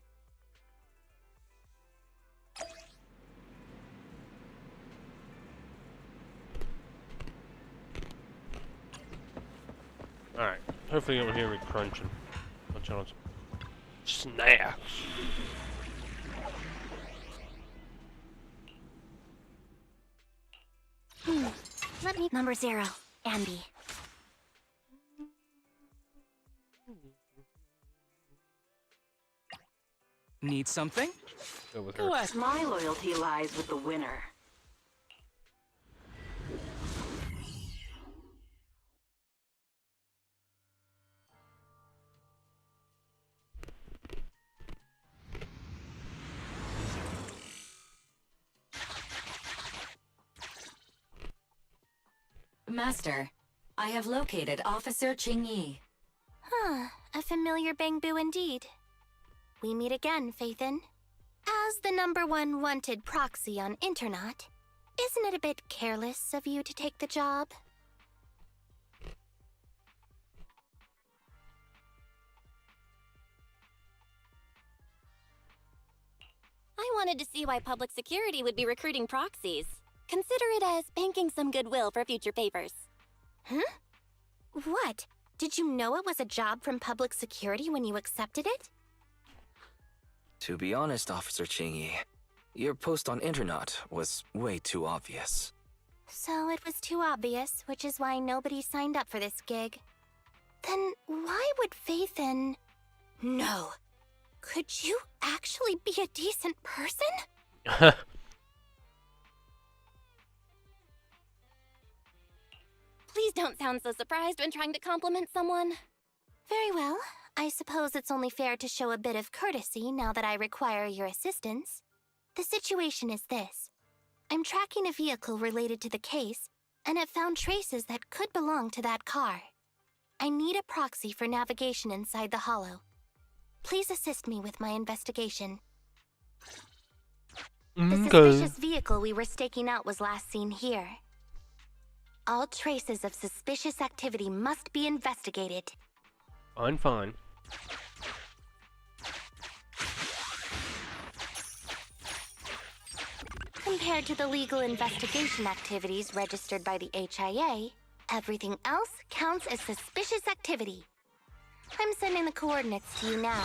Alright, hopefully you don't hear me crunching. Munching on some snacks. Let me... Number 0, Ambi. Need something? Go with her. What? My loyalty lies with the winner. Master, I have located Officer Qingyi. Huh, a familiar Bangbu indeed. We meet again, Faithin. As the #1 wanted proxy on Internet, isn't it a bit careless of you to take the job? I wanted to see why public security would be recruiting proxies. Consider it as banking some goodwill for future papers. Huh? What? Did you know it was a job from public security when you accepted it? To be honest, Officer Qingyi, your post on Internet was way too obvious. So it was too obvious, which is why nobody signed up for this gig. Then why would Faith in... No. Could you actually be a decent person? Please don't sound so surprised when trying to compliment someone. Very well. I suppose it's only fair to show a bit of courtesy now that I require your assistance. The situation is this. I'm tracking a vehicle related to the case, and have found traces that could belong to that car. I need a proxy for navigation inside the hollow. Please assist me with my investigation. The suspicious vehicle we were staking out was last seen here. All traces of suspicious activity must be investigated. I'm fine. Compared to the legal investigation activities registered by the HIA, everything else counts as suspicious activity. I'm sending the coordinates to you now.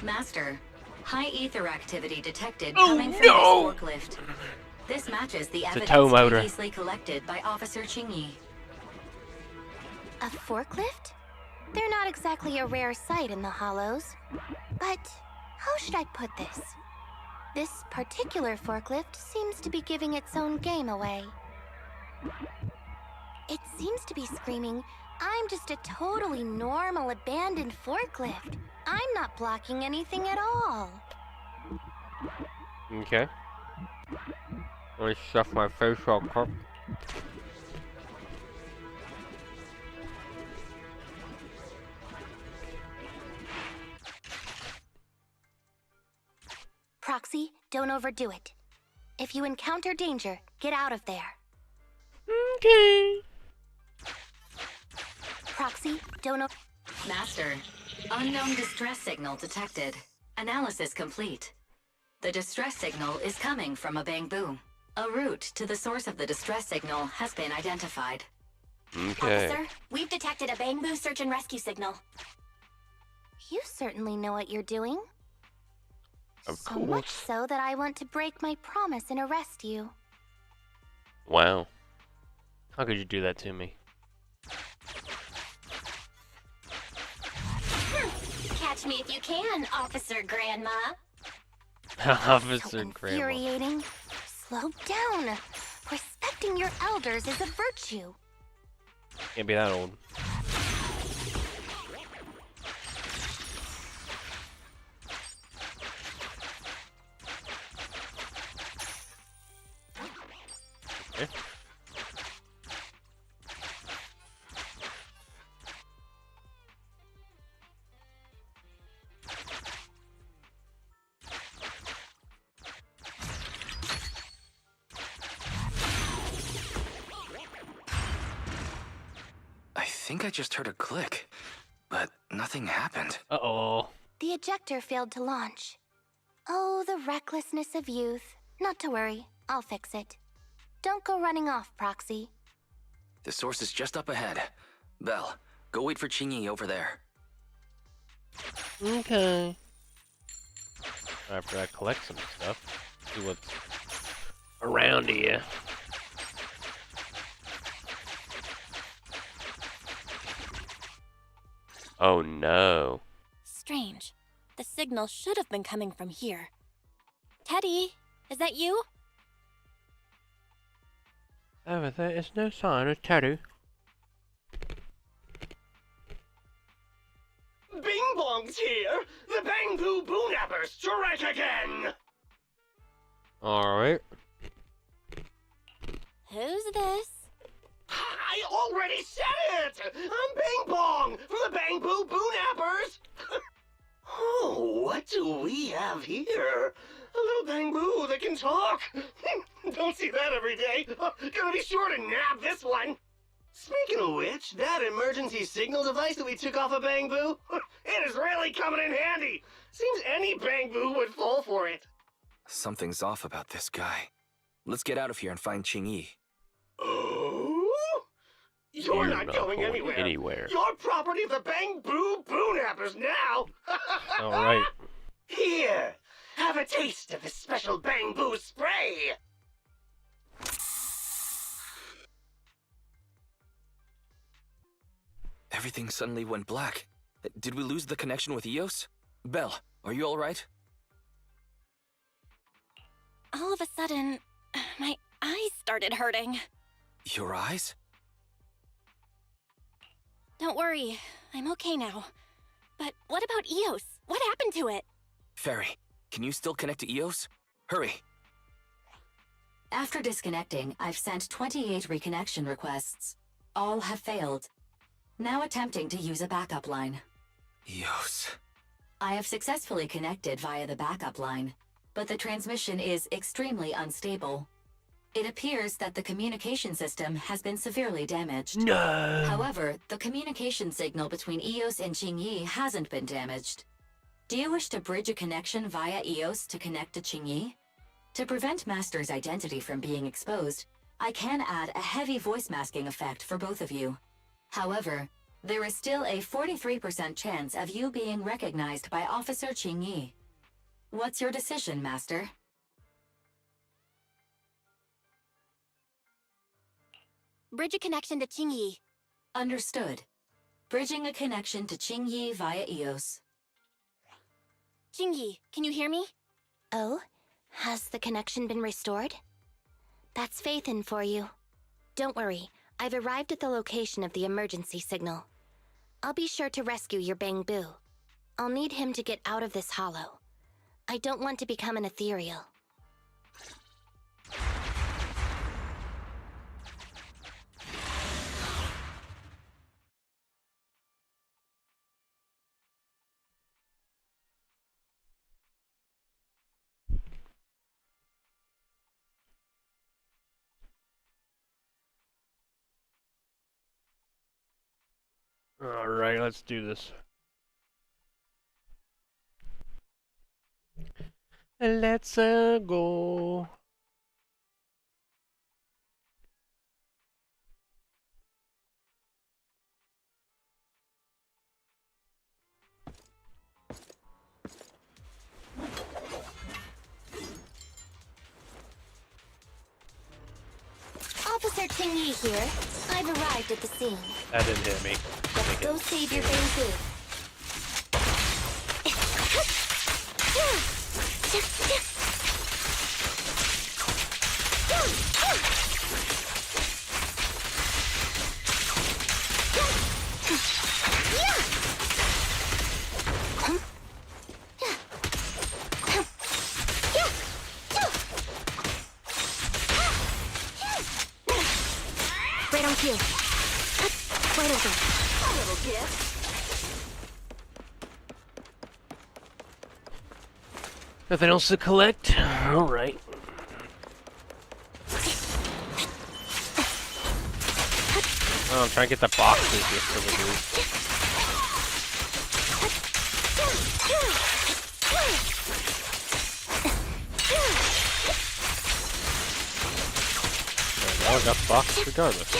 Master, high ether activity detected Oh, coming from no! this forklift. This matches the It's a evidence tow motor. previously collected by Officer Qingyi. A forklift? They're not exactly a rare sight in the Hollows. But how should I put this? This particular forklift seems to be giving its own game away. It seems to be screaming, I'm just a totally normal abandoned forklift. I'm not blocking anything at all. Okay. Let me stuff my face real quick. Proxy, don't overdo it. If you encounter danger, get out of there. Okay. Proxy, don't Master, unknown distress signal detected. Analysis complete. The distress signal is coming from a bamboo. A route to the source of the distress signal has been identified. Okay. Officer, we've detected a bamboo search and rescue signal. You certainly know what you're doing. Of So much course. so that I want to break my promise and arrest you. Wow. How could you do that to me? Catch me if you can, Officer Grandma. Officer Grandma. Infuriating. Slow down. Respecting your elders is a virtue. Can't be that old. Okay. I think I just heard a click, but nothing happened. Uh-oh. The ejector failed to launch. Oh, the recklessness of youth. Not to worry, I'll fix it. Don't go running off, Proxy. The source is just up ahead. Belle, go wait for Qingyi over there. Okay. After I collect some stuff, see what's around here. Oh no. Strange. The signal should have been coming from here. Teddy, is that you? Oh, there is no sign of Teddy. Bing Bong's here! The Bamboo Boonappers strike again! Alright. Who's this? I already said it! I'm Bing Bong from the Bamboo Boonappers! Oh, what do we have here? A little bamboo that can talk! Don't see that every day. Gonna be sure to nab this one! Speaking of which, that emergency signal device that we took off of Bamboo, it is really coming in handy. Seems any Bamboo would fall for it. Something's off about this guy. Let's get out of here and find Qingyi. Oh? You're not going anywhere. You're property of the Bang Boo Boonappers now. All right. Here, have a taste of this special Bang Boo spray. Everything suddenly went black. Did we lose the connection with Eos? Belle, are you alright? All of a sudden, my eyes started hurting. Your eyes? Don't worry, I'm okay now. But what about Eos? What happened to it? Fairy, can you still connect to Eos? Hurry. After disconnecting, I've sent 28 reconnection requests. All have failed. Now attempting to use a backup line. Eos. I have successfully connected via the backup line, but the transmission is extremely unstable. It appears that the communication system has been severely damaged. No. However, the communication signal between Eos and Qingyi hasn't been damaged. Do you wish to bridge a connection via Eos to connect to Qingyi? To prevent Master's identity from being exposed, I can add a heavy voice masking effect for both of you. However, there is still a 43% chance of you being recognized by Officer Qingyi. What's your decision, Master? Bridge a connection to Qingyi. Understood. Bridging a connection to Qingyi via Eos. Qingyi, can you hear me? Oh? Has the connection been restored? That's Faithin for you. Don't worry, I've arrived at the location of the emergency signal. I'll be sure to rescue your Bang Boo. I'll need him to get out of this hollow. I don't want to become an ethereal. All right, let's do this. Let's go. Officer Qingyi here. I've arrived at the scene. That didn't hit me. Let's go save your Bang Boo. Right on cue. Right over. A little gift. Nothing else to collect? All right. Oh, I'm trying to get the boxes here for the dude. Well, I got the box regardless.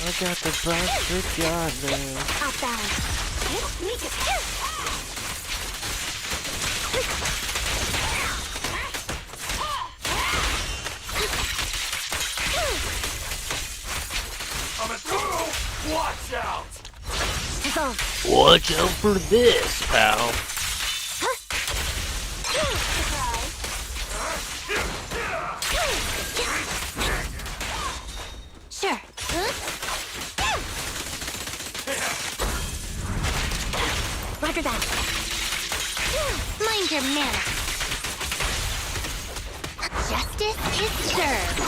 I got the box regardless. Outbound. I'm a through! Watch out! Watch out for this, pal. Sure. Roger that. Mind your manners. Justice is served.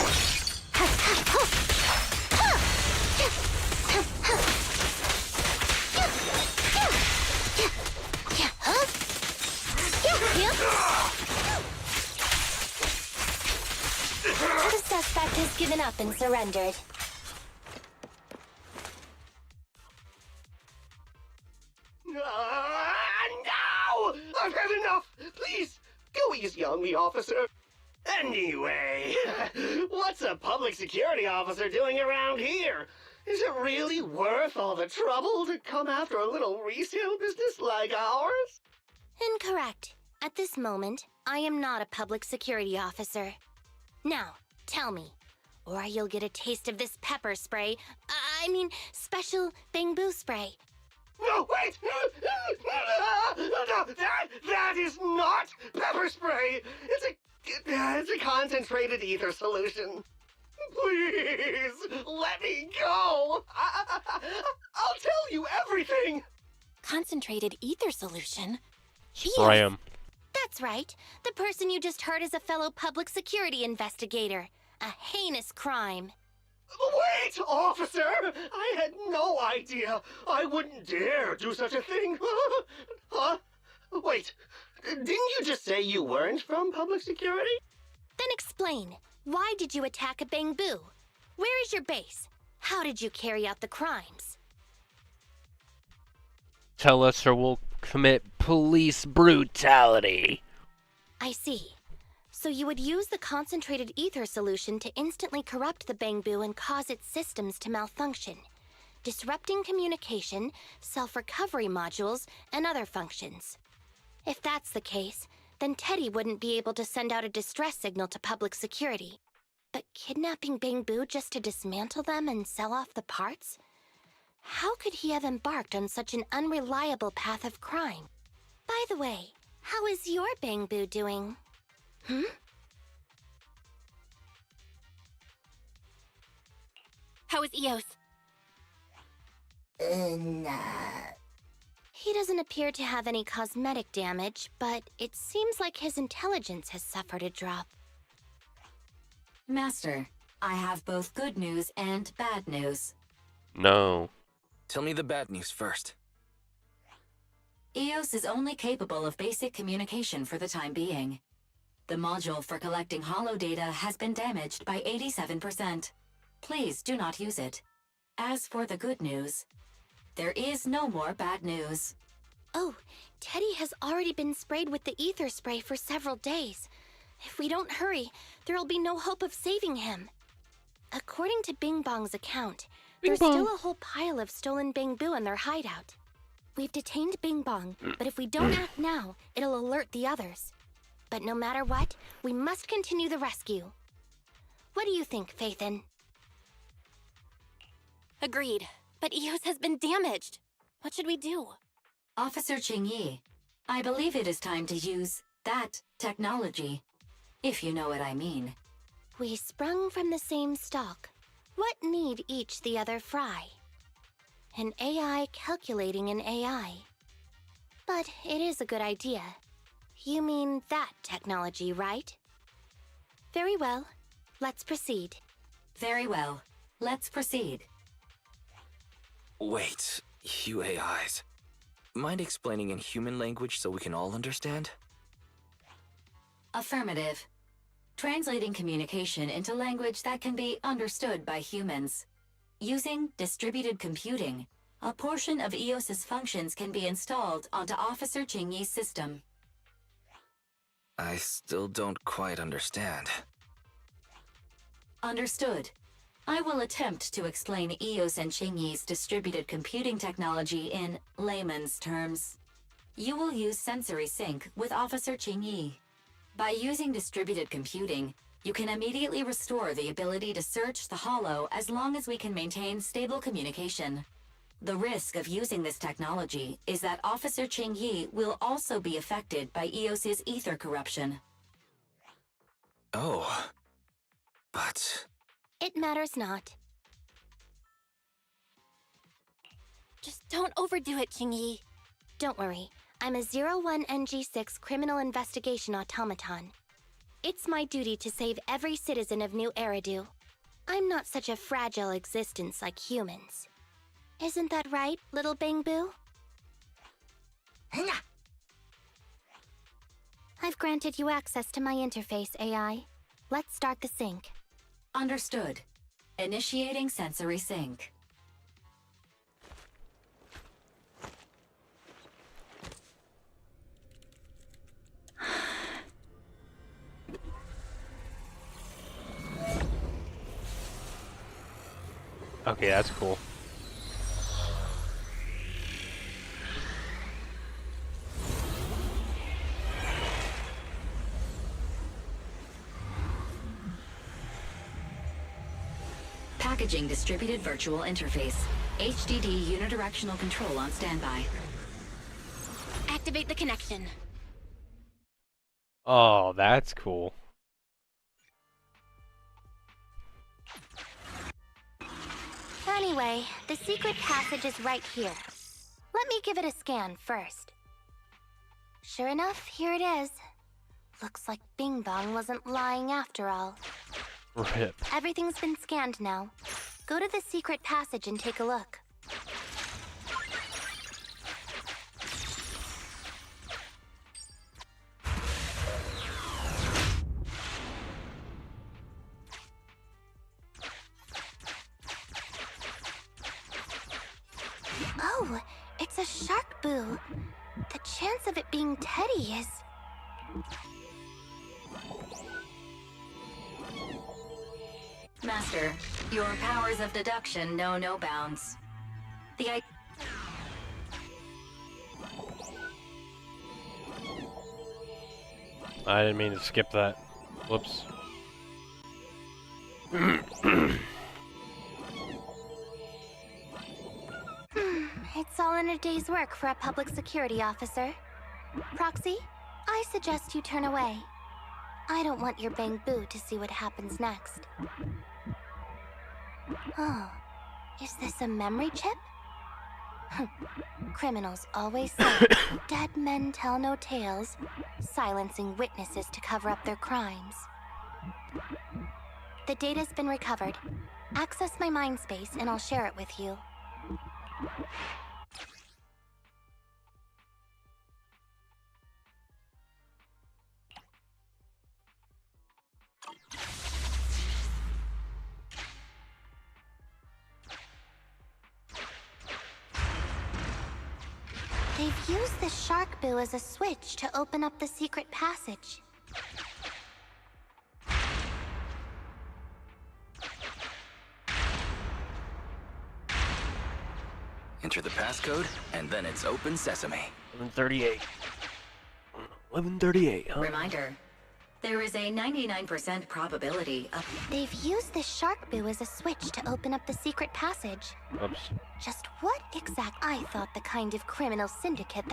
The suspect has given up and surrendered. Please, young officer. Anyway, what's a public security officer doing around here? Is it really worth all the trouble to come after a little resale business like ours? Incorrect. At this moment, I am not a public security officer. Now, tell me, or you'll get a taste of this pepper spray. I mean, special bamboo spray. No, wait! No, that is not pepper spray! It's a concentrated ether solution. Please, let me go! I'll tell you everything! Concentrated ether solution? Spray him. That's right. The person you just heard is a fellow public security investigator. A heinous crime. Wait, officer! I had no idea. I wouldn't dare do such a thing. Huh? Wait, didn't you just say you weren't from public security? Then explain. Why did you attack a bamboo? Where is your base? How did you carry out the crimes? Tell us or we'll commit police brutality. I see. So you would use the concentrated ether solution to instantly corrupt the bamboo and cause its systems to malfunction, disrupting communication, self-recovery modules, and other functions. If that's the case, then Teddy wouldn't be able to send out a distress signal to public security. But kidnapping bamboo just to dismantle them and sell off the parts? How could he have embarked on such an unreliable path of crime? By the way, how is your bamboo doing? How is Eos? He doesn't appear to have any cosmetic damage, but it seems like his intelligence has suffered a drop. Master, I have both good news and bad news. No. Tell me the bad news first. Eos is only capable of basic communication for the time being. The module for collecting holo data has been damaged by 87%. Please do not use it. As for the good news, there is no more bad news. Oh, Teddy has already been sprayed with the ether spray for several days. If we don't hurry, there'll be no hope of saving him. According to Bing Bong's account, there's still a whole pile of stolen bamboo in their hideout. We've detained Bing Bong, but if we don't act now, it'll alert the others. But no matter what, we must continue the rescue. What do you think, Faithin? Agreed. But Eos has been damaged. What should we do? Officer Qingyi, I believe it is time to use that technology. If you know what I mean. We sprung from the same stalk. What need each the other fry? An AI calculating an AI. But it is a good idea. You mean that technology, right? Very well. Let's proceed. Very well. Let's proceed. Wait, you AIs. Mind explaining in human language so we can all understand? Affirmative. Translating communication into language that can be understood by humans. Using distributed computing, a portion of EOS's functions can be installed onto Officer Qingyi's system. I still don't quite understand. Understood. I will attempt to explain EOS and Qingyi's distributed computing technology in layman's terms. You will use sensory sync with Officer Qingyi. By using distributed computing, you can immediately restore the ability to search the holo as long as we can maintain stable communication. The risk of using this technology is that Officer Qingyi will also be affected by EOS's ether corruption. Oh. But... It matters not. Just don't overdo it, Qingyi. Don't worry. I'm a 01NG6 criminal investigation automaton. It's my duty to save every citizen of New Eridu. I'm not such a fragile existence like humans. Isn't that right, little bamboo? I've granted you access to my interface, AI. Let's start the sync. Understood. Initiating sensory sync. Okay, that's cool. Packaging distributed virtual interface. HDD unidirectional control on standby. Activate the connection. Oh, that's cool. Anyway, the secret passage is right here. Let me give it a scan first. Sure enough, here it is. Looks like Bing Bong wasn't lying after all. Rip. Everything's been scanned now. Go to the secret passage and take a look. Oh, it's a shark boo. The chance of it being Teddy is... Master, your powers of deduction know no bounds. The I didn't mean to skip that. Whoops. It's all in a day's work for a public security officer. Proxy, I suggest you turn away. I don't want your Bang Boo to see what happens next. Oh, is this a memory chip? Criminals always say, dead men tell no tales, silencing witnesses to cover up their crimes. The data's been recovered. Access my mind space and I'll share it with you. They've used the shark boo as a switch to open up the secret passage. Enter the passcode, and then it's open sesame. 1138. 1138, huh? Reminder. There is a 99% probability of... They've used the shark boo as a switch to open up the secret passage. Oops. Just what exact... I thought the kind of criminal syndicate...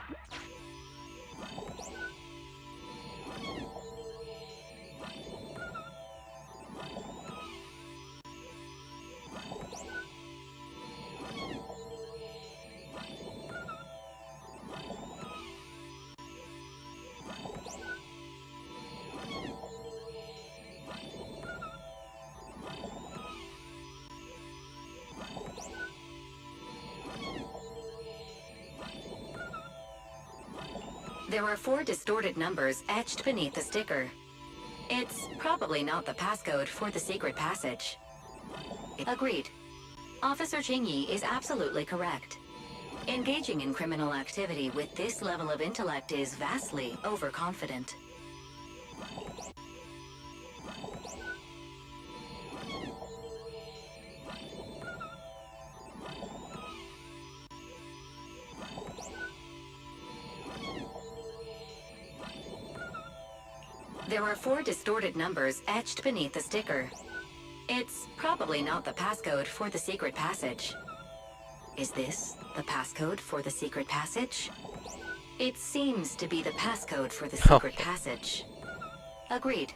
There are 4 distorted numbers etched beneath the sticker. It's probably not the passcode for the secret passage. Agreed. Officer Qingyi is absolutely correct. Engaging in criminal activity with this level of intellect is vastly overconfident. There are 4 distorted numbers etched beneath the sticker. It's probably not the passcode for the secret passage. Is this the passcode for the secret passage? It seems to be the passcode for the secret passage. Agreed.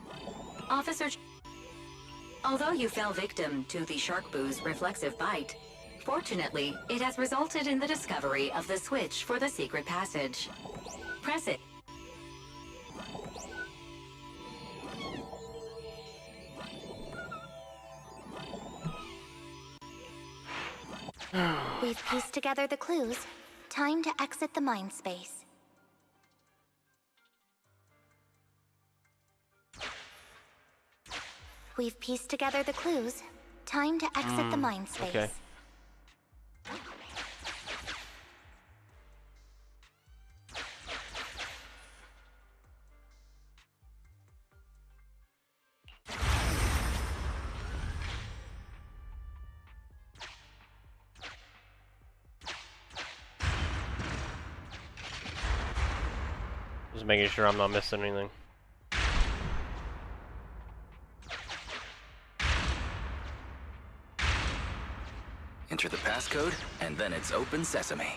Officer... Although you fell victim to the shark boo's reflexive bite, fortunately, it has resulted in the discovery of the switch for the secret passage. Press it. We've pieced together the clues. Time to exit the mind space. We've pieced together the clues. Time to exit the mind space. Okay. Just making sure I'm not missing anything. Enter the passcode, and then it's open sesame.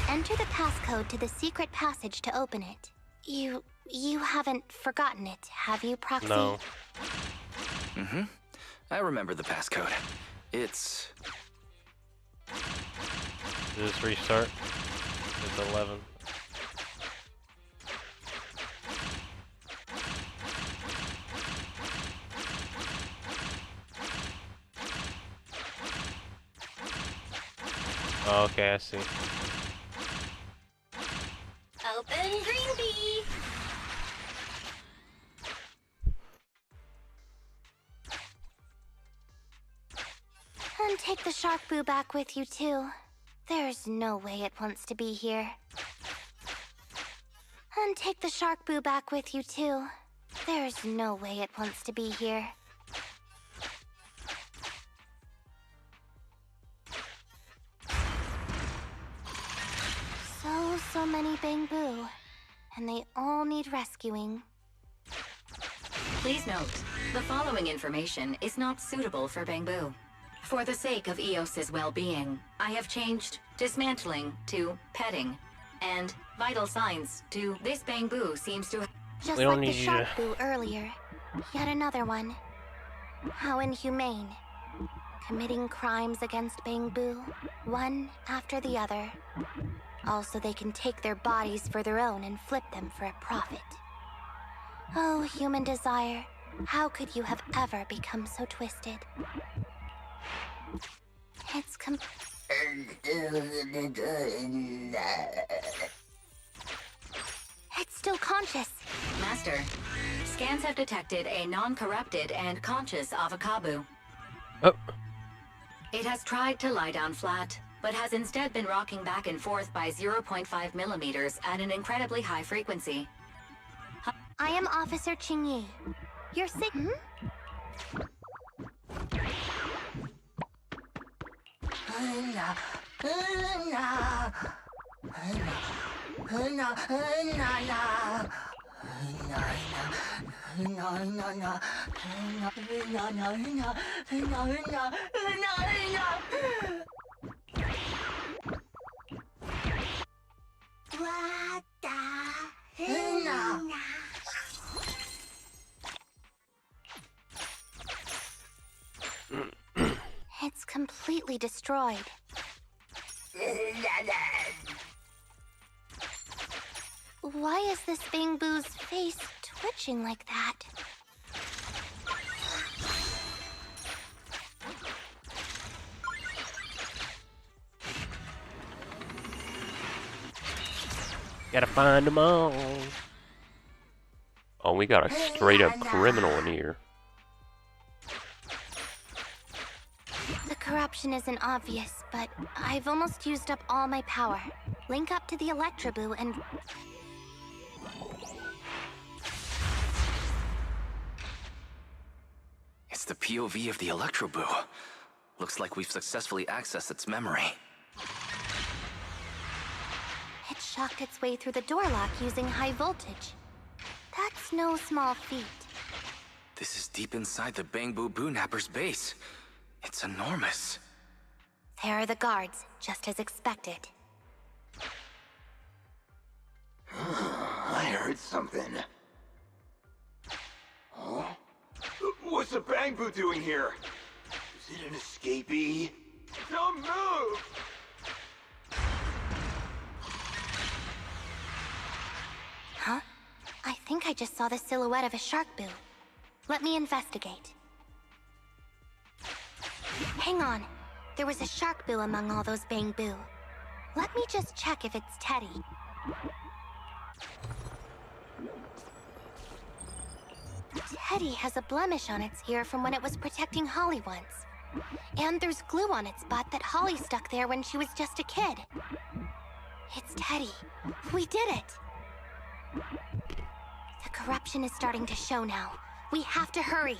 Enter the passcode to the secret passage to open it. You haven't forgotten it, have you, Proxy? No. Mm-hmm. I remember the passcode. It's... Does this restart? It's 11. Oh, okay, I see. Open green bee. And take the shark boo back with you, too. There's no way it wants to be here. And take the shark boo back with you, too. There's no way it wants to be here. So many Bangbu. And they all need rescuing. Please note, the following information is not suitable for Bangbu. For the sake of Eos's well-being, I have changed dismantling to petting, and vital signs to this Bangbu seems to... Just like the shark boo earlier. Yet another one. How inhumane. Committing crimes against Bangbu, one after the other. Also, they can take their bodies for their own and flip them for a profit. Oh, human desire, how could you have ever become so twisted? It's It's still conscious. Master, scans have detected a non-corrupted and conscious Avakabu. Oh. It has tried to lie down flat, but has instead been rocking back and forth by 0.5 millimeters at an incredibly high frequency. I am Officer Qingyi. You're sick. It's completely destroyed. Why is this Bangbu's face twitching like that? Gotta find them all. Oh, we got a straight up criminal in here. The corruption isn't obvious, but I've almost used up all my power. Link up to the Electroboo and... It's the POV of the Electroboo. Looks like we've successfully accessed its memory. It shocked its way through the door lock using high voltage. That's no small feat. This is deep inside the Bangbu Boonapper's base. It's enormous. There are the guards, just as expected. I heard something. Huh? What's the Bangbu doing here? Is it an escapee? Don't move! Huh? I think I just saw the silhouette of a shark boo. Let me investigate. Hang on. There was a shark boo among all those Bangbu. Let me just check if it's Teddy. Teddy has a blemish on its ear from when it was protecting Holly once. And there's glue on its butt that Holly stuck there when she was just a kid. It's Teddy. We did it! The corruption is starting to show now. We have to hurry.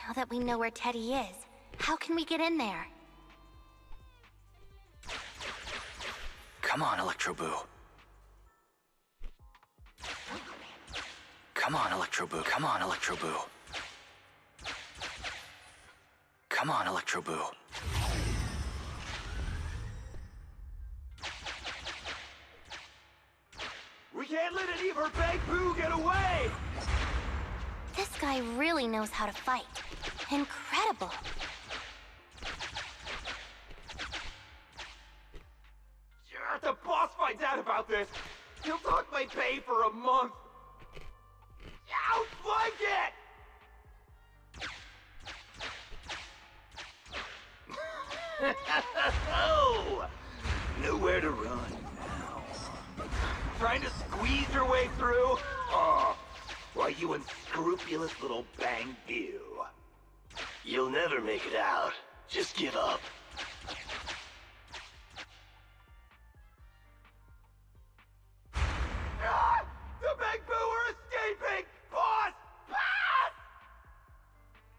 Now that we know where Teddy is, how can we get in there? Come on, Electro Boo. Come on, Electro Boo. Come on, Electro Boo. Come on, Electro Boo. We can't let any of our Bang Boo get away! This guy really knows how to fight. Incredible. If the boss finds out about this, he'll talk my pay for a month. Outflank it! Oh, nowhere to run now. Trying to squeeze your way through? Oh, why, you unscrupulous little Bang Boo. You'll never make it out. Just give up. Ah! The Bang Boo are escaping! Boss! Pass!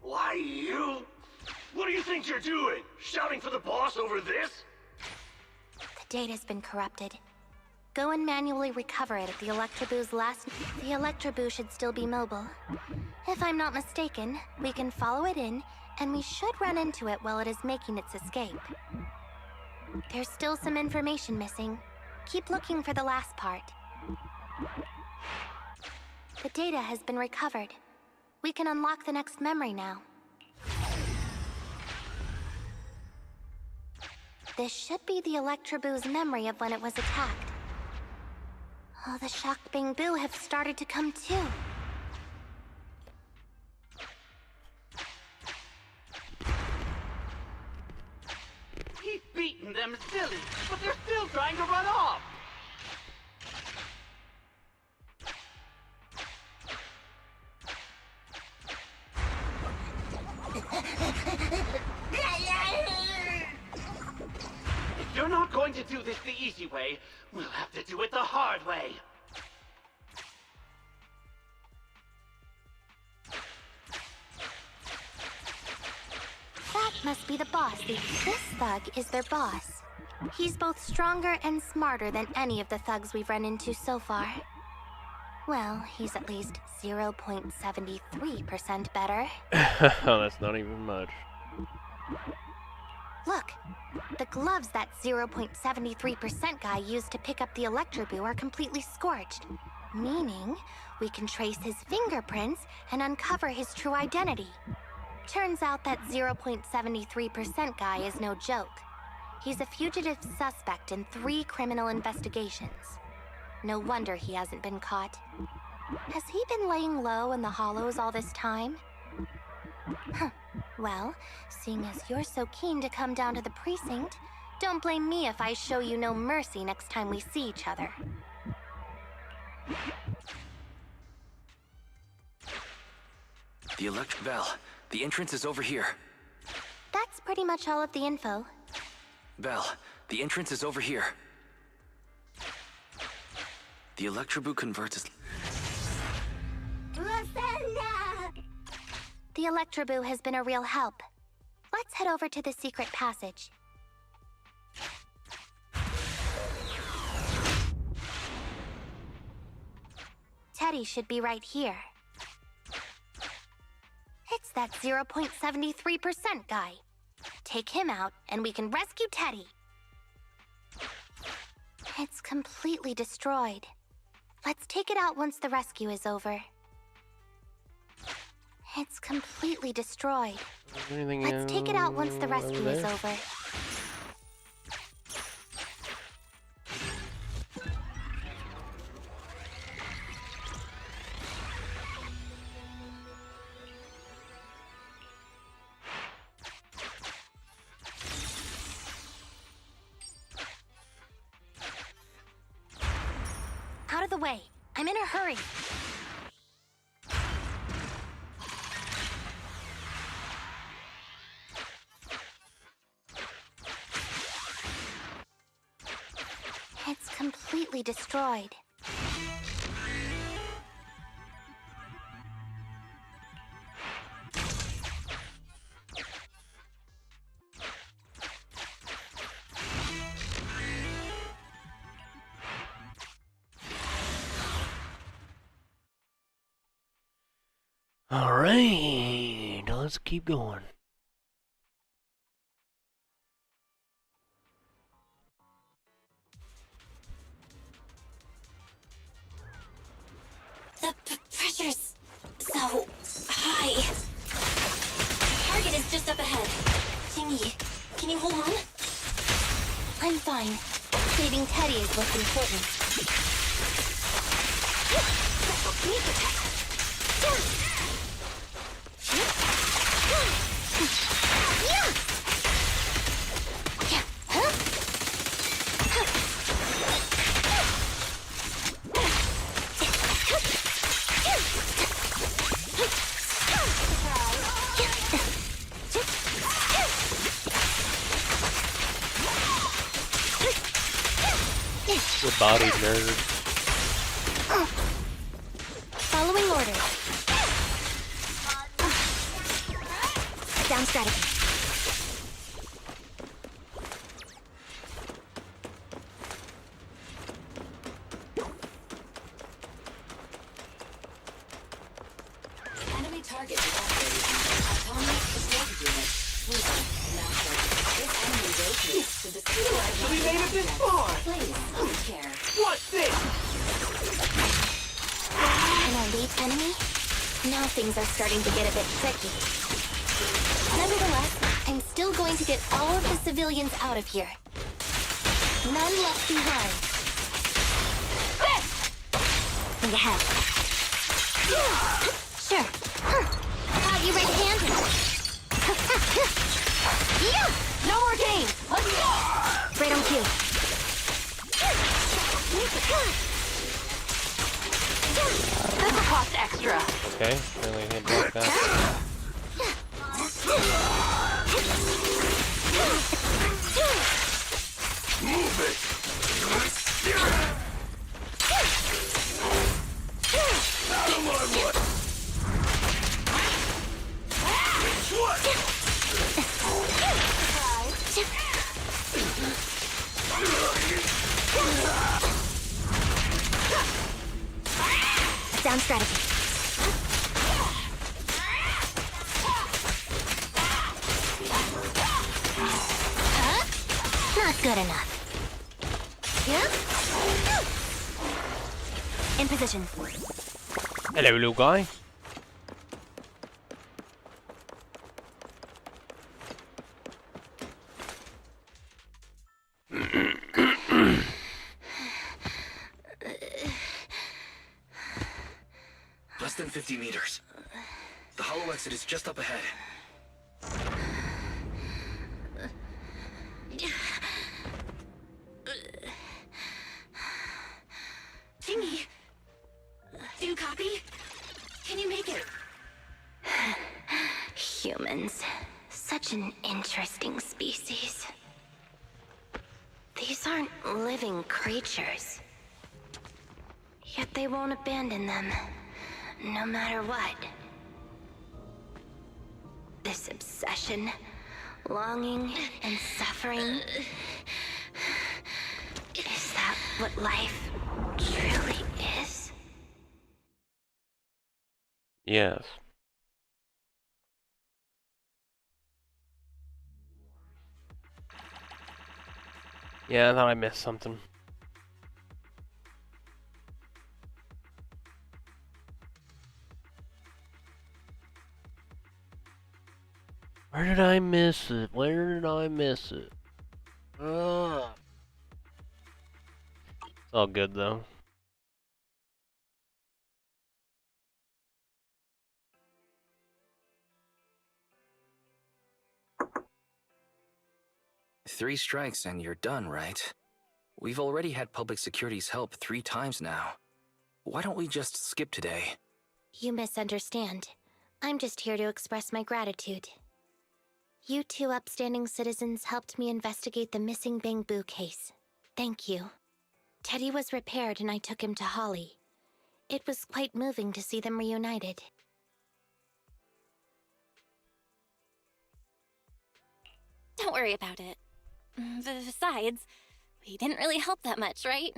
Why, you? What do you think you're doing? Shouting for the boss over this? The data's been corrupted. Go and manually recover it at the Electroboo's last... The Electroboo should still be mobile. If I'm not mistaken, we can follow it in, and we should run into it while it is making its escape. There's still some information missing. Keep looking for the last part. The data has been recovered. We can unlock the next memory now. This should be the Electroboo's memory of when it was attacked. Oh, the shocked Bang Boo have started to come too. He's beaten them silly, but they're still trying to run off. If you're not going to do this the easy way, we'll have to do it the hard way. That must be the boss. This thug is their boss. He's both stronger and smarter than any of the thugs we've run into so far. Well, he's at least 0.73% better. That's not even much. Look, the gloves that 0.73% guy used to pick up the Electroboo are completely scorched, meaning we can trace his fingerprints and uncover his true identity. Turns out that 0.73% guy is no joke. He's a fugitive suspect in 3 criminal investigations. No wonder he hasn't been caught. Has he been laying low in the hollows all this time? Huh. Well, seeing as you're so keen to come down to the precinct, don't blame me if I show you no mercy next time we see each other. The Belle, the entrance is over here. That's pretty much all of the info. Belle, the entrance is over here. The Electroboo converts as... The Electroboo has been a real help. Let's head over to the secret passage. Teddy should be right here. It's that 0.73% guy. Take him out, and we can rescue Teddy. It's completely destroyed. Let's take it out once the rescue is over. It's completely destroyed. Let's take it out once the rescue is over. Out of the way. I'm in a hurry. completely destroyed. Alright, let's keep going. The pressure's so high. Target is just up ahead. Jingyi, can you hold on? I'm fine. Saving Teddy is what's important. Good body, nerd. Following orders. Down strategy. Enemy target detected. Atomic strategy unit. Master. This enemy rotates to destroy. So we made it this far! Please, take care. What's this? An elite enemy? Now things are starting to get a bit tricky. Nevertheless, I'm still going to get all of the civilians out of here. None left behind. Think ahead. Sure. Got you red-handed. No more games. Let's go. Right on cue. This'll cost extra. Okay, really hit block that. Move it! Come on, what? Which one? Down strategy. Not good enough. Yeah? In position. Hello, little guy. Less than 50 meters. The hollow exit is just up ahead. Jingyi, do you copy? Can you make it? Humans. Such an interesting species. These aren't living creatures. Yet they won't abandon them, no matter what. This obsession, longing, and suffering. Is that what life truly is? Yes. Yeah, I thought I missed something. Where did I miss it? Where did I miss it? It's all good though. Three strikes and you're done, right? We've already had public security's help 3 times now. Why don't we just skip today? You misunderstand. I'm just here to express my gratitude. You two upstanding citizens helped me investigate the missing Bangbu case. Thank you. Teddy was repaired and I took him to Holly. It was quite moving to see them reunited. Don't worry about it. Besides, we didn't really help that much, right?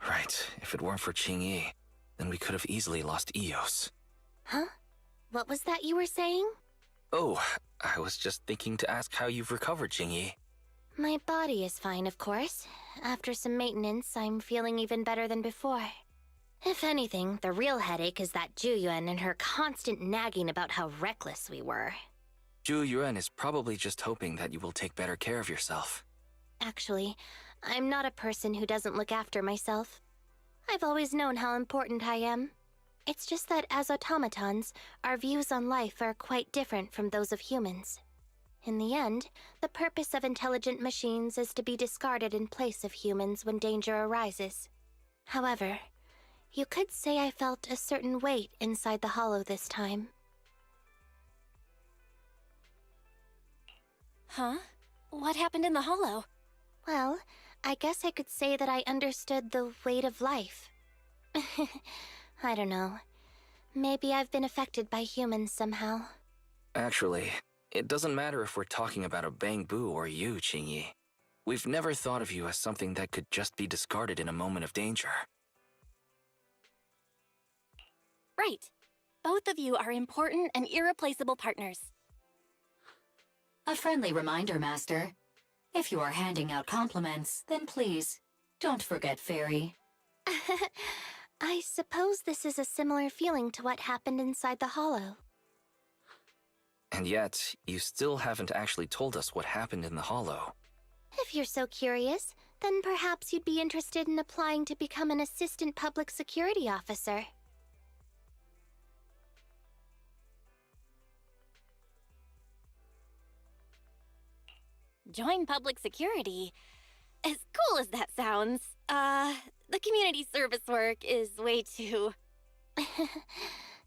Right. If it weren't for Qingyi, then we could have easily lost Eos. Huh? What was that you were saying? Oh, I was just thinking to ask how you've recovered, Qingyi. My body is fine, of course. After some maintenance, I'm feeling even better than before. If anything, the real headache is that Juyuan and her constant nagging about how reckless we were. Zhu Yuan is probably just hoping that you will take better care of yourself. Actually, I'm not a person who doesn't look after myself. I've always known how important I am. It's just that as automatons, our views on life are quite different from those of humans. In the end, the purpose of intelligent machines is to be discarded in place of humans when danger arises. However, you could say I felt a certain weight inside the hollow this time. Huh? What happened in the hollow? Well, I guess I could say that I understood the weight of life. I don't know. Maybe I've been affected by humans somehow. Actually, it doesn't matter if we're talking about a Bangbu or you, Qingyi. We've never thought of you as something that could just be discarded in a moment of danger. Right. Both of you are important and irreplaceable partners. A friendly reminder, Master. If you are handing out compliments, then please, don't forget Fairy. I suppose this is a similar feeling to what happened inside the hollow. And yet, you still haven't actually told us what happened in the hollow. If you're so curious, then perhaps you'd be interested in applying to become an assistant public security officer. Join public security? As cool as that sounds, the community service work is way too...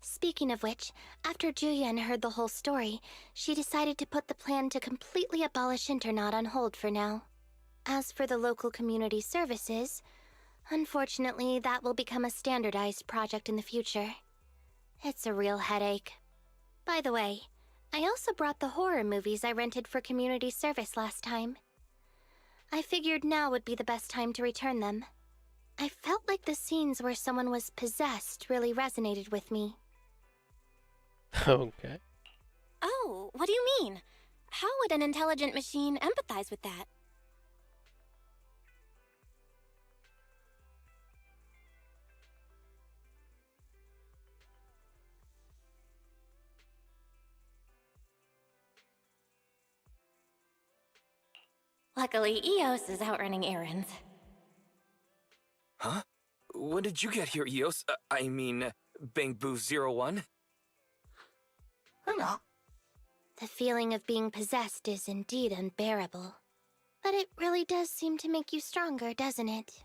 Speaking of which, after Julian heard the whole story, she decided to put the plan to completely abolish Internaut on hold for now. As for the local community services, unfortunately that will become a standardized project in the future. It's a real headache. By the way, I also brought the horror movies I rented for community service last time. I figured now would be the best time to return them. I felt like the scenes where someone was possessed really resonated with me. Okay. Oh, what do you mean? How would an intelligent machine empathize with that? Luckily, Eos is out running errands. Huh? When did you get here, Eos? I mean, Bangbu 01? The feeling of being possessed is indeed unbearable. But it really does seem to make you stronger, doesn't it?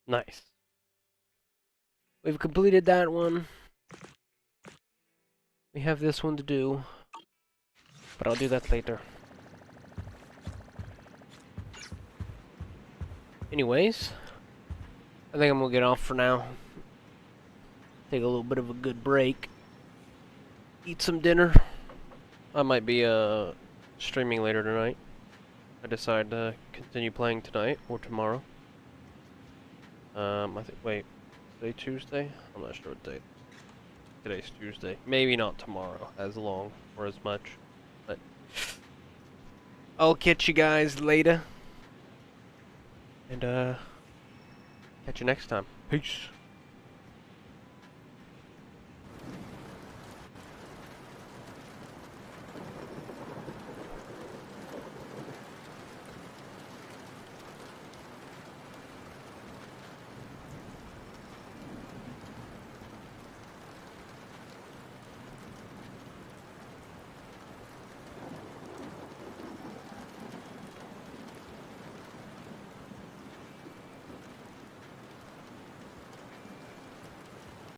Nice. We've completed that one. We have this one to do, but I'll do that later. Anyways, I think I'm gonna get off for now. Take a little bit of a good break. Eat some dinner. I might be streaming later tonight. I decide to continue playing tonight or tomorrow. I think, wait, today Tuesday? I'm not sure what day. Today's Tuesday. Maybe not tomorrow as long or as much, but I'll catch you guys later. And, catch you next time. Peace.